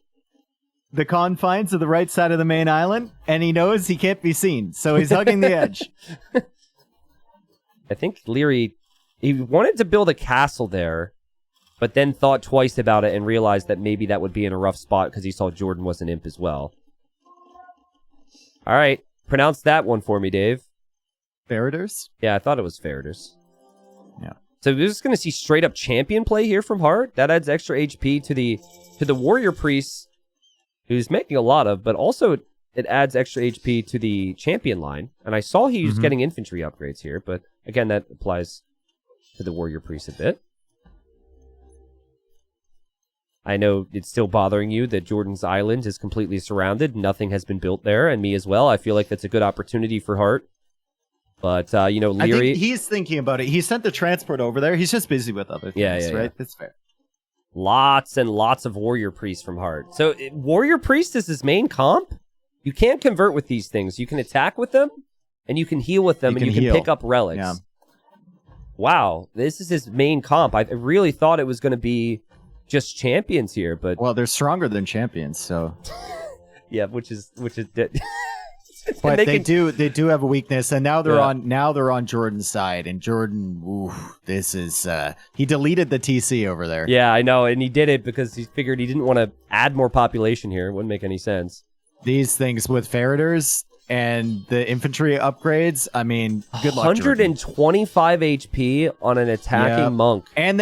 the confines of the right side of the main island, and he knows he can't be seen, so he's hugging the edge. I think Leary, he wanted to build a castle there, but then thought twice about it and realized that maybe that would be in a rough spot because he saw Jordan was an imp as well. All right, pronounce that one for me, Dave. Feriders? Yeah, I thought it was Feriders. Yeah. So we're just going to see straight up champion play here from Hart. That adds extra HP to the warrior priest, who's making a lot of, but also it adds extra HP to the champion line. And I saw he was getting infantry upgrades here, but again, that applies to the warrior priest a bit. I know it's still bothering you that Jordan's island is completely surrounded. Nothing has been built there, and me as well. I feel like that's a good opportunity for Hart. But, you know, Leary... I think he's thinking about it. He sent the transport over there. He's just busy with other things, right? That's fair. Lots and lots of warrior priests from Hart. So, warrior priest is his main comp? You can't convert with these things. You can attack with them, and you can heal with them, and you can pick up relics. Yeah. Wow, this is his main comp. I really thought it was going to be just champions here, but... Well, they're stronger than champions, so... Yeah, which is but they do have a weakness, and now they're on Jordan's side, and Jordan, ooh, this is he deleted the TC over there. Yeah, I know, and he did it because he figured he didn't want to add more population here. It wouldn't make any sense. These things with Feriders and the infantry upgrades, I mean, good luck, 125 HP on an attacking monk. And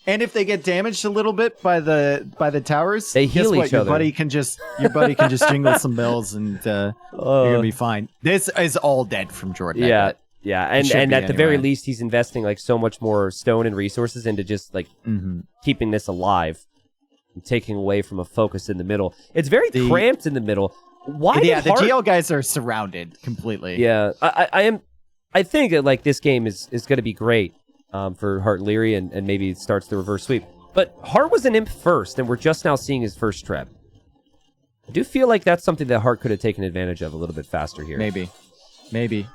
if they get damaged a little bit by the towers, they heal each other. Your buddy can just jingle some bells and you're gonna be fine. This is all dead from Jordan. Yeah, and at the very least, he's investing like so much more stone and resources into just like keeping this alive and taking away from a focus in the middle. It's very cramped in the middle. Why? Yeah, the GL guys are surrounded completely. Yeah, I think that like this game is going to be great for Hart and Leary, and maybe it starts the reverse sweep. But Hart was an imp first, and we're just now seeing his first treb. I do feel like that's something that Hart could have taken advantage of a little bit faster here. Maybe.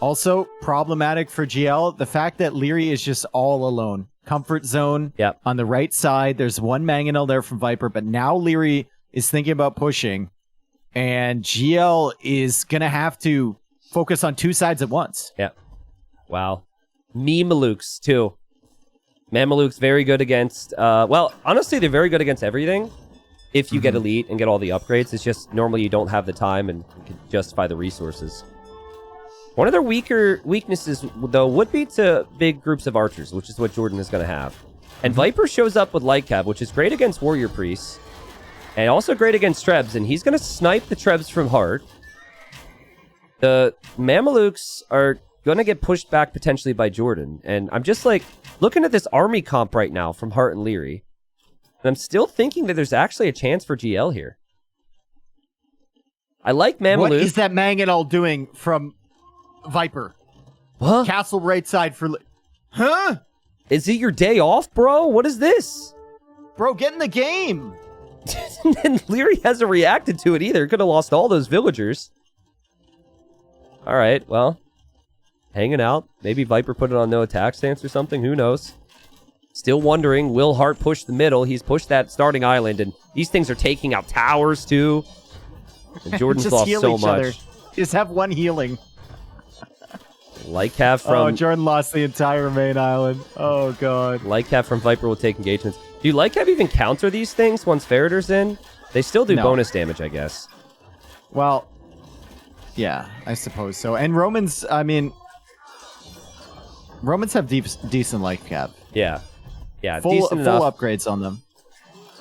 Also, problematic for GL, the fact that Leary is just all alone. Comfort zone on the right side. There's one mangonel there from Viper, but now Leary is thinking about pushing. And GL is going to have to focus on two sides at once. Yeah. Wow. Mamelukes, too. Mamelukes very good against... well, honestly, they're very good against everything. If you get elite and get all the upgrades. It's just normally you don't have the time and can justify the resources. One of their weaknesses, though, would be to big groups of archers, which is what Jordan is going to have. And Viper shows up with Light Cav, which is great against warrior priests. And also great against Trebs, and he's going to snipe the Trebs from Hart. The Mamelukes are going to get pushed back potentially by Jordan. And I'm just like, looking at this army comp right now from Hart and Leary. And I'm still thinking that there's actually a chance for GL here. I like Mameluke. What is that mangonel doing from Viper? What? Castle right side for... Huh? Is it your day off, bro? What is this? Bro, get in the game! And Leary hasn't reacted to it either. Could have lost all those villagers. All right, well, hanging out. Maybe Viper put it on no attack stance or something. Who knows? Still wondering, will Hart push the middle? He's pushed that starting island, and these things are taking out towers, too. And Jordan's lost so much. Just have one healing. Lightcap from... Oh, Jordan lost the entire main island. Oh, God. Lightcap from Viper will take engagements. Do Lightcap even counter these things once Farader's in? They still do bonus damage, I guess. Well, yeah, I suppose so. And Romans, I mean... Romans have decent Lightcap. Yeah. Yeah, full decent enough. Upgrades on them.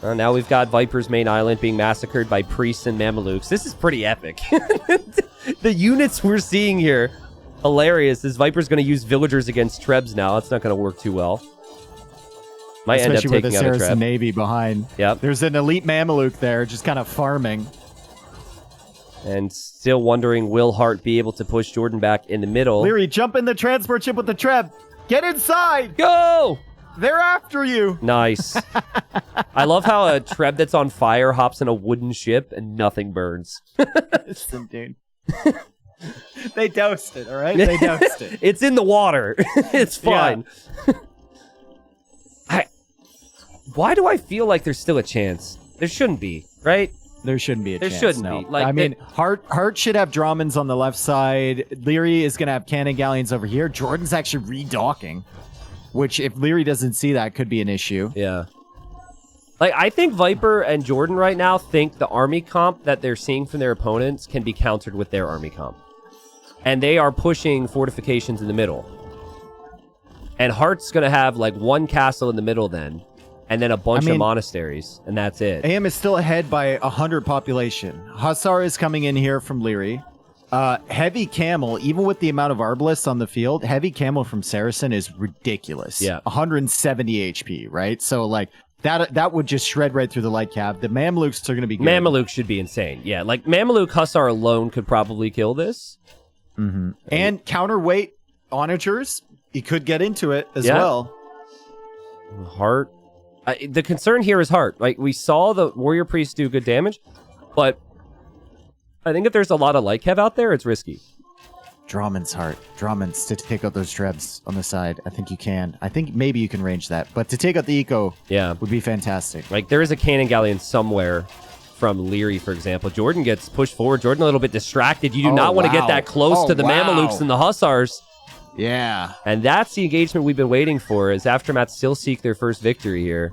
Now we've got Viper's main island being massacred by priests and Mamelukes. This is pretty epic. The units we're seeing here... Hilarious. This Viper's going to use villagers against Trebs now. It's not going to work too well. Might end up taking out a Treb. Especially with the Saracen Navy behind. Yep. There's an elite Mameluke there, just kind of farming. And still wondering, will Hart be able to push Jordan back in the middle? Leary, jump in the transport ship with the Treb. Get inside! Go! They're after you. Nice. I love how a Treb that's on fire hops in a wooden ship and nothing burns. Dude. They doused it, all right? They doused it. It's in the water. It's fine. Yeah. Why do I feel like there's still a chance? There shouldn't be, right? There shouldn't be a chance. There shouldn't no. be. Like, I mean, Hart should have Dromans on the left side. Leary is going to have cannon galleons over here. Jordan's actually redocking, which if Leary doesn't see that could be an issue. Yeah. Like, I think Viper and Jordan right now think the army comp that they're seeing from their opponents can be countered with their army comp. And they are pushing fortifications in the middle. And Hart's going to have, like, one castle in the middle then. And then a bunch of monasteries, and that's it. AM is still ahead by 100 population. Hussar is coming in here from Leary. Heavy camel, even with the amount of arbalists on the field, heavy camel from Saracen is ridiculous. Yeah. 170 HP, right? So, like, that would just shred right through the light cab. The Mamluks are going to be good. Mameluke should be insane. Yeah, like, Mameluke Hussar alone could probably kill this. Mm-hmm. And counterweight onagers, he could get into it as well. Hart. The concern here is Hart. Like, we saw the Warrior Priest do good damage, but I think if there's a lot of light cav out there, it's risky. Dromans, Hart. Dromans to take out those Trebs on the side. I think you can. I think maybe you can range that. But to take out the eco would be fantastic. Like, there is a cannon galleon somewhere from Leary, for example. Jordan gets pushed forward. Jordan a little bit distracted. You do not want to get that close to the Mamelukes and the Hussars. Yeah. And that's the engagement we've been waiting for, as Aftermath still seek their first victory here.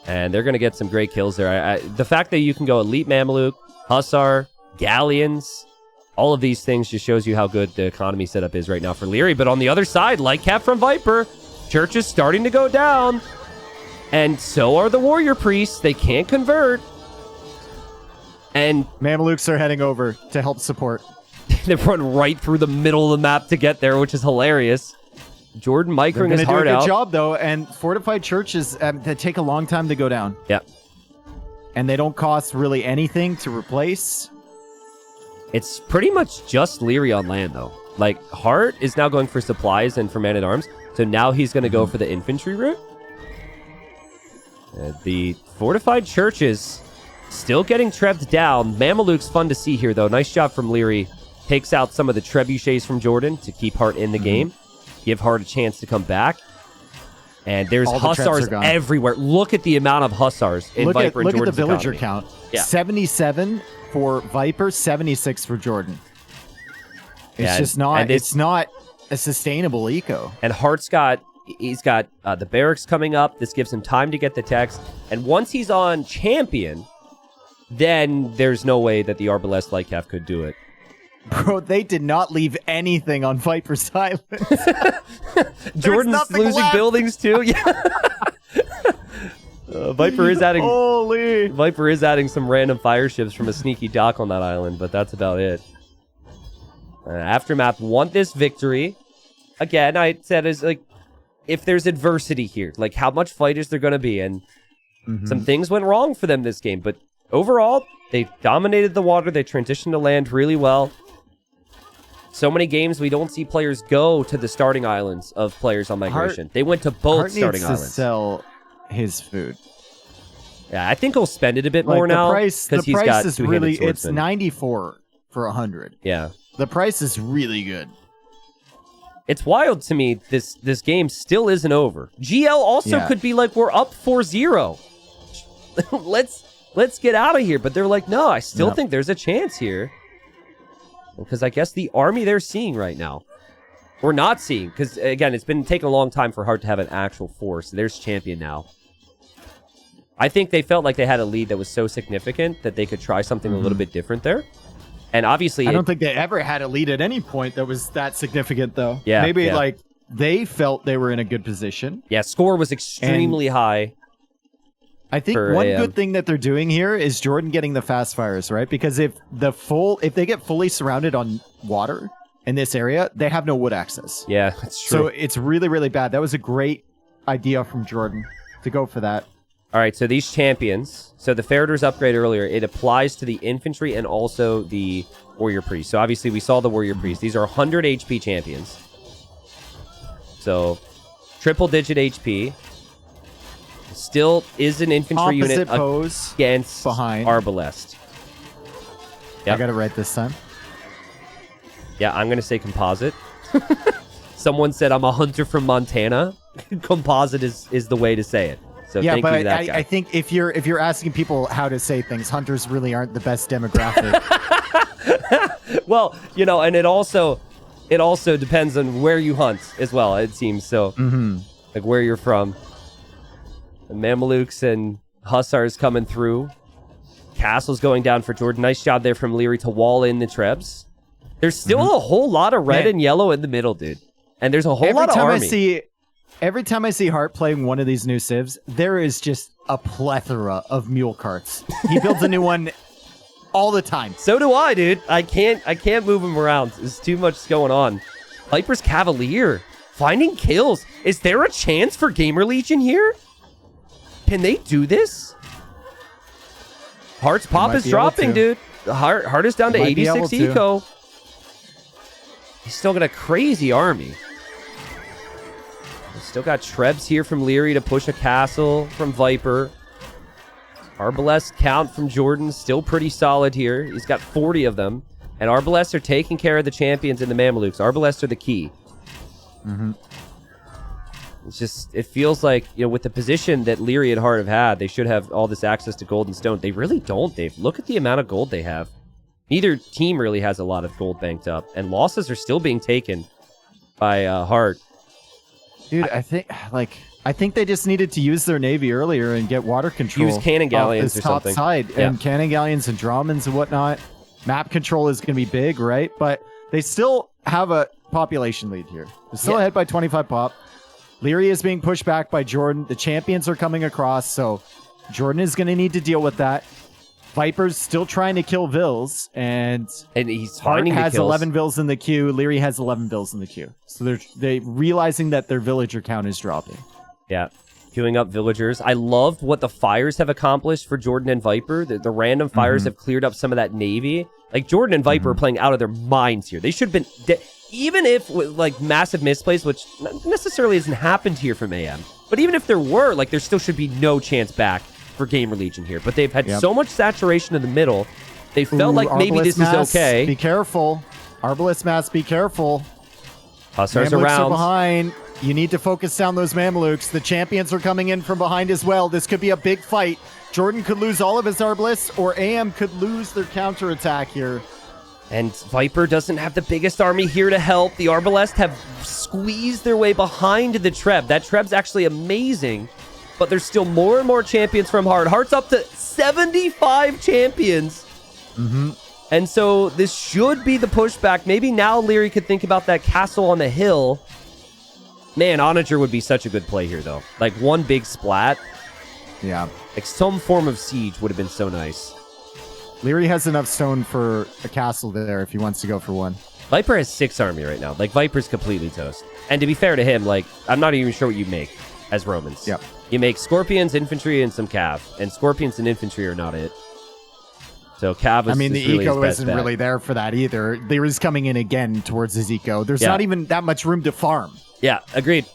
And they're going to get some great kills there. The fact that you can go Elite Mameluke, Hussar, Galleons, all of these things just shows you how good the economy setup is right now for Leary. But on the other side, like Cap from Viper, Church is starting to go down. And so are the Warrior Priests. They can't convert. And Mamelukes are heading over to help support. They run right through the middle of the map to get there, which is hilarious. Jordan microing his heart out. They're going to do a good job, though, and fortified churches, they take a long time to go down. Yeah. And they don't cost really anything to replace. It's pretty much just Leary on land, though. Like, Hart is now going for supplies and for man-at-arms, so now he's going to go for the infantry route. The fortified churches still getting Trebs down. Mameluke's fun to see here, though. Nice job from Leary. Takes out some of the trebuchets from Jordan to keep Hart in the game. Give Hart a chance to come back. And there's Hussars everywhere. Look at the amount of Hussars in Viper and Jordan's Look at the villager economy. count. Yeah. 77 for Viper, 76 for Jordan. It's just not, it's not a sustainable eco. And Hart's he's got the barracks coming up. This gives him time to get the techs. And once he's on champion, then there's no way that the Arbalest Lightcalf could do it. Bro, they did not leave anything on Viper's Island. Jordan's losing buildings too. Yeah. Viper is adding. Holy! Viper is adding some random fire ships from a sneaky dock on that island, but that's about it. Aftermath want this victory. Again, I said is like, if there's adversity here, like how much fight is there going to be, and some things went wrong for them this game, but overall they dominated the water. They transitioned to land really well. So many games we don't see players go to the starting islands of players on migration. They went to both starting islands. To sell his food. Yeah, I think he'll spend it a bit more now because he's got is really it's 94 for 100. Yeah, the price is really good. It's wild to me. This game still isn't over. GL also could be like, we're up 4-0. Let's get out of here. But they're like, no, I still think there's a chance here. Because I guess the army they're seeing right now, we're not seeing. Because, again, it's been taking a long time for Hart to have an actual force. There's champion now. I think they felt like they had a lead that was so significant that they could try something a little bit different there. And obviously, I don't think they ever had a lead at any point that was that significant, though. Yeah, maybe like they felt they were in a good position. Yeah, score was extremely high. I think one good thing that they're doing here is Jordan getting the fast fires, right? Because if they get fully surrounded on water in this area, they have no wood access. Yeah, that's true. So it's really, really bad. That was a great idea from Jordan to go for that. All right, so these champions, so the Farador's upgrade earlier, it applies to the infantry and also the warrior priest. So obviously we saw the warrior priest. These are 100 HP champions. So triple digit HP. Still is an infantry unit pose against behind Arbalest. Yep. I got it right this time. Yeah, I'm going to say composite. Someone said I'm a hunter from Montana. Composite is the way to say it. So yeah, thank you but to that guy. I think if you're asking people how to say things, hunters really aren't the best demographic. Well, you know, and it also depends on where you hunt as well, it seems. So, like where you're from. The Mamelukes and Hussars coming through. Castle's going down for Jordan. Nice job there from Leary to wall in the Trebs. There's still a whole lot of red and yellow in the middle, dude. And there's a whole lot of army. Every time I see Hart playing one of these new civs, there is just a plethora of mule carts. He builds a new one all the time. So do I, dude. I can't move him around. There's too much going on. Viper's Cavalier finding kills. Is there a chance for Gamer Legion here? Can they do this? Hart's pop is dropping, dude. Hart is down to 86 eco. He's still got a crazy army. Still got Trebs here from Leary to push a castle from Viper. Arbalest count from Jordan, still pretty solid here. He's got 40 of them. And Arbalest are taking care of the champions and the Mamelukes. Arbalest are the key. It's just, it feels like, you know, with the position that Leary and Hart have had, they should have all this access to gold and stone. They really don't, Dave. Look at the amount of gold they have. Neither team really has a lot of gold banked up. And losses are still being taken by Hart. Dude, I think they just needed to use their navy earlier and get water control. Use cannon galleons or top something. Side. Yeah. And cannon galleons and Dramens and whatnot. Map control is going to be big, right? But they still have a population lead here. They're still ahead by 25 pop. Leary is being pushed back by Jordan. The champions are coming across, so Jordan is going to need to deal with that. Viper's still trying to kill Vils, and he's Hart finding has the kills. 11 Vils in the queue. Leary has 11 Vils in the queue. So they're realizing that their villager count is dropping. Yeah, queuing up villagers. I loved what the fires have accomplished for Jordan and Viper. The random fires have cleared up some of that navy. Like, Jordan and Viper are playing out of their minds here. They should have been... Even if, like, massive misplays, which necessarily hasn't happened here from AM, but even if there were, like, there still should be no chance back for Gamer Legion here. But they've had so much saturation in the middle, they felt like maybe this is okay. Be careful. Arbalest mass, be careful. Hussars Mamelukes around. are behind. You need to focus down those Mamelukes. The champions are coming in from behind as well. This could be a big fight. Jordan could lose all of his Arbalists, or AM could lose their counterattack here. And Viper doesn't have the biggest army here to help. The Arbalest have squeezed their way behind the Treb. That Treb's actually amazing, but there's still more and more champions from Hart. Hart's up to 75 champions. And so this should be the pushback. Maybe now Leary could think about that castle on the hill. Man, Onager would be such a good play here, though. Like, one big splat. Yeah. Like, some form of siege would have been so nice. Leary has enough stone for a castle there if he wants to go for one. Viper has 6 army right now. Like, Viper's completely toast. And to be fair to him, like, I'm not even sure what you make as Romans. Yep. You make Scorpions, Infantry, and some Cav. And Scorpions and Infantry are not it. So Cav is the really eco his best isn't bet. really there for that either. Leary's coming in again towards his eco. There's not even that much room to farm. Yeah, agreed.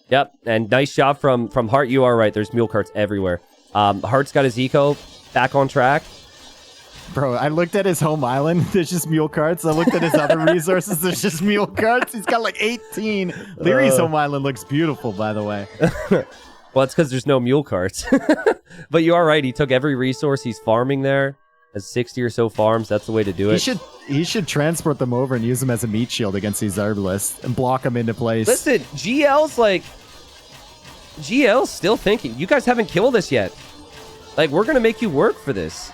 Yep, and nice job from Hart. You are right. There's mule carts everywhere. Hart's got his eco back on track. Bro, I looked at his home island. There's just mule carts. I looked at his other resources. There's just mule carts. He's got like 18. Leary's home island looks beautiful, by the way. Well, it's because there's no mule carts. But you are right. He took every resource. He's farming there. Has 60 or so farms. That's the way to do it. He should transport them over and use them as a meat shield against these Arbalists and block them into place. Listen, GL's still thinking. You guys haven't killed us yet. Like, we're going to make you work for this.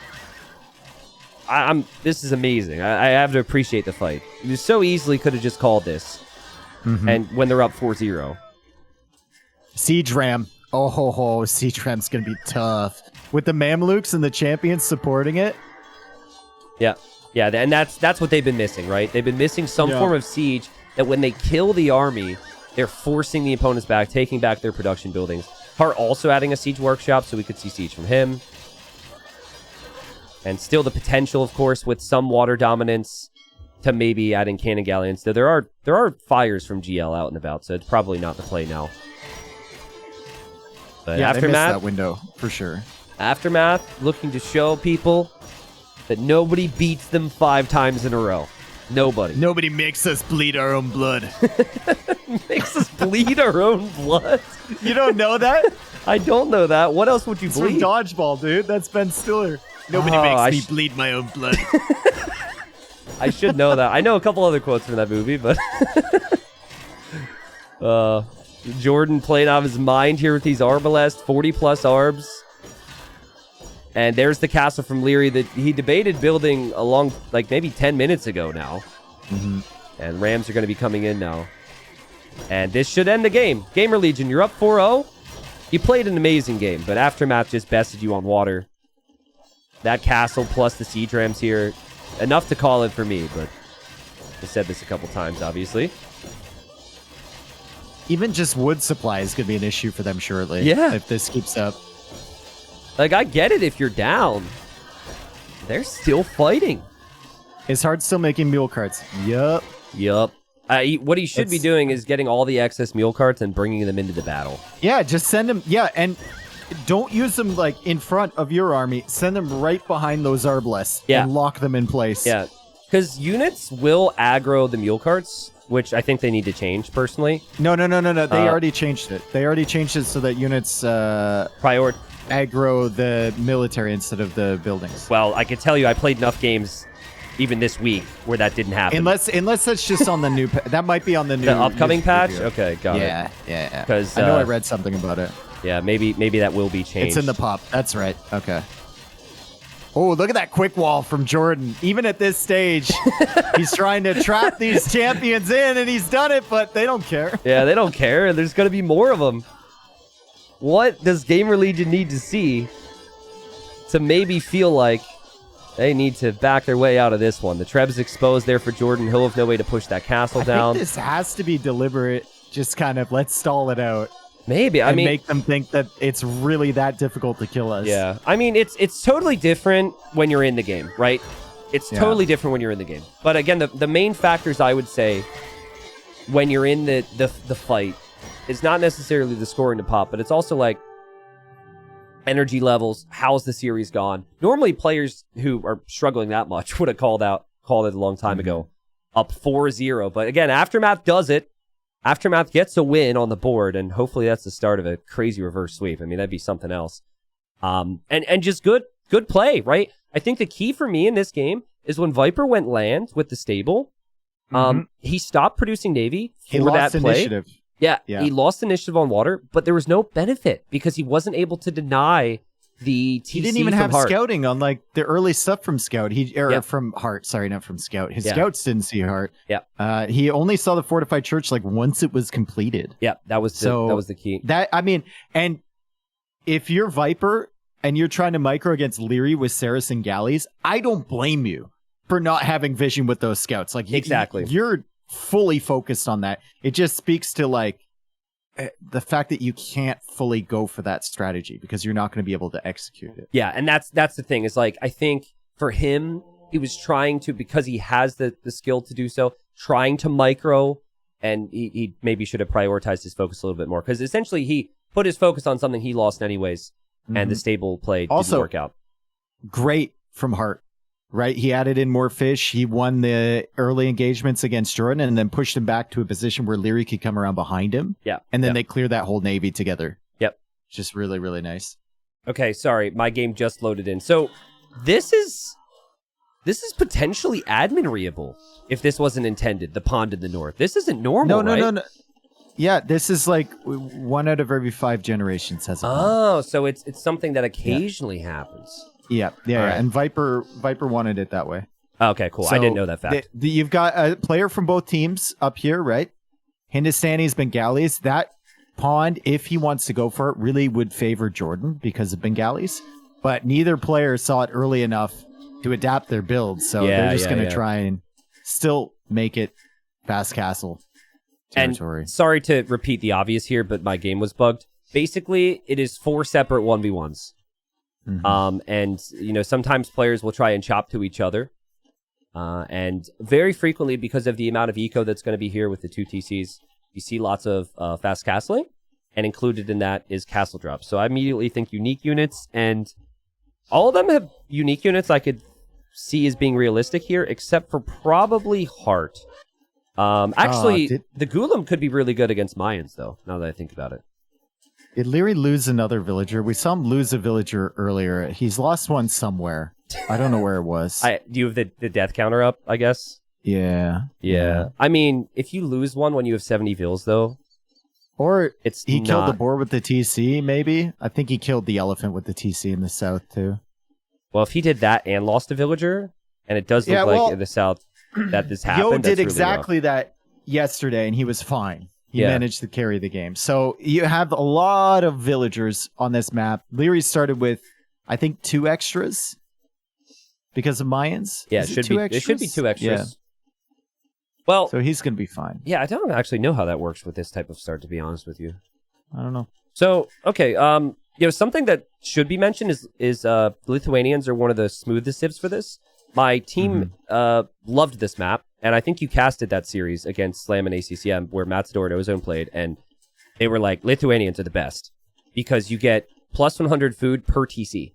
This is amazing. I have to appreciate the fight. You so easily could have just called this. And when they're up 4-0. Siege Ram. Oh, Siege Ram's going to be tough. With the Mamluks and the champions supporting it. Yeah, and that's what they've been missing, right? They've been missing some form of siege that when they kill the army, they're forcing the opponents back, taking back their production buildings. Hart also adding a siege workshop, so we could see siege from him. And still the potential, of course, with some water dominance to maybe adding cannon galleons. So there are fires from GL out and about, so it's probably not the play now. But yeah, Aftermath, they missed that window for sure. Aftermath looking to show people that nobody beats them 5 times in a row. Nobody. Nobody makes us bleed our own blood. Makes us bleed our own blood? You don't know that? I don't know that. What else would you It's bleed? from Dodgeball, dude. That's Ben Stiller. Nobody makes me bleed my own blood. I should know that. I know a couple other quotes from that movie, but... Jordan playing out of his mind here with these Arbalest, 40-plus Arbs. And there's the castle from Leary that he debated building along, like, maybe 10 minutes ago now. Mm-hmm. And Rams are going to be coming in now. And this should end the game. Gamer Legion, you're up 4-0. You played an amazing game, but Aftermath just bested you on water. That castle plus the siege rams here, enough to call it for me, but I said this a couple times, obviously. Even just wood supply is going to be an issue for them shortly. Yeah. If this keeps up. Like, I get it if you're down. They're still fighting. Is Hard still making mule carts? Yup. Yup. What he should be doing is getting all the excess mule carts and bringing them into the battle. Yeah, just send them. Yeah, and don't use them like in front of your army. Send them right behind those Arbalests and lock them in place. Yeah, because units will aggro the mule carts, which I think they need to change personally. No. They already changed it. They already changed it so that units aggro the military instead of the buildings. Well, I can tell you, I played enough games even this week where that didn't happen. Unless that's just on the new that might be on the new the upcoming patch. Review. Okay, got it. Yeah. Because I know I read something about it. Yeah, maybe that will be changed. It's in the pop. That's right. Okay. Oh, look at that quick wall from Jordan. Even at this stage, he's trying to trap these champions in, and he's done it, but they don't care. Yeah, they don't care. There's going to be more of them. What does Gamer Legion need to see to maybe feel like they need to back their way out of this one? The Treb's exposed there for Jordan. He'll have no way to push that castle down. I think this has to be deliberate. Just kind of, let's stall it out. Maybe. I mean, make them think that it's really that difficult to kill us. Yeah. I mean, it's totally different when you're in the game, right? It's totally different when you're in the game. But again, the main factors I would say when you're in the fight is not necessarily the scoring to pop, but it's also like energy levels. How's the series gone? Normally, players who are struggling that much would have called it a long time ago, up 4-0. But again, Aftermath does it. Aftermath gets a win on the board, and hopefully that's the start of a crazy reverse sweep. I mean, that'd be something else. And just good play, right? I think the key for me in this game is when Viper went land with the stable, he stopped producing Navy for that play. Initiative. Yeah, he lost initiative on water, but there was no benefit because he wasn't able to deny the TC. He didn't even have Heart. scouting on like the early stuff from Scout. From Heart. Sorry, not from Scout. His scouts didn't see Heart. Yeah. He only saw the fortified church like once it was completed. Yeah, that was the key. And if you're Viper and you're trying to micro against Leary with Saracen galleys, I don't blame you for not having vision with those scouts. Like exactly, you're fully focused on that. It just speaks to like the fact that you can't fully go for that strategy because you're not going to be able to execute it. Yeah, and that's the thing is like I think for him he was trying to, because he has the skill to do so, trying to micro, and he maybe should have prioritized his focus a little bit more because essentially he put his focus on something he lost anyways, and the stable play didn't work out. Great from Hart. Right, he added in more fish. He won the early engagements against Jordan and then pushed him back to a position where Leary could come around behind him. Yeah. And then they cleared that whole navy together. Yep. Just really, really nice. Okay, sorry. My game just loaded in. So this is potentially admin-reable if this wasn't intended, the pond in the north. This isn't normal, right? No. Yeah, this is like 1 out of every 5 generations has a pond. Oh, so it's something that occasionally happens. Yeah. Right. And Viper wanted it that way. Okay, cool. So I didn't know that fact. You've got a player from both teams up here, right? Hindustani's Bengalis. That pond, if he wants to go for it, really would favor Jordan because of Bengalis. But neither player saw it early enough to adapt their build, so they're just going to try and still make it fast castle territory. And sorry to repeat the obvious here, but my game was bugged. Basically, it is 4 separate 1v1s. And sometimes players will try and chop to each other, and very frequently, because of the amount of eco that's going to be here with the 2 TCs, you see lots of fast castling, and included in that is castle drops. So I immediately think unique units, and all of them have unique units I could see as being realistic here, except for probably Heart. The Ghoulam could be really good against Mayans, though, now that I think about it. Did Leary lose another villager? We saw him lose a villager earlier. He's lost one somewhere. I don't know where it was. Do you have the death counter up, I guess? Yeah. I mean, if you lose one when you have 70 vills, though... Or he killed the boar with the TC, maybe? I think he killed the elephant with the TC in the south, too. Well, if he did that and lost a villager, and it does look like in the south that this happened, Yo did really exactly rough. that yesterday, and he was fine. He managed to carry the game. So you have a lot of villagers on this map. Leary started with, I think, 2 extras because of Mayans. Yeah, it should be 2 extras. Yeah. Well, so he's going to be fine. Yeah, I don't actually know how that works with this type of start, to be honest with you. I don't know. So, okay, something that should be mentioned is Lithuanians are one of the smoothest civs for this. My team loved this map, and I think you casted that series against Slam and ACCM where Matador and Ozone played, and they were like, Lithuanians are the best because you get plus 100 food per TC.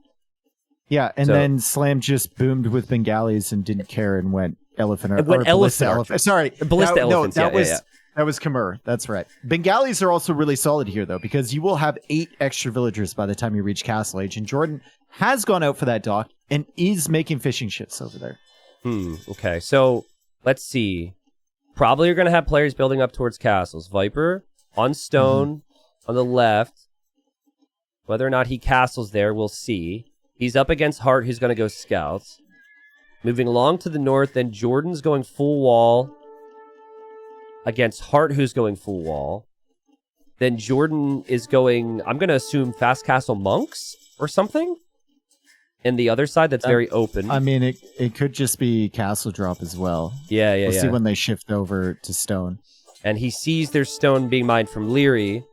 Yeah, and then Slam just boomed with Bengalis and didn't care and went elephant or ballista elephant. Sorry, ballista elephants. No, that was Khmer. That's right. Bengalis are also really solid here, though, because you will have 8 extra villagers by the time you reach Castle Age, and Jordan has gone out for that dock and is making fishing ships over there. Okay, so let's see. Probably you're going to have players building up towards castles. Viper on stone on the left. Whether or not he castles there, we'll see. He's up against Hart, who's going to go scouts. Moving along to the north, then Jordan's going full wall against Hart, who's going full wall. Then Jordan is going, I'm going to assume, fast castle monks or something. And the other side that's very open. I mean, it could just be castle drop as well. We'll see when they shift over to stone. And he sees their stone being mined from Leary,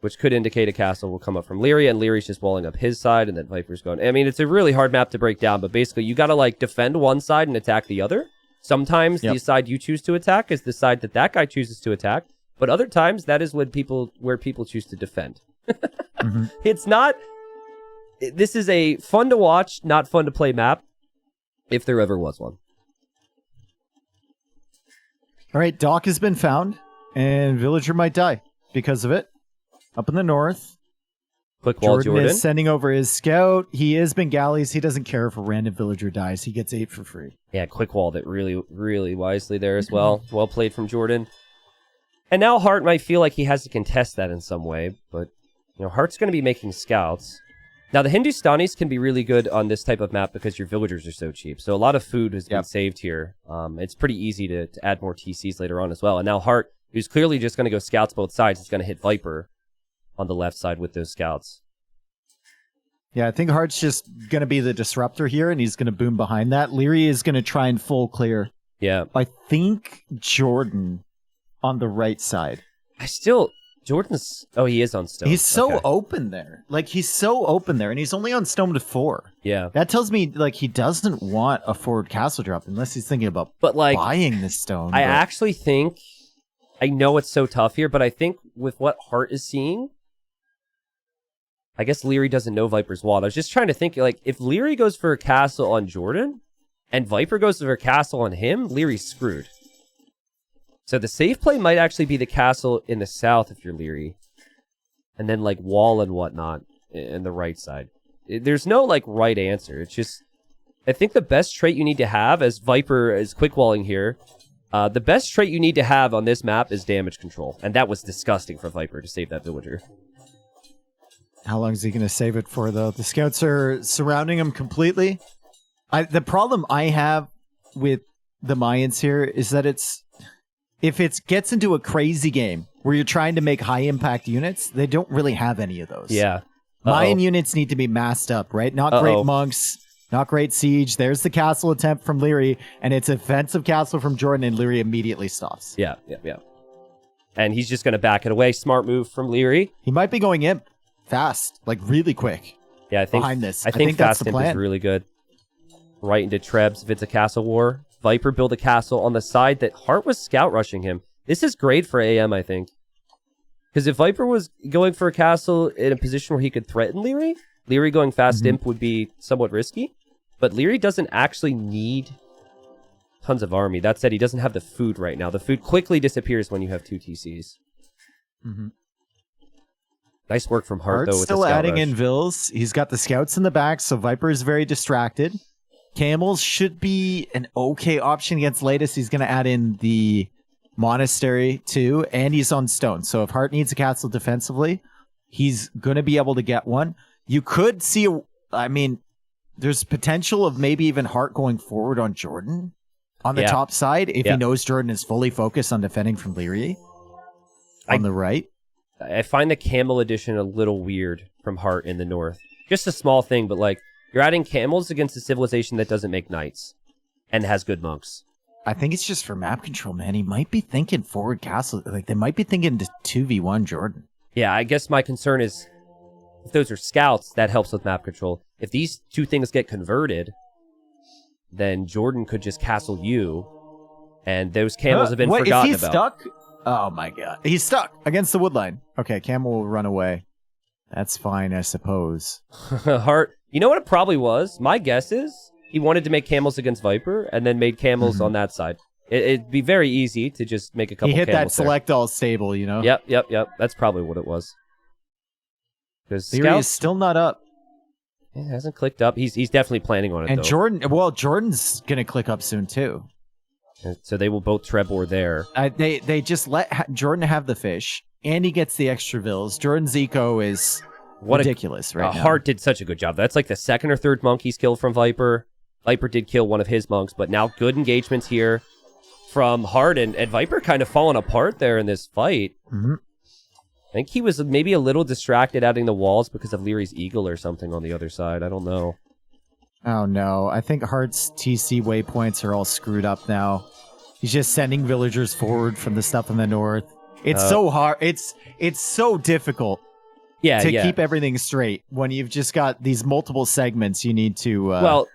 which could indicate a castle will come up from Leary, and Leary's just walling up his side, and then Viper's going... I mean, it's a really hard map to break down, but basically you gotta, like, defend one side and attack the other. Sometimes the side you choose to attack is the side that guy chooses to attack, but other times that is where people choose to defend. It's not... This is a fun to watch, not fun to play map, if there ever was one. All right, dock has been found, and villager might die because of it. Up in the north. Quick wall Jordan is sending over his scout. He is Bengalis. He doesn't care if a random villager dies. He gets 8 for free. Yeah, quick wall that really, really wisely there as well. Well played from Jordan. And now Hart might feel like he has to contest that in some way, but Hart's going to be making scouts. Now, the Hindustanis can be really good on this type of map because your villagers are so cheap. So a lot of food has been saved here. It's pretty easy to add more TCs later on as well. And now Hart, who's clearly just going to go scouts both sides, is going to hit Viper on the left side with those scouts. Yeah, I think Hart's just going to be the disruptor here, and he's going to boom behind that. Leary is going to try and full clear. Yeah. I think Jordan on the right side. Jordan's... Oh, he is on stone. He's so open there. Like, he's so open there, and he's only on stone to 4. Yeah. That tells me, like, he doesn't want a forward castle drop unless he's thinking about buying this stone. I actually think... I know it's so tough here, but I think with what Hart is seeing... I guess Leary doesn't know Viper's wall. I was just trying to think, like, if Leary goes for a castle on Jordan, and Viper goes for a castle on him, Leary's screwed. So the safe play might actually be the castle in the south if you're Leary. And then, like, wall and whatnot in the right side. There's no, like, right answer. It's just... I think the best trait you need to have, as Viper is quick-walling here, the best trait you need to have on this map is damage control. And that was disgusting for Viper to save that villager. How long is he going to save it for, though? The scouts are surrounding him completely. The problem I have with the Mayans here is that if it gets into a crazy game where you're trying to make high-impact units, they don't really have any of those. Yeah. Mayan units need to be masked up, right? Not great monks, not great siege. There's the castle attempt from Leary, and it's offensive castle from Jordan, and Leary immediately stops. Yeah. And he's just going to back it away. Smart move from Leary. He might be going imp. Fast, like really quick. Yeah, I think behind this. I think that's fast the imp plan. is really good. Right into Trebs if it's a castle war. Viper build a castle on the side that Hart was scout rushing him. This is great for AM, I think. Because if Viper was going for a castle in a position where he could threaten Leary going fast imp would be somewhat risky. But Leary doesn't actually need tons of army. That said, he doesn't have the food right now. The food quickly disappears when you have 2 TCs. Nice work from Hart, though, with still the scout adding rush. in Vills. He's got the scouts in the back, so Viper is very distracted. Camels should be an okay option against Latest. He's going to add in the monastery, too, and he's on stone. So if Hart needs a castle defensively, he's going to be able to get one. You could see, there's potential of maybe even Hart going forward on Jordan on the top side if he knows Jordan is fully focused on defending from Leary on the right. I find the camel addition a little weird from Hart in the north. Just a small thing, but like you're adding camels against a civilization that doesn't make knights and has good monks. I think it's just for map control, man. He might be thinking forward castle. Like they might be thinking 2v1 Jordan. Yeah, I guess my concern is if those are scouts, that helps with map control. If these two things get converted, then Jordan could just castle you, and those camels have been forgotten is he about. Stuck? Oh my god. He's stuck against the wood line. Okay, camel will run away. That's fine, I suppose. Hart, you know what it probably was? My guess is he wanted to make camels against Viper, and then made camels on that side. It'd be very easy to just make a couple camels. He hit that select all stable, you know? Yep. That's probably what it was. Leary is still not up. It hasn't clicked up. He's definitely planning on it, and though. Jordan's going to click up soon, too. And so they will both Trebor there. They just let Jordan have the fish, and he gets the extra vills. Jordan's eco is ridiculous right now. Hart did such a good job. That's like the second or third monk he's killed from Viper. Viper did kill one of his monks, but now good engagements here from Hart, and Viper kind of falling apart there in this fight. I think he was maybe a little distracted adding the walls because of Leary's eagle or something on the other side. I don't know. Oh no, I think Hart's TC waypoints are all screwed up now. He's just sending villagers forward from the stuff in the north. It's so hard. It's so difficult to keep everything straight when you've just got these multiple segments you need to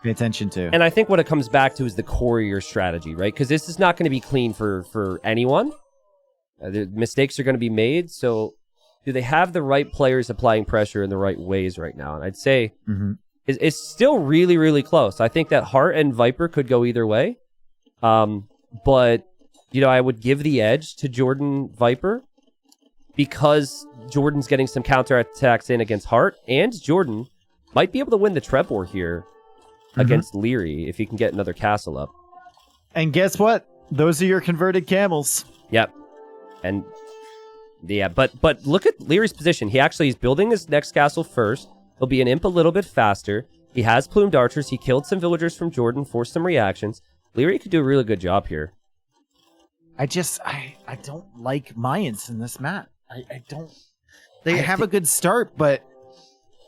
pay attention to. And I think what it comes back to is the courier strategy, right? Because this is not going to be clean for anyone. The mistakes are going to be made, so do they have the right players applying pressure in the right ways right now? And I'd say it's still really, really close. I think that Hart and Viper could go either way. But, I would give the edge to Jordan Viper because Jordan's getting some counterattacks in against Hart, and Jordan might be able to win the Trebor here against Leary if he can get another castle up. And guess what? Those are your converted camels. And but look at Leary's position. He actually is building his next castle first. He'll be an imp a little bit faster. He has plumed archers. He killed some villagers from Jordan, forced some reactions. Leary could do a really good job here. I don't like Mayans in this map. I don't. They have a good start, but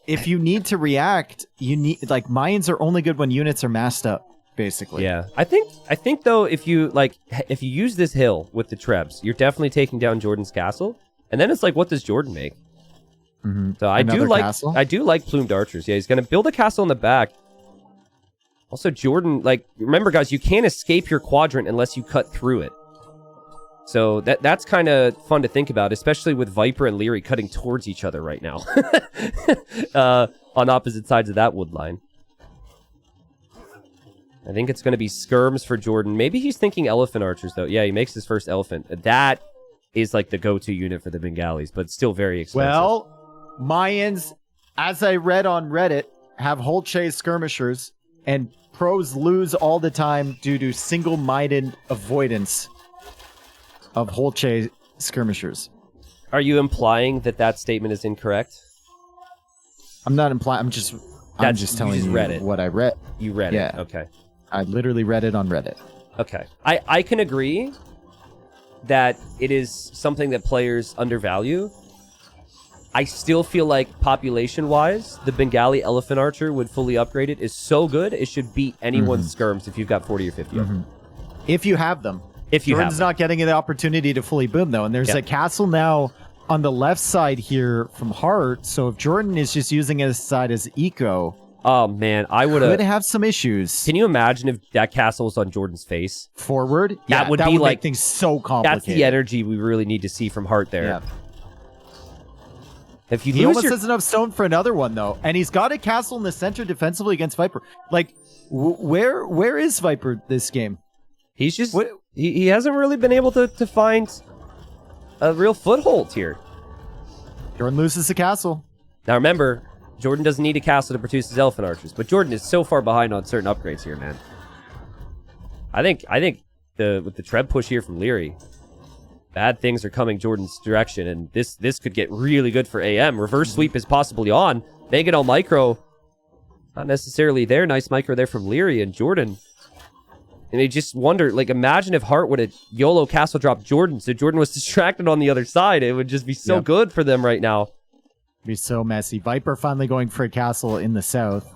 if you need to react, you need Mayans are only good when units are massed up. Basically, yeah. I think though, if you use this hill with the Trebs, you're definitely taking down Jordan's castle, and then it's like, what does Jordan make? So I do like plumed archers. Yeah, he's gonna build a castle in the back. Also, Jordan, remember guys, you can't escape your quadrant unless you cut through it. So that's kind of fun to think about, especially with Viper and Leary cutting towards each other right now on opposite sides of that wood line. I think it's going to be skirms for Jordan. Maybe he's thinking elephant archers, though. Yeah, he makes his first elephant. That is like the go-to unit for the Bengalis, but still very expensive. Well, Mayans, as I read on Reddit, have whole chase skirmishers, and pros lose all the time due to single-minded avoidance of whole chase skirmishers. Are you implying that statement is incorrect? I'm not implying. I'm just telling you what I read. You read it. Okay. I literally read it on Reddit. Okay. I can agree that it is something that players undervalue. I still feel like population-wise, the Bengali Elephant Archer, when fully upgraded, is so good, it should beat anyone's skirms if you've got 40 or 50 of them. If you have them. Jordan's not getting the opportunity to fully boom, though. And there's a castle now on the left side here from Hart. So if Jordan is just using his side as eco... Oh, man, I would have some issues. Can you imagine if that castle was on Jordan's face? Forward? That would make things so complicated. That's the energy we really need to see from Hart there. If you he lose almost has enough stone for another one, though. And he's got a castle in the center defensively against Viper. Like, where is Viper this game? He's just... He hasn't really been able to find a real foothold here. Jordan loses the castle. Now remember, Jordan doesn't need a castle to produce his elephant archers, but Jordan is so far behind on certain upgrades here, man. I think with the Treb push here from Leary, bad things are coming Jordan's direction, and this could get really good for AM. Reverse sweep is possibly on. Mangonel micro, not necessarily there. Nice micro there from Leary and Jordan. And they just wonder, like, imagine if Hart would have YOLO castle dropped Jordan, so Jordan was distracted on the other side. It would just be so good for them right now. Be so messy. Viper finally going for a castle in the south.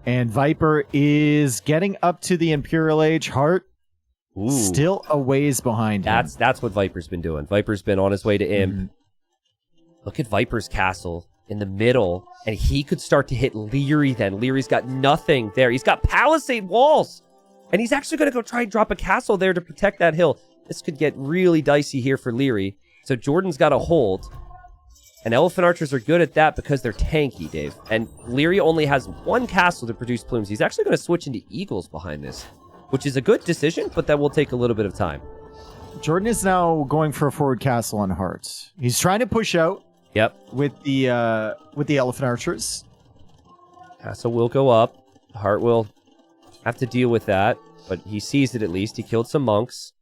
And Viper is getting up to the Imperial Age. Hart still a ways behind him. That's what Viper's been doing. Viper's been on his way to Imp. Look at Viper's castle in the middle, and he could start to hit Leary then. Leary's got nothing there. He's got palisade walls, and he's actually going to go try and drop a castle there to protect that hill. This could get really dicey here for Leary. So Jordan's got to hold. And Elephant Archers are good at that because they're tanky, Dave. And Leary only has one castle to produce plumes. He's actually going to switch into Eagles behind this, which is a good decision, but that will take a little bit of time. Jordan is now going for a forward castle on Hearts. He's trying to push out with the Elephant Archers. Castle will go up. Hart will have to deal with that, but he sees it at least. He killed some monks.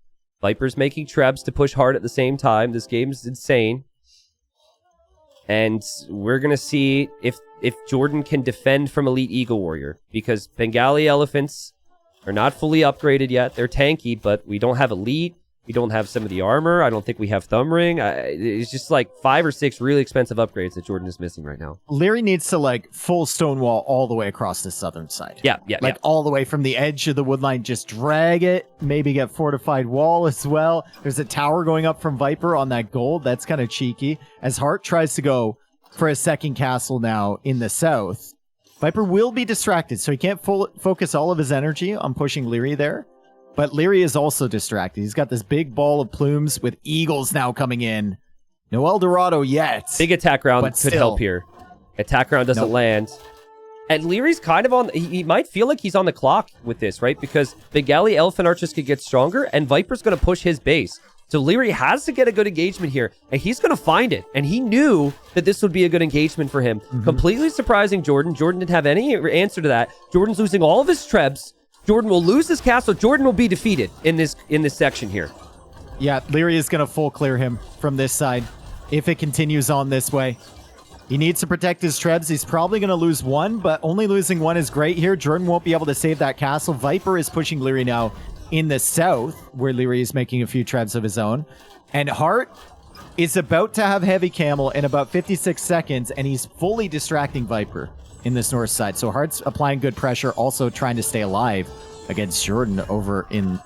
Viper's making Trebs to push hard at the same time. This game's insane. And we're going to see if Jordan can defend from Elite Eagle Warrior, because Bengali Elephants are not fully upgraded yet. They're tanky, but we don't have Elite. We don't have some of the armor. I don't think we have Thumb Ring. It's just like 5 or 6 really expensive upgrades that Jordan is missing right now. Leary needs to like full stonewall all the way across the southern side. Like all the way from the edge of the woodline, just drag it. Maybe get fortified wall as well. There's a tower going up from Viper on that gold. That's kind of cheeky. As Hart tries to go for a second castle now in the south, Viper will be distracted, so he can't focus all of his energy on pushing Leary there. But Leary is also distracted. He's got this big ball of plumes with eagles now coming in. No El Dorado yet. Big attack round could help here. Attack round doesn't land. And Leary's kind of on... He might feel like he's on the clock with this, right? Because Bengali Elephant Archers could get stronger, and Viper's going to push his base. So Leary has to get a good engagement here, and he's going to find it. And he knew that this would be a good engagement for him. Completely surprising Jordan. Jordan didn't have any answer to that. Jordan's losing all of his Trebs. Jordan will lose his castle. Jordan will be defeated in this section here. Yeah, Leary is going to full clear him from this side if it continues on this way. He needs to protect his Trebs. He's probably going to lose one, but only losing one is great here. Jordan won't be able to save that castle. Viper is pushing Leary now in the south, where Leary is making a few Trebs of his own. And Hart is about to have heavy camel in about 56 seconds, and he's fully distracting Viper in this north side. So Hart's applying good pressure, also trying to stay alive against Jordan over in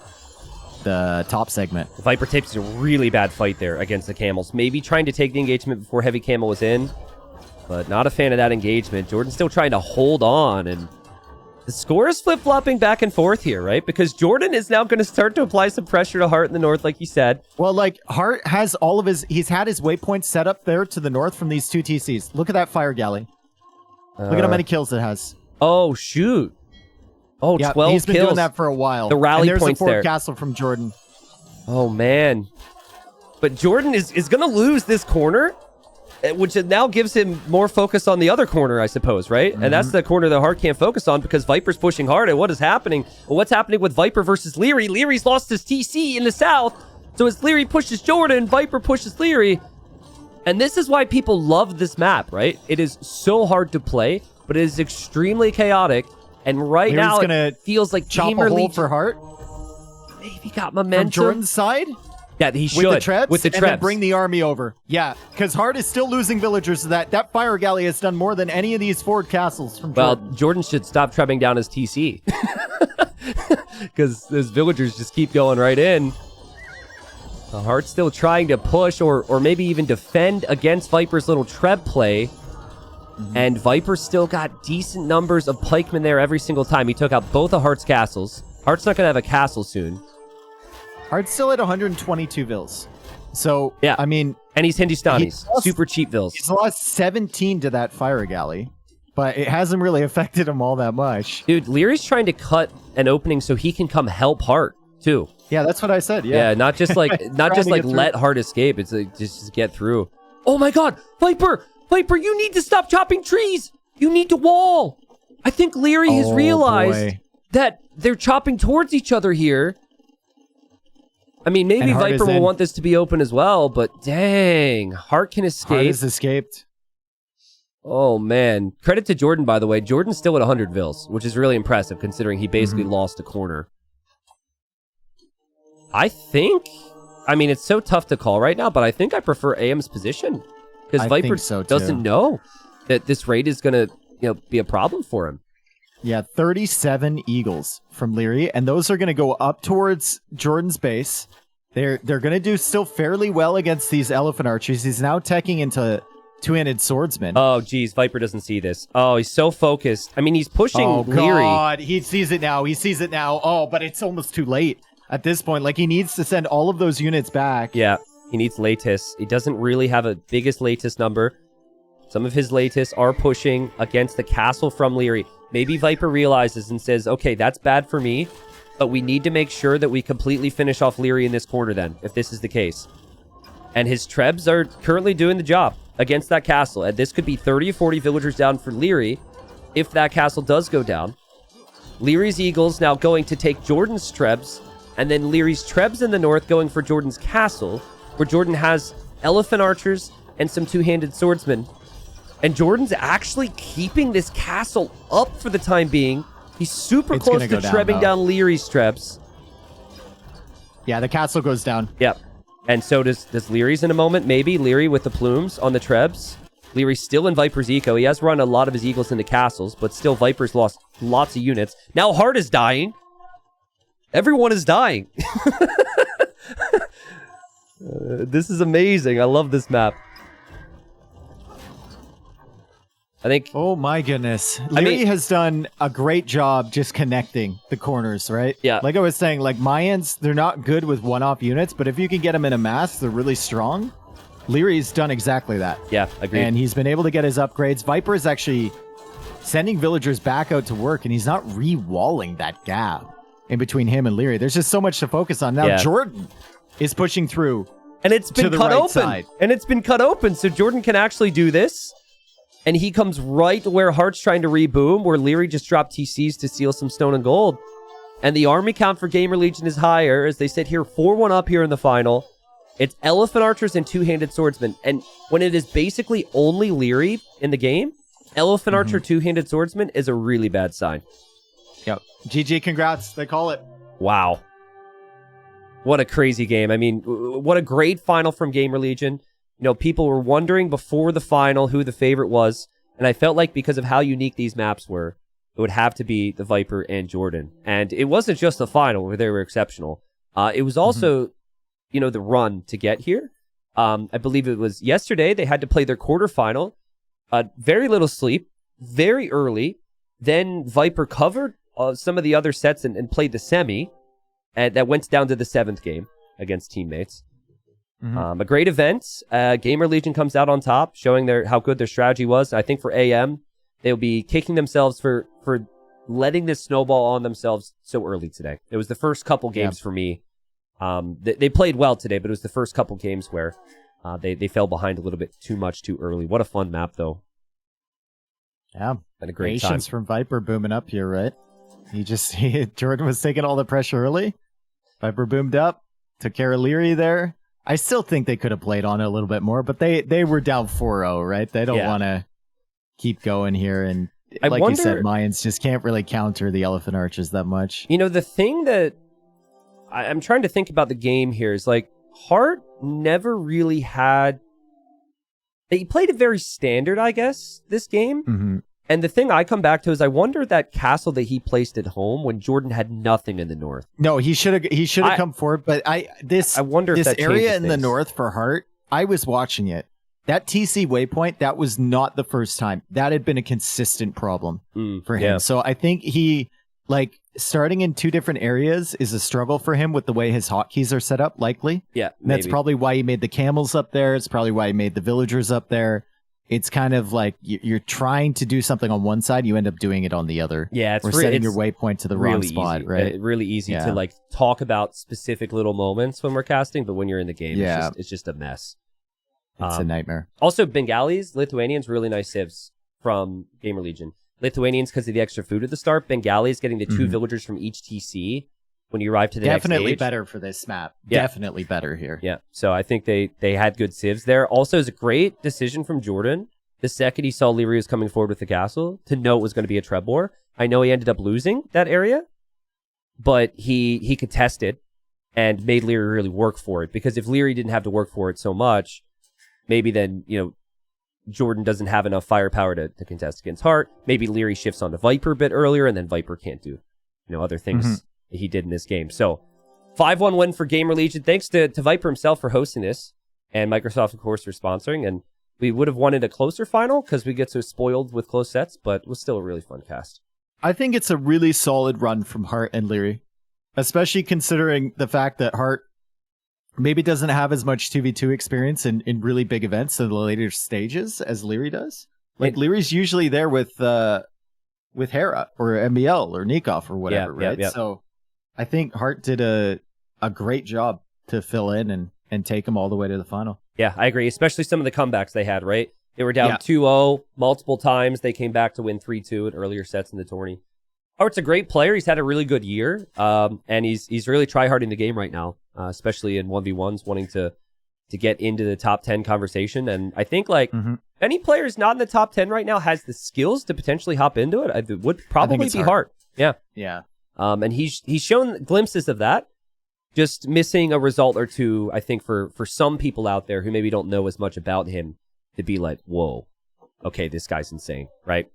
the top segment. Viper takes a really bad fight there against the camels. Maybe trying to take the engagement before heavy camel was in, but not a fan of that engagement. Jordan's still trying to hold on, and the score is flip-flopping back and forth here, right? Because Jordan is now going to start to apply some pressure to Hart in the north, like you said. Well, like, Hart has all of his... He's had his waypoints set up there to the north from these 2 TCs. Look at that fire galley. Look at how many kills it has. Oh, shoot. Oh, yeah, 12 he's been kills. doing that for a while. The rally and points there's a there. castle from Jordan. Oh, man. But Jordan is going to lose this corner, which now gives him more focus on the other corner, I suppose, right? And that's the corner that Hart can't focus on because Viper's pushing hard. And what is happening? Well, what's happening with Viper versus Leary? Leary's lost his TC in the south. So as Leary pushes Jordan, Viper pushes Leary. And this is why people love this map, right? It is so hard to play, but it is extremely chaotic. And right now, it feels like chop Gamer a hole Legion for Hart. Maybe got momentum. From Jordan's side? Yeah, he should. With the Trebs. And then bring the army over. Yeah, because Hart is still losing villagers to that. That fire galley has done more than any of these forward castles from Jordan. Well, Jordan should stop trebbing down his TC. Because those villagers just keep going right in. Hart's still trying to push or maybe even defend against Viper's little Treb play. And Viper's still got decent numbers of pikemen there every single time. He took out both of Hart's castles. Hart's not going to have a castle soon. Hart's still at 122 Vils. So, yeah. I mean... And he's Hindustanis. Super cheap Vils. He's lost 17 to that fire galley. But it hasn't really affected him all that much. Dude, Leary's trying to cut an opening so he can come help Hart, too. Yeah, that's what I said. Yeah, not just like let Hart escape. It's like just get through. Oh my God, Viper, you need to stop chopping trees. You need to wall. I think Leary has realized that they're chopping towards each other here. I mean, maybe Viper will want this to be open as well, but dang, Hart can escape. Hart has escaped. Oh man, credit to Jordan, by the way. Jordan's still at 100 Vils, which is really impressive considering he basically lost a corner. I mean, it's so tough to call right now, but I think I prefer AM's position because Viper doesn't know that this raid is going to, be a problem for him. Yeah, 37 Eagles from Leary, and those are going to go up towards Jordan's base. They're going to do still fairly well against these elephant archers. He's now teching into two-handed swordsman. Oh, geez, Viper doesn't see this. Oh, he's so focused. I mean, he's pushing Leary. Oh, God, he sees it now. Oh, but it's almost too late at this point. Like, he needs to send all of those units back. Yeah, he needs Latis. He doesn't really have a biggest Latis number. Some of his Latis are pushing against the castle from Leary. Maybe Viper realizes and says, okay, that's bad for me, but we need to make sure that we completely finish off Leary in this corner then, if this is the case. And his Trebs are currently doing the job against that castle. And this could be 30 or 40 villagers down for Leary if that castle does go down. Leary's Eagles now going to take Jordan's Trebs, and then Leary's Trebs in the north going for Jordan's castle, where Jordan has elephant archers and some two-handed swordsmen. And Jordan's actually keeping this castle up for the time being. He's super close to trebbing down Leary's Trebs. Yeah, the castle goes down. Yep. And so does Leary's in a moment, maybe. Leary with the plumes on the Trebs. Leary's still in Viper's eco. He has run a lot of his Eagles into castles, but still Viper's lost lots of units. Now Hart is dying. Everyone is dying. This is amazing. I love this map. I think... Oh my goodness. Leary has done a great job just connecting the corners, right? Yeah. Like I was saying, like Mayans, they're not good with one-off units, but if you can get them in a mass, they're really strong. Leary's done exactly that. Yeah, agreed. And he's been able to get his upgrades. Viper is actually sending villagers back out to work, and he's not re-walling that gap in between him and Leary. There's just so much to focus on. Now Jordan is pushing through. And it's been cut open. And it's been cut open, so Jordan can actually do this. And he comes right where Hart's trying to reboom, where Leary just dropped TCs to steal some stone and gold. And the army count for Gamer Legion is higher, as they sit here 4-1 up here in the final. It's elephant archers and two-handed swordsmen. And when it is basically only Leary in the game, elephant archer, two-handed swordsman is a really bad sign. Yep. GG, congrats. They call it. Wow. What a crazy game. I mean, what a great final from Gamer Legion. You know, people were wondering before the final who the favorite was, and I felt like because of how unique these maps were, it would have to be the Viper and Jordan. And it wasn't just the final where they were exceptional. It was also, you know, the run to get here. I believe it was yesterday they had to play their quarterfinal. Very little sleep, very early. Then Viper covered some of the other sets and played the semi, and that went down to the 7th game against teammates. A great event. Gamer Legion comes out on top, showing how good their strategy was. I think for AM, they'll be kicking themselves for letting this snowball on themselves so early today. It was the first couple games for me. They played well today, but it was the first couple games where they fell behind a little bit too much too early. What a fun map, though. Yeah. Had a great Patience time. from Viper booming up here, right? Jordan was taking all the pressure early. Viper boomed up, took care of Leary there. I still think they could have played on it a little bit more, but they were down 4-0, right? They don't want to keep going here. And like you said, Mayans just can't really counter the elephant archers that much. You know, the thing that I'm trying to think about the game here is like Hart never really had... He played it very standard, I guess, this game. And the thing I come back to is I wonder that castle that he placed at home when Jordan had nothing in the north. No, he should have come forward. But I wonder if this area in the north for Hart, I was watching it. That TC waypoint, that was not the first time. That had been a consistent problem for him. So I think he starting in 2 different areas is a struggle for him with the way his hotkeys are set up, likely. Yeah, And that's probably why he made the camels up there. It's probably why he made the villagers up there. It's kind of like you're trying to do something on one side, you end up doing it on the other. Yeah, it's or setting your waypoint to the wrong spot, right? Really easy to like talk about specific little moments when we're casting, but when you're in the game, it's just a mess. It's a nightmare. Also, Bengalis, Lithuanians, really nice civs from Gamer Legion. Lithuanians because of the extra food at the start. Bengalis getting the 2 villagers from each TC when you arrive to the next stage. Definitely better for this map. Yeah. Definitely better here. Yeah, so I think they had good civs there. Also, it's a great decision from Jordan. The second he saw Leary was coming forward with the castle, to know it was going to be a Trebor. I know he ended up losing that area, but he contested and made Leary really work for it. Because if Leary didn't have to work for it so much, maybe then, Jordan doesn't have enough firepower to contest against Hart. Maybe Leary shifts onto Viper a bit earlier, and then Viper can't do, other things that he did in this game. So, 5-1 win for Gamer Legion. Thanks to Viper himself for hosting this, and Microsoft, of course, for sponsoring. And we would have wanted a closer final because we get so spoiled with close sets, but it was still a really fun cast. I think it's a really solid run from Hart and Leary, especially considering the fact that Hart maybe doesn't have as much 2v2 experience in really big events in the later stages as Leary does. Like, Leary's usually there with Hera or MBL or Nikov or whatever, right? Yeah. So I think Hart did a great job to fill in and take him all the way to the final. Yeah, I agree, especially some of the comebacks they had, right? They were down 2-0 multiple times. They came back to win 3-2 in earlier sets in the tourney. Hart's a great player. He's had a really good year, and he's really try-harding the game right now, especially in 1v1s, wanting to get into the top 10 conversation. And I think, any player who's not in the top 10 right now has the skills to potentially hop into it. It would probably be Hart. Yeah. Yeah. And he's shown glimpses of that. Just missing a result or two, I think, for some people out there who maybe don't know as much about him to be like, whoa, okay, this guy's insane, right?